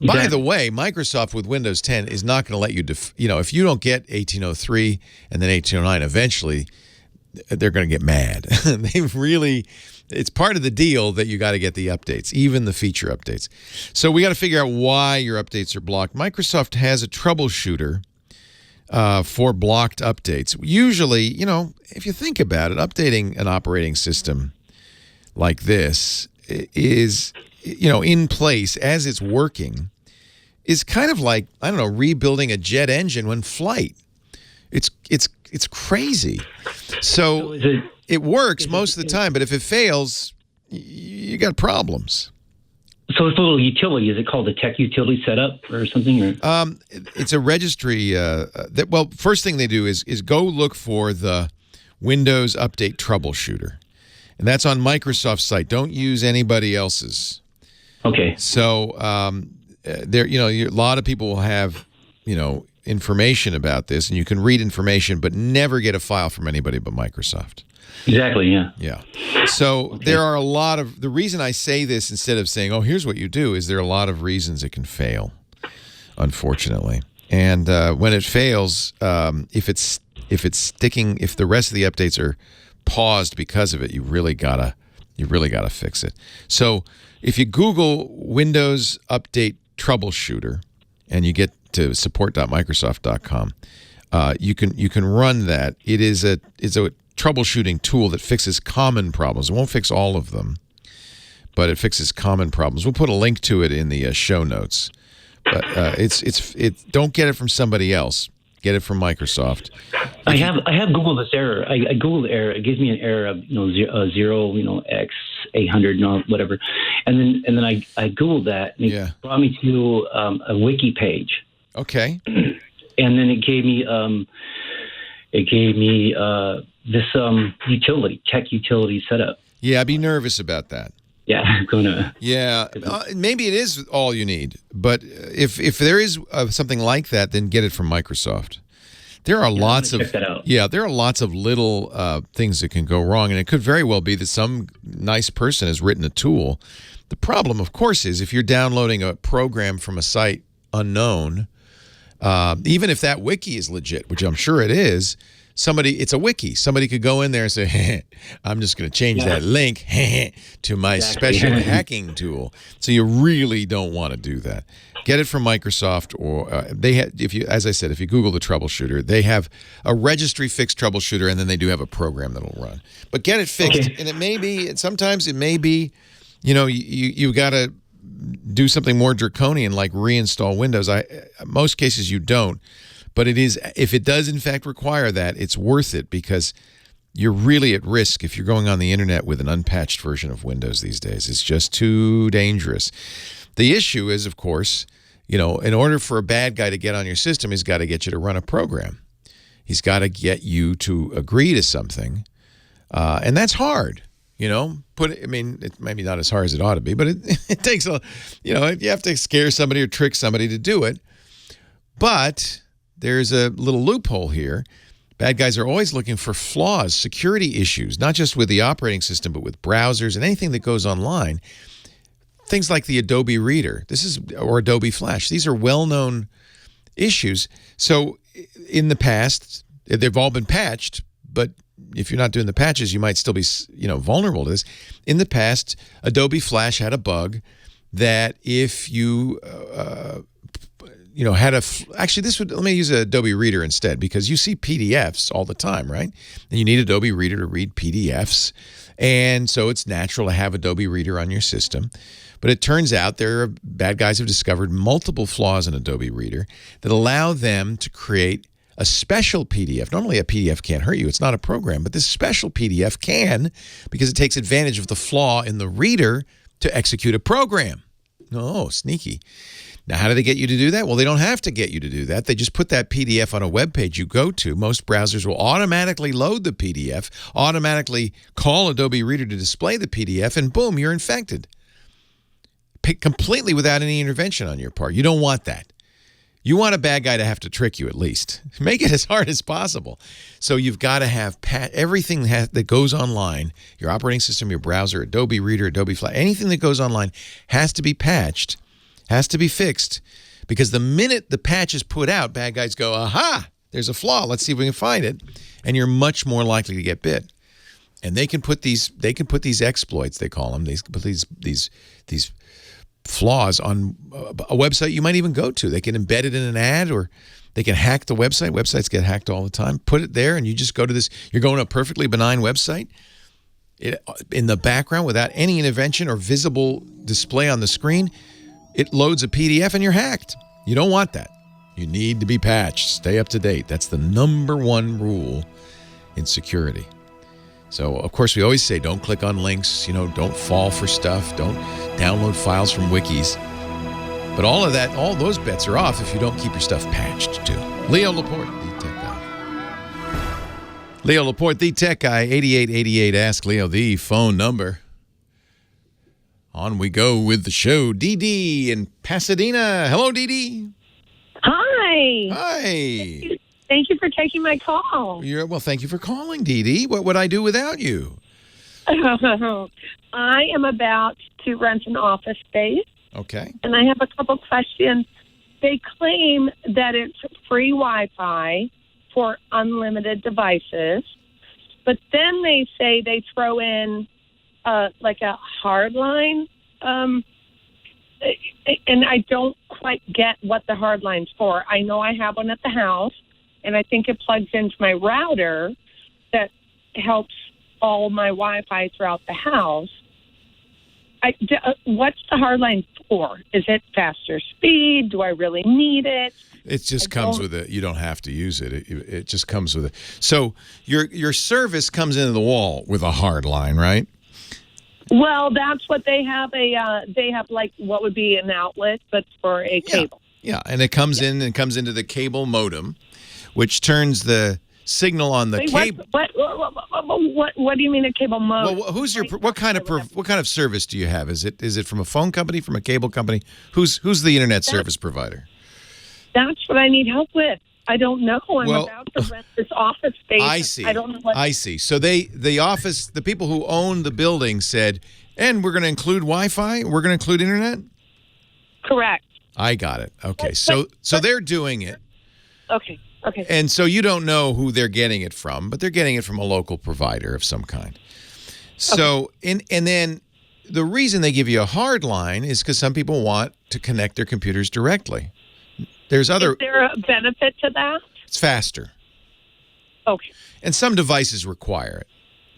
By the way, Microsoft with Windows 10 is not going to let you, if you don't get 1803 and then 1809, eventually they're going to get mad. It's part of the deal that you got to get the updates, even the feature updates. So we got to figure out why your updates are blocked. Microsoft has a troubleshooter for blocked updates. Usually, if you think about it, updating an operating system like this is, in place as it's working is kind of like, rebuilding a jet engine when flight. It's crazy. So it works most of the time, but if it fails, you got problems. So it's a little utility. Is it called a tech utility setup or something? Or? It's a registry. First thing they do is go look for the Windows Update Troubleshooter. And that's on Microsoft's site. Don't use anybody else's. Okay. So a lot of people will have, information about this, and you can read information, but never get a file from anybody but Microsoft. Exactly, yeah. Yeah. So there are a lot of, the reason I say this instead of saying, here's what you do, is there are a lot of reasons it can fail, unfortunately. And when it fails, if it's sticking, if the rest of the updates are paused because of it, you really gotta fix it. So if you Google Windows Update Troubleshooter and you get to support.microsoft.com, you can run that. It's a troubleshooting tool that fixes common problems. It won't fix all of them, but it fixes common problems. We'll put a link to it in the show notes. But don't get it from somebody else. Get it from Microsoft. I have Googled this error. I Googled the error. It gives me an error of 0 x 800 whatever, and then I Googled that and it brought me to a wiki page. Okay. And then it gave me this tech utility setup. Yeah, I'd be nervous about that. maybe it is all you need. But if there is something like that, then get it from Microsoft. There are lots of there are lots of little things that can go wrong, and it could very well be that some nice person has written a tool. The problem, of course, is if you're downloading a program from a site unknown, even if that wiki is legit, which I'm sure it is, it's a wiki. Somebody could go in there and say, I'm just going to change that link to my special hacking tool. So you really don't want to do that. Get it from Microsoft, or as I said, if you Google the Troubleshooter, they have a registry fixed Troubleshooter, and then they do have a program that'll run. But get it fixed, and it may be, sometimes it may be, you got to do something more draconian like reinstall Windows. Most cases you don't, but if it does in fact require that, it's worth it, because you're really at risk if you're going on the internet with an unpatched version of Windows these days. It's just too dangerous. The issue is, of course, in order for a bad guy to get on your system, he's got to get you to run a program. He's got to get you to agree to something, and that's hard. It's maybe not as hard as it ought to be, but it takes you have to scare somebody or trick somebody to do it. But there's a little loophole here. Bad guys are always looking for flaws, security issues, not just with the operating system, but with browsers and anything that goes online. Things like the Adobe Reader, or Adobe Flash. These are well-known issues. So in the past, they've all been patched, but if you're not doing the patches, you might still be, vulnerable to this. In the past, Adobe Flash had a bug that if you, let me use Adobe Reader instead, because you see PDFs all the time, right? And you need Adobe Reader to read PDFs. And so it's natural to have Adobe Reader on your system. But it turns out bad guys have discovered multiple flaws in Adobe Reader that allow them to create a special PDF. Normally a PDF can't hurt you. It's not a program. But this special PDF can, because it takes advantage of the flaw in the reader to execute a program. Oh, sneaky. Now, how do they get you to do that? Well, they don't have to get you to do that. They just put that PDF on a web page you go to. Most browsers will automatically load the PDF, automatically call Adobe Reader to display the PDF, and boom, you're infected. Completely without any intervention on your part. You don't want that. You want a bad guy to have to trick you at least. Make it as hard as possible. So you've got to have everything that goes online, your operating system, your browser, Adobe Reader, Adobe Flash, anything that goes online has to be patched, has to be fixed, because the minute the patch is put out, bad guys go, aha, there's a flaw. Let's see if we can find it. And you're much more likely to get bit. And they can put these exploits, they call them, these flaws on a website you might even go to. They can embed it in an ad, or they can hack the website. Websites get hacked all the time. Put it there, and you just go to this. You're going to a perfectly benign website. In the background, without any intervention or visible display on the screen, it loads a PDF and you're hacked. You don't want that. You need to be patched. Stay up to date. That's the #1 rule in security. So, of course, we always say don't click on links, don't fall for stuff, don't download files from wikis. But all those bets are off if you don't keep your stuff patched, too. Leo Laporte, the tech guy. Leo Laporte, the tech guy, 8888 Ask Leo, the phone number. On we go with the show. Dee Dee in Pasadena. Hello, Dee Dee. Hi. Hi. Thank you for taking my call. Well, thank you for calling, Dee Dee. What would I do without you? I am about to rent an office space. Okay. And I have a couple questions. They claim that it's free Wi-Fi for unlimited devices, but then they say they throw in like a hard line, and I don't quite get what the hard line's for. I know I have one at the house, and I think it plugs into my router that helps all my Wi-Fi throughout the house. What's the hard line for? Is it faster speed? Do I really need it? It just comes with it. You don't have to use it. It just comes with it. So your service comes into the wall with a hard line, right? Well, that's what they have. They have like what would be an outlet, but for a cable. Yeah, and it comes in and comes into the cable modem, which turns the signal on the cable. What do you mean a cable modem? Well, what kind of service do you have? Is it from a phone company, from a cable company? Who's the internet service provider? That's what I need help with. I don't know. I'm about to rent this office space. I see. I don't know what. I see. So the people who own the building said, and we're going to include Wi-Fi. We're going to include internet. Correct. I got it. Okay. So they're doing it. Okay. Okay. And so you don't know who they're getting it from, but they're getting it from a local provider of some kind. So and then the reason they give you a hard line is because some people want to connect their computers directly. Is there a benefit to that? It's faster. Okay. And some devices require it.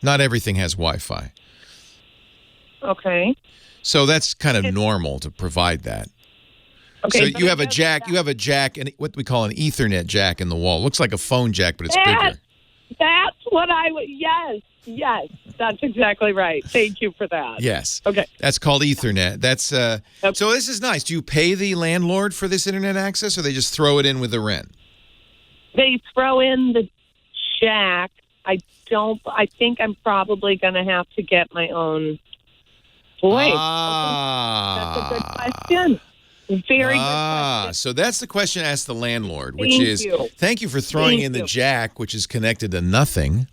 Not everything has Wi-Fi. Okay. So that's kind of normal to provide that. Okay. So you have a jack, and what we call an Ethernet jack in the wall. It looks like a phone jack, but it's bigger. That's what yes, that's exactly right. Thank you for that. Yes. Okay. That's called Ethernet. That's so this is nice. Do you pay the landlord for this internet access, or they just throw it in with the rent? They throw in the jack. I think I'm probably going to have to get my own voice. That's a good question. Very good question. So that's the question asked the landlord, Thank you for throwing in the jack, which is connected to nothing.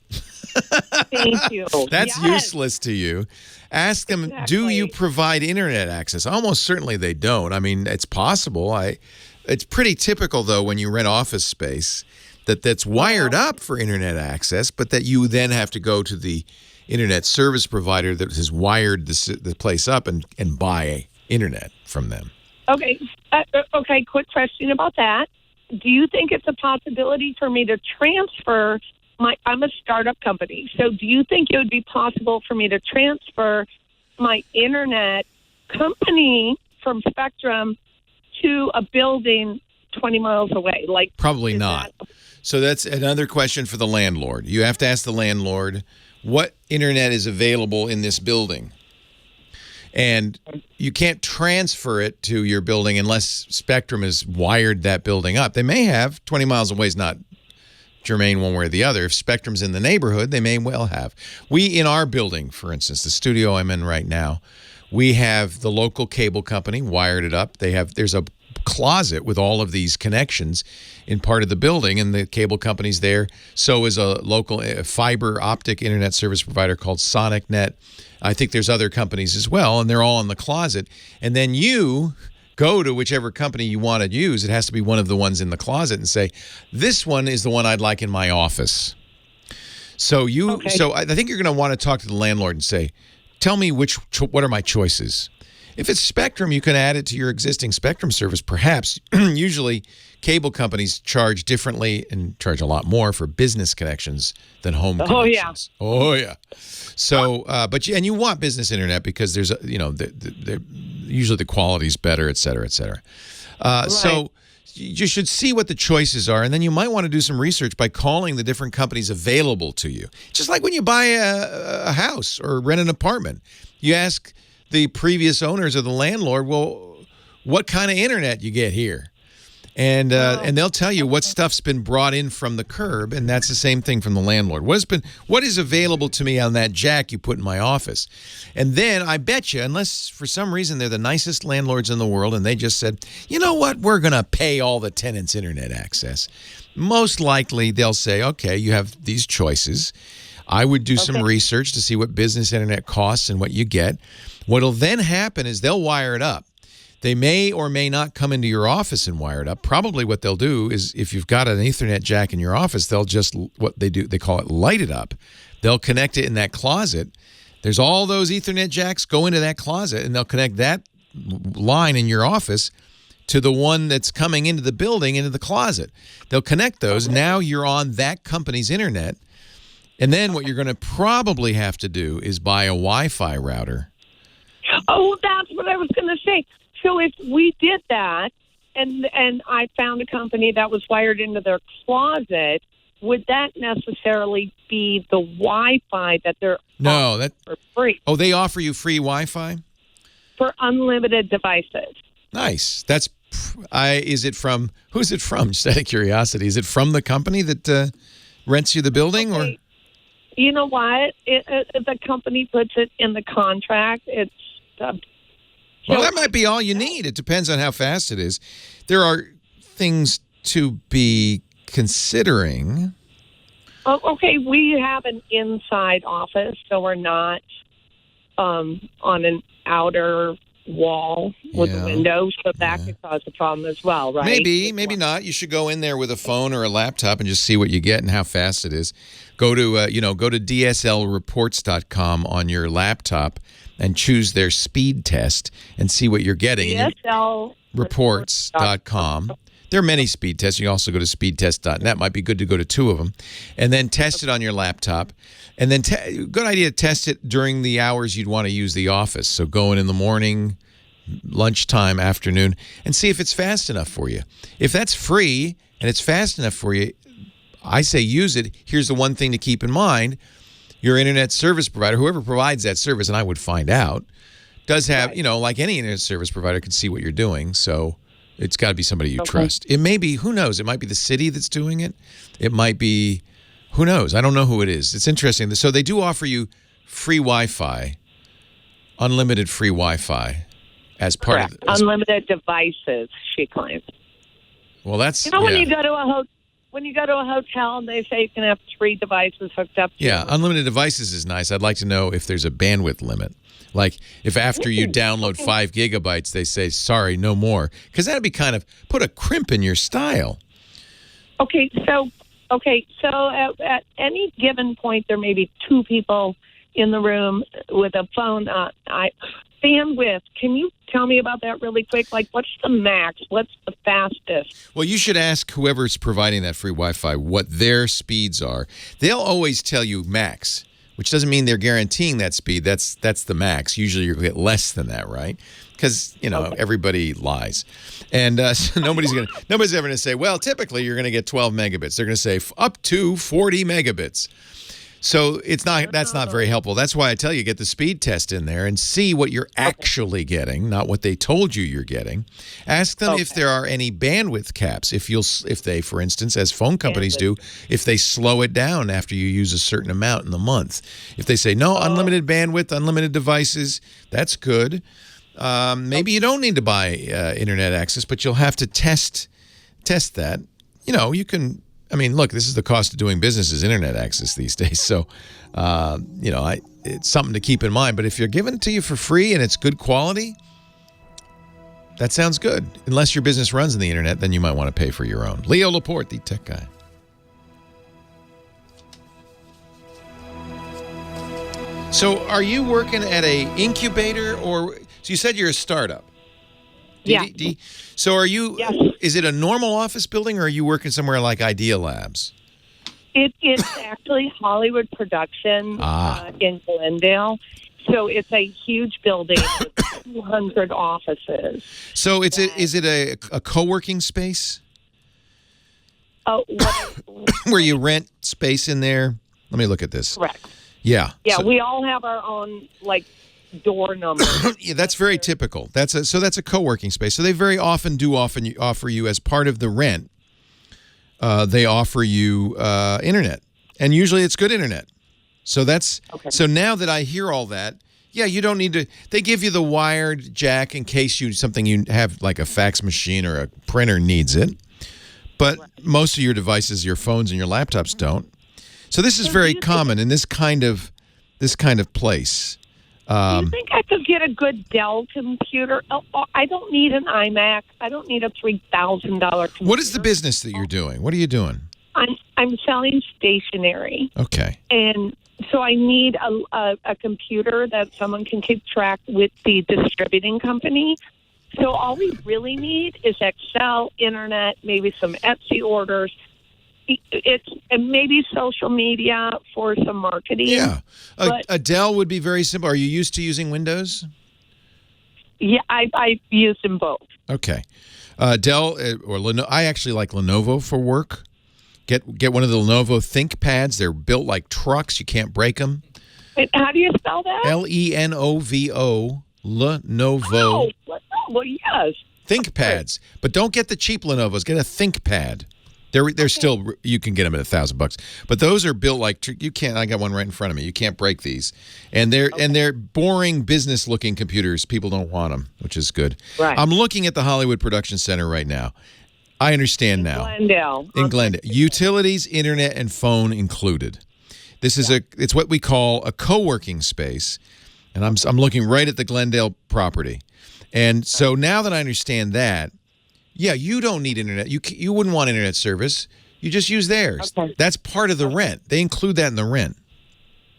Thank you. That's useless to you. Ask them, do you provide internet access? Almost certainly they don't. I mean, it's possible. It's pretty typical, though, when you rent office space, that's wired up for internet access, but that you then have to go to the internet service provider that has wired the place up and buy internet from them. Okay. Okay. Quick question about that. Do you think it's a possibility for me to transfer I'm a startup company. So do you think it would be possible for me to transfer my internet company from Spectrum to a building 20 miles away? Probably not. So that's another question for the landlord. You have to ask the landlord what internet is available in this building. And you can't transfer it to your building unless Spectrum has wired that building up. They may have. 20 miles away is not germane one way or the other. If Spectrum's in the neighborhood, they may well have. In our building, for instance, the studio I'm in right now, we have the local cable company wired it up. There's a closet with all of these connections in part of the building, and the cable company's there. So is a local fiber optic internet service provider called SonicNet. I think there's other companies as well, and they're all in the closet. And then you go to whichever company you want to use. It has to be one of the ones in the closet and say, this one is the one I'd like in my office. So I think you're going to want to talk to the landlord and say, tell me what are my choices? If it's Spectrum, you can add it to your existing Spectrum service, perhaps. Usually, cable companies charge differently and charge a lot more for business connections than home connections. Oh, yeah. So, and you want business internet because there's, usually the quality's better, et cetera, et cetera. Right. So you should see what the choices are, and then you might want to do some research by calling the different companies available to you. Just like when you buy a house or rent an apartment. You ask the previous owners or the landlord, well, what kind of internet you get here? And they'll tell you what stuff's been brought in from the curb, and that's the same thing from the landlord. What is available to me on that jack you put in my office? And then I bet you, unless for some reason they're the nicest landlords in the world and they just said, you know what, we're going to pay all the tenants internet access. Most likely they'll say, okay, you have these choices. I would do some research to see what business internet costs and what you get. What'll then happen is they'll wire it up. They may or may not come into your office and wire it up. Probably what they'll do is if you've got an Ethernet jack in your office, they'll just, what they do, they call it light it up. They'll connect it in that closet. There's all those Ethernet jacks go into that closet, and they'll connect that line in your office to the one that's coming into the building, into the closet. They'll connect those. Now you're on that company's internet. And then what you're going to probably have to do is buy a Wi-Fi router. Oh, that's what I was going to say. So if we did that and I found a company that was wired into their closet, would that necessarily be the Wi-Fi that they're offering for free? Oh, they offer you free Wi-Fi? For unlimited devices. Nice. Who's it from? Just out of curiosity. Is it from the company that rents you the building, okay. or? You know what? The company puts it in the contract. It's well, that might be all you need. It depends on how fast it is. There are things to be considering. Oh, okay, we have an inside office, so we're not on an outer wall with a window, so that could cause a problem as well, right? Maybe not. You should go in there with a phone or a laptop and just see what you get and how fast it is. Go to go to dslreports.com on your laptop and choose their speed test and see what you're getting. DSLreports.com. There are many speed tests. You can also go to speedtest.net. Might be good to go to 2 of them. And then test it on your laptop. And then good idea to test it during the hours you'd want to use the office. So go in the morning, lunchtime, afternoon, and see if it's fast enough for you. If that's free and it's fast enough for you, I say use it. Here's the one thing to keep in mind. Your internet service provider, whoever provides that service, and I would find out, does have, like any internet service provider can see what you're doing. So it's got to be somebody you trust. It may be, who knows? It might be the city that's doing it. It might be, who knows? I don't know who it is. It's interesting. So they do offer you free Wi-Fi, unlimited free Wi-Fi as part of the, unlimited devices, she claims. Well, that's when you go to a hotel and they say you can have 3 devices hooked up to you. Unlimited devices is nice. I'd like to know if there's a bandwidth limit. Like if after you download 5 gigabytes, they say, sorry, no more. Because that would be kind of put a crimp in your style. Okay, so at any given point, there may be 2 people in the room with a phone. Bandwidth, can you tell me about that really quick? Like, what's the max? What's the fastest? Well, you should ask whoever's providing that free Wi-Fi what their speeds are. They'll always tell you max, which doesn't mean they're guaranteeing that speed. That's the max. Usually you're going to get less than that, right? Because, everybody lies. And so nobody's ever going to say, well, typically you're going to get 12 megabits. They're going to say up to 40 megabits. So that's not very helpful. That's why I tell you, get the speed test in there and see what you're actually getting, not what they told you you're getting. Ask them if there are any bandwidth caps. If they, for instance, as phone companies do, if they slow it down after you use a certain amount in the month. If they say, no, unlimited bandwidth, unlimited devices, that's good. Maybe you don't need to buy internet access, but you'll have to test that. You can... I mean, look, this is the cost of doing business is internet access these days. So, it's something to keep in mind. But if you're given it to you for free and it's good quality, that sounds good. Unless your business runs on the internet, then you might want to pay for your own. Leo Laporte, the tech guy. So are you working at a incubator so you said you're a startup? Yeah. So are you, is it a normal office building or are you working somewhere like Idea Labs? It's actually Hollywood Production in Glendale. So it's a huge building with 200 offices. So is it a co-working space? Oh, where you rent space in there? Let me look at this. Correct. Yeah. Yeah, we all have our own, door number. Yeah, that's very typical. That's a co-working space. So they very often offer you as part of the rent. They offer you internet, and usually it's good internet. So so now that I hear all that, you don't need to. They give you the wired jack in case you have like a fax machine or a printer needs it. But most of your devices, your phones and your laptops don't. So this is very common in this kind of place. Do you think I could get a good Dell computer? I don't need an iMac. I don't need a $3,000 computer. What is the business that you're doing? What are you doing? I'm selling stationery. Okay. And so I need a computer that someone can keep track with the distributing company. So all we really need is Excel, internet, maybe some Etsy orders. And maybe social media for some marketing. Yeah. A Dell would be very simple. Are you used to using Windows? Yeah, I've used them both. Okay. Dell or Lenovo. I actually like Lenovo for work. Get one of the Lenovo ThinkPads. They're built like trucks. You can't break them. Wait, how do you spell that? Lenovo. Lenovo. Oh, well, yes. ThinkPads. But don't get the cheap Lenovo's. Get a ThinkPad. They're still, you can get them at $1,000, but those are built like you can't. I got one right in front of me. You can't break these, and they're boring business looking computers. People don't want them, which is good. Right. I'm looking at the Hollywood Production Center right now. I understand now. Glendale. In Glendale, utilities, internet, and phone included. This is it's what we call a co-working space, and I'm looking right at the Glendale property, and so now that I understand that. Yeah, you don't need internet. You wouldn't want internet service. You just use theirs. Okay. That's part of the rent. They include that in the rent.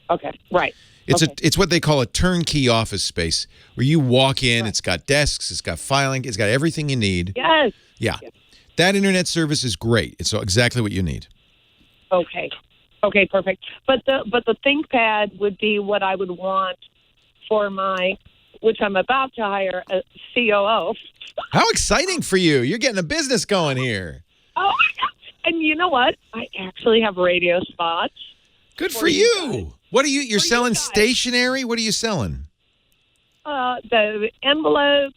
Okay, right. It's what they call a turnkey office space where you walk in. Right. It's got desks. It's got filing. It's got everything you need. Yes. Yeah, that internet service is great. It's exactly what you need. Okay. Okay, perfect. But the ThinkPad would be what I would want for which I'm about to hire a COO. How exciting for you. You're getting a business going here. Oh, my God. And you know what? I actually have radio spots. Good for you. What are you're selling stationery? What are you selling? The envelopes,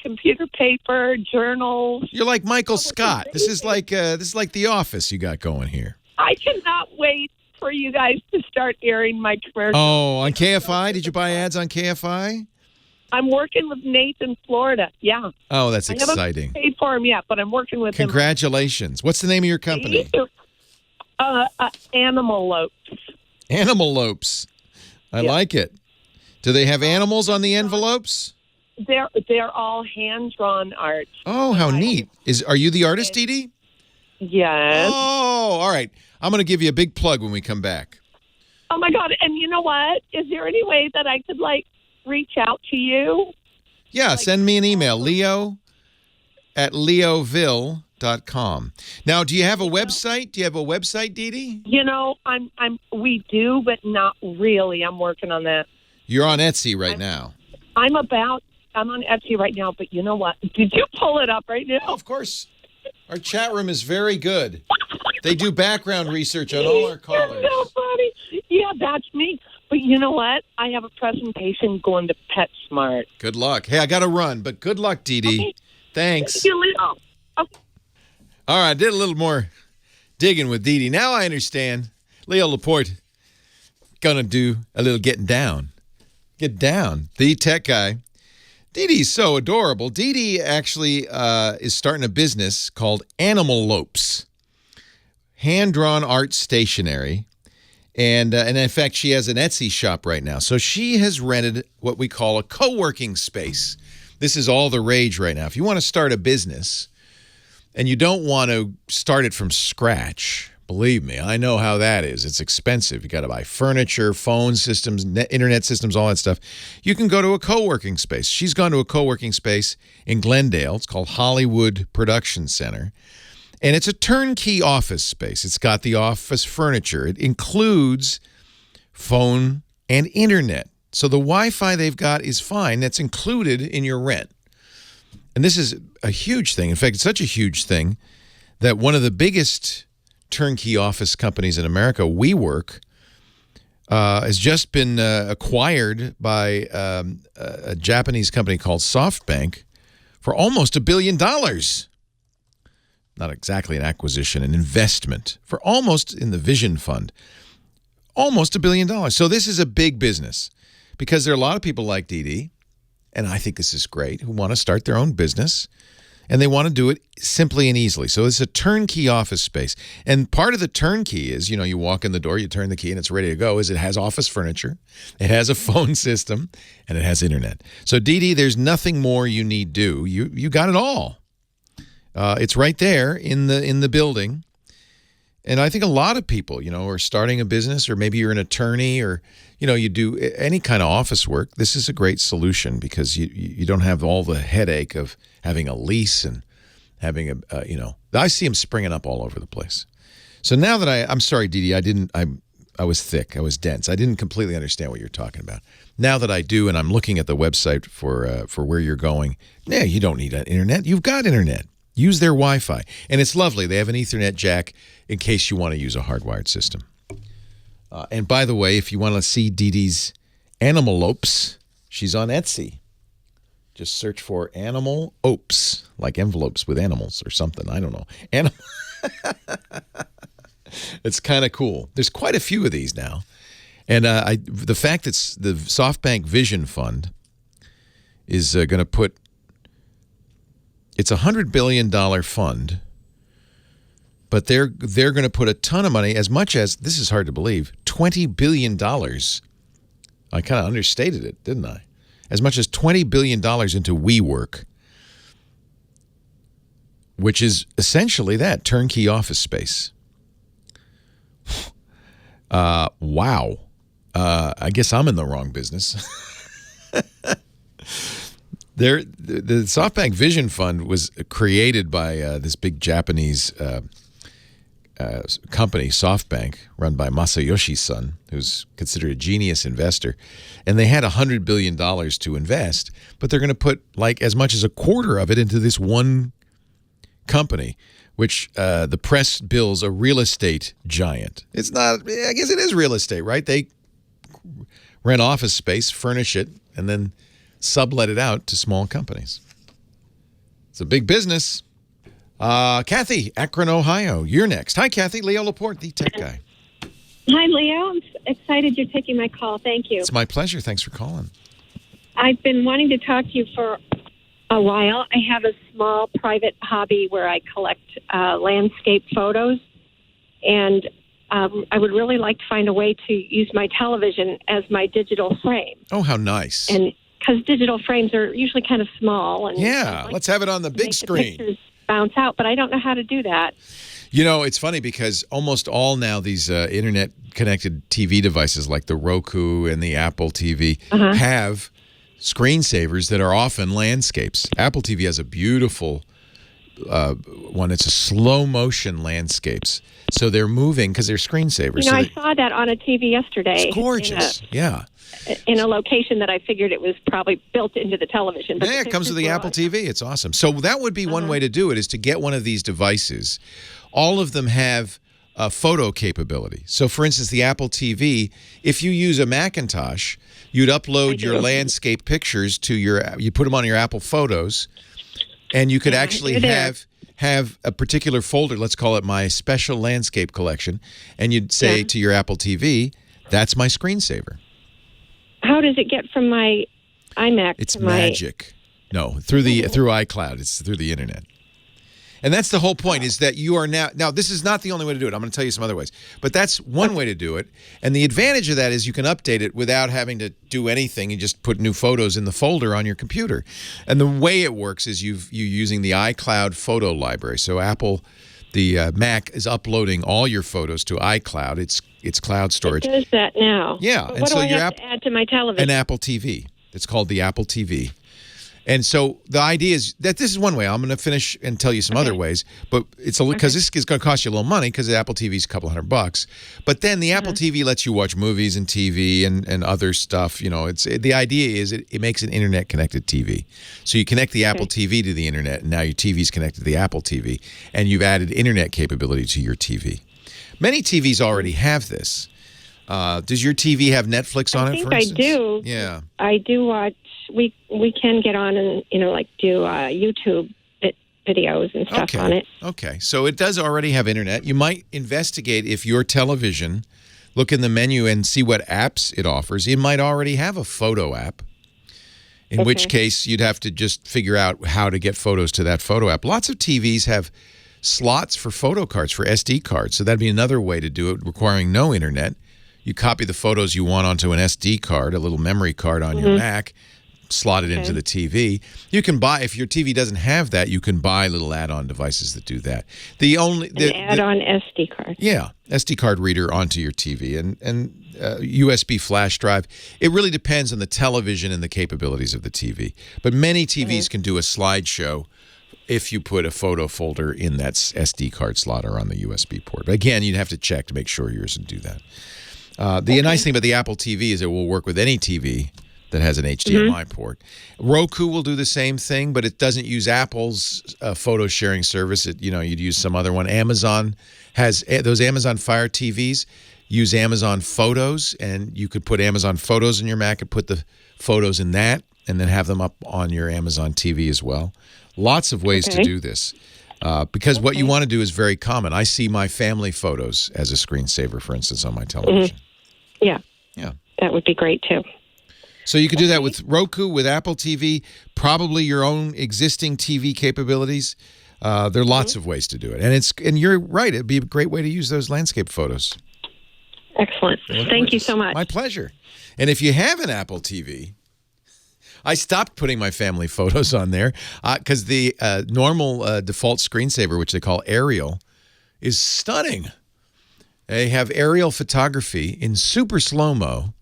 computer paper, journals. You're like Michael Scott. This is like The Office you got going here. I cannot wait for you guys to start airing my commercials. Oh, on KFI? Did you buy ads on KFI? I'm working with Nate in Florida. Yeah. Oh, that's exciting. I haven't paid for him yet, but I'm working with him. Congratulations. What's the name of your company? Animal Lopes. Animal Lopes. I like it. Do they have animals on the envelopes? They're all hand-drawn art. Oh, how neat. Are you the artist, Dee Dee? Yes. Oh, all right. I'm going to give you a big plug when we come back. Oh, my God. And you know what? Is there any way that I could, reach out to you? Yeah, send me an email, leo@leoville.com. Now, do you have a website? Do you have a website, Dee Dee? We do, but not really. I'm working on that. You're on Etsy right now. I'm on Etsy right now, but you know what? Did you pull it up right now? Oh, of course. Our chat room is very good. They do background research on all our callers. So funny. Yeah, that's me. But you know what? I have a presentation going to PetSmart. Good luck. Hey, I got to run, but good luck, Dee Dee. Okay. Thanks. Thank you, Leo. Okay. All right, I did a little more digging with Dee Dee. Now I understand. Leo Laporte going to do a little getting down. Get down. The tech guy. Dee Dee's so adorable. Dee Dee actually is starting a business called Animal Lopes. Hand-drawn art stationery. And in fact, she has an Etsy shop right now. So she has rented what we call a co-working space. This is all the rage right now. If you want to start a business and you don't want to start it from scratch, believe me, I know how that is. It's expensive. You got to buy furniture, phone systems, internet systems, all that stuff. You can go to a co-working space. She's gone to a co-working space in Glendale. It's called Hollywood Production Center. And it's a turnkey office space. It's got the office furniture. It includes phone and internet. So the Wi-Fi they've got is fine. That's included in your rent. And this is a huge thing. In fact, it's such a huge thing that one of the biggest turnkey office companies in America, WeWork, has just been acquired by a Japanese company called SoftBank for almost $1 billion. Not exactly an acquisition, an investment for almost in the Vision Fund, almost $1 billion. So this is a big business because there are a lot of people like Dee Dee, and I think this is great, who want to start their own business, and they want to do it simply and easily. So it's a turnkey office space. And part of the turnkey is, you walk in the door, you turn the key, and it's ready to go, is it has office furniture, it has a phone system, and it has internet. So Dee Dee, there's nothing more you need do. You got it all. It's right there in the building. And I think a lot of people, are starting a business, or maybe you're an attorney, or, you do any kind of office work. This is a great solution because you don't have all the headache of having a lease and having I see them springing up all over the place. So now that I'm sorry, Dee Dee, I was thick. I was dense. I didn't completely understand what you're talking about. Now that I do, and I'm looking at the website for where you're going, you don't need internet. You've got internet. Use their Wi-Fi. And it's lovely. They have an Ethernet jack in case you want to use a hardwired system. And by the way, if you want to see Dee Dee's Animal Lopes, she's on Etsy. Just search for Animal Opes, like envelopes with animals or something. I don't know. It's kind of cool. There's quite a few of these now. And the fact that the SoftBank Vision Fund is going to put, it's a $100 billion fund, but they're going to put a ton of money, as much as, this is hard to believe, $20 billion. I kind of understated it, didn't I? As much as $20 billion into WeWork, which is essentially that, turnkey office space. Wow. I guess I'm in the wrong business. The SoftBank Vision Fund was created by this big Japanese company, SoftBank, run by Masayoshi Son, who's considered a genius investor. And they had $100 billion to invest, but they're going to put like as much as a quarter of it into this one company, which the press bills a real estate giant. It's not, I guess it is real estate, right? They rent office space, furnish it, and then sublet it out to small companies. It's a big business. Kathy, Akron, Ohio, you're next. Hi, Kathy. Leo Laporte, the tech guy. Hi, Leo. I'm excited you're taking my call. Thank you. It's my pleasure. Thanks for calling. I've been wanting to talk to you for a while. I have a small private hobby where I collect landscape photos, and I would really like to find a way to use my television as my digital frame. Oh, how nice. And because digital frames are usually kind of small. And yeah, let's have it on the big screen. The pictures bounce out, but I don't know how to do that. You know, it's funny because almost all now these internet-connected TV devices like the Roku and the Apple TV have screensavers that are often landscapes. Apple TV has a beautiful one. It's a slow-motion landscapes. So they're moving because they're screensavers. You know, I saw that on a TV yesterday. It's gorgeous, yeah. In a location that I figured it was probably built into the television. But yeah, it comes with the Apple TV. It's awesome. So that would be one way to do it, is to get one of these devices. All of them have a photo capability. So, for instance, the Apple TV, if you use a Macintosh, you'd upload your landscape pictures to you put them on your Apple Photos, and you could actually have a particular folder, let's call it my special landscape collection, and you'd say to your Apple TV, that's my screensaver. How does it get from my iMac it's to my... magic. No, through iCloud. It's through the internet. And that's the whole point, is that you are now this is not the only way to do it. I'm going to tell you some other ways. But that's one way to do it. And the advantage of that is you can update it without having to do anything. You just put new photos in the folder on your computer. And the way it works is you're using the iCloud photo library. So Apple, the Mac, is uploading all your photos to iCloud. It's cloud storage. It does that now. Yeah. But and what so do I have to add to my television? An Apple TV. It's called the Apple TV. And so the idea is that this is one way. I'm going to finish and tell you some other ways, but it's because this is going to cost you a little money because the Apple TV is a couple $100. But then the Apple TV lets you watch movies and TV and other stuff. You know, the idea is it makes an internet connected TV. So you connect the Apple TV to the internet, and now your TV is connected to the Apple TV, and you've added internet capability to your TV. Many TVs already have this. Does your TV have Netflix on it, for instance? I do. Yeah. I do watch. We can get on and do YouTube videos and stuff on it. Okay, so it does already have internet. You might investigate if your television, look in the menu and see what apps it offers. It might already have a photo app, in which case you'd have to just figure out how to get photos to that photo app. Lots of TVs have slots for photo cards, for SD cards, so that'd be another way to do it, requiring no internet. You copy the photos you want onto an SD card, a little memory card on your Mac, slot it into the TV. You can buy, if your TV doesn't have that, you can buy little add-on devices that do that. An add-on SD card. Yeah, SD card reader onto your TV and USB flash drive. It really depends on the television and the capabilities of the TV. But many TVs can do a slideshow if you put a photo folder in that SD card slot or on the USB port. But again, you'd have to check to make sure yours would do that. The nice thing about the Apple TV is it will work with any TV that has an HDMI port. Roku will do the same thing, but it doesn't use Apple's photo sharing service. You'd use some other one. Amazon has those Amazon Fire TVs use Amazon Photos, and you could put Amazon Photos in your Mac and put the photos in that, and then have them up on your Amazon TV as well. Lots of ways to do this. Because what you want to do is very common. I see my family photos as a screensaver, for instance, on my television. Yeah. Yeah. That would be great, too. So you could do that with Roku, with Apple TV, probably your own existing TV capabilities. There are lots of ways to do it. And you're right. It'd be a great way to use those landscape photos. Excellent. Thank you so much. My pleasure. And if you have an Apple TV, I stopped putting my family photos on there because the normal default screensaver, which they call aerial, is stunning. They have aerial photography in super slow-mo,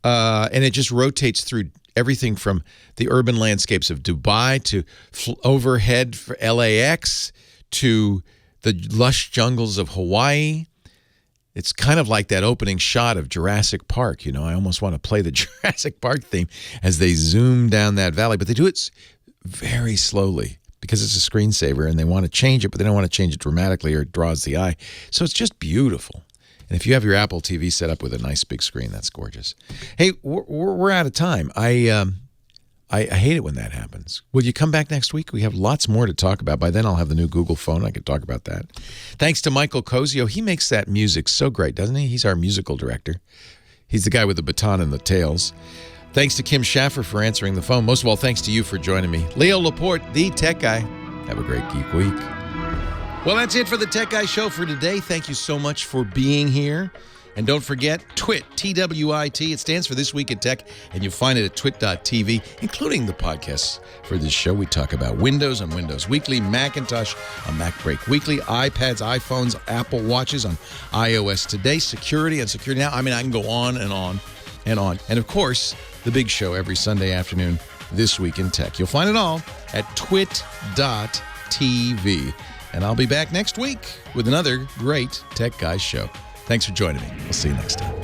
and it just rotates through everything from the urban landscapes of Dubai to overhead for LAX to the lush jungles of Hawaii. It's kind of like that opening shot of Jurassic Park. You know, I almost want to play the Jurassic Park theme as they zoom down that valley. But they do it very slowly because it's a screensaver and they want to change it, but they don't want to change it dramatically or it draws the eye. So it's just beautiful. And if you have your Apple TV set up with a nice big screen, that's gorgeous. Hey, we're out of time. I hate it when that happens. Will you come back next week? We have lots more to talk about. By then, I'll have the new Google phone. I could talk about that. Thanks to Michael Cozio. He makes that music so great, doesn't he? He's our musical director. He's the guy with the baton and the tails. Thanks to Kim Schaffer for answering the phone. Most of all, thanks to you for joining me. Leo Laporte, the Tech Guy. Have a great Geek Week. Well, that's it for the Tech Guy Show for today. Thank you so much for being here. And don't forget, TWIT, T-W-I-T. It stands for This Week in Tech, and you'll find it at twit.tv, including the podcasts for this show. We talk about Windows on Windows Weekly, Macintosh on Mac Break Weekly, iPads, iPhones, Apple Watches on iOS Today, security on Security Now. I mean, I can go on and on and on. And, of course, the big show every Sunday afternoon, This Week in Tech. You'll find it all at twit.tv. And I'll be back next week with another great Tech Guys show. Thanks for joining me. We'll see you next time.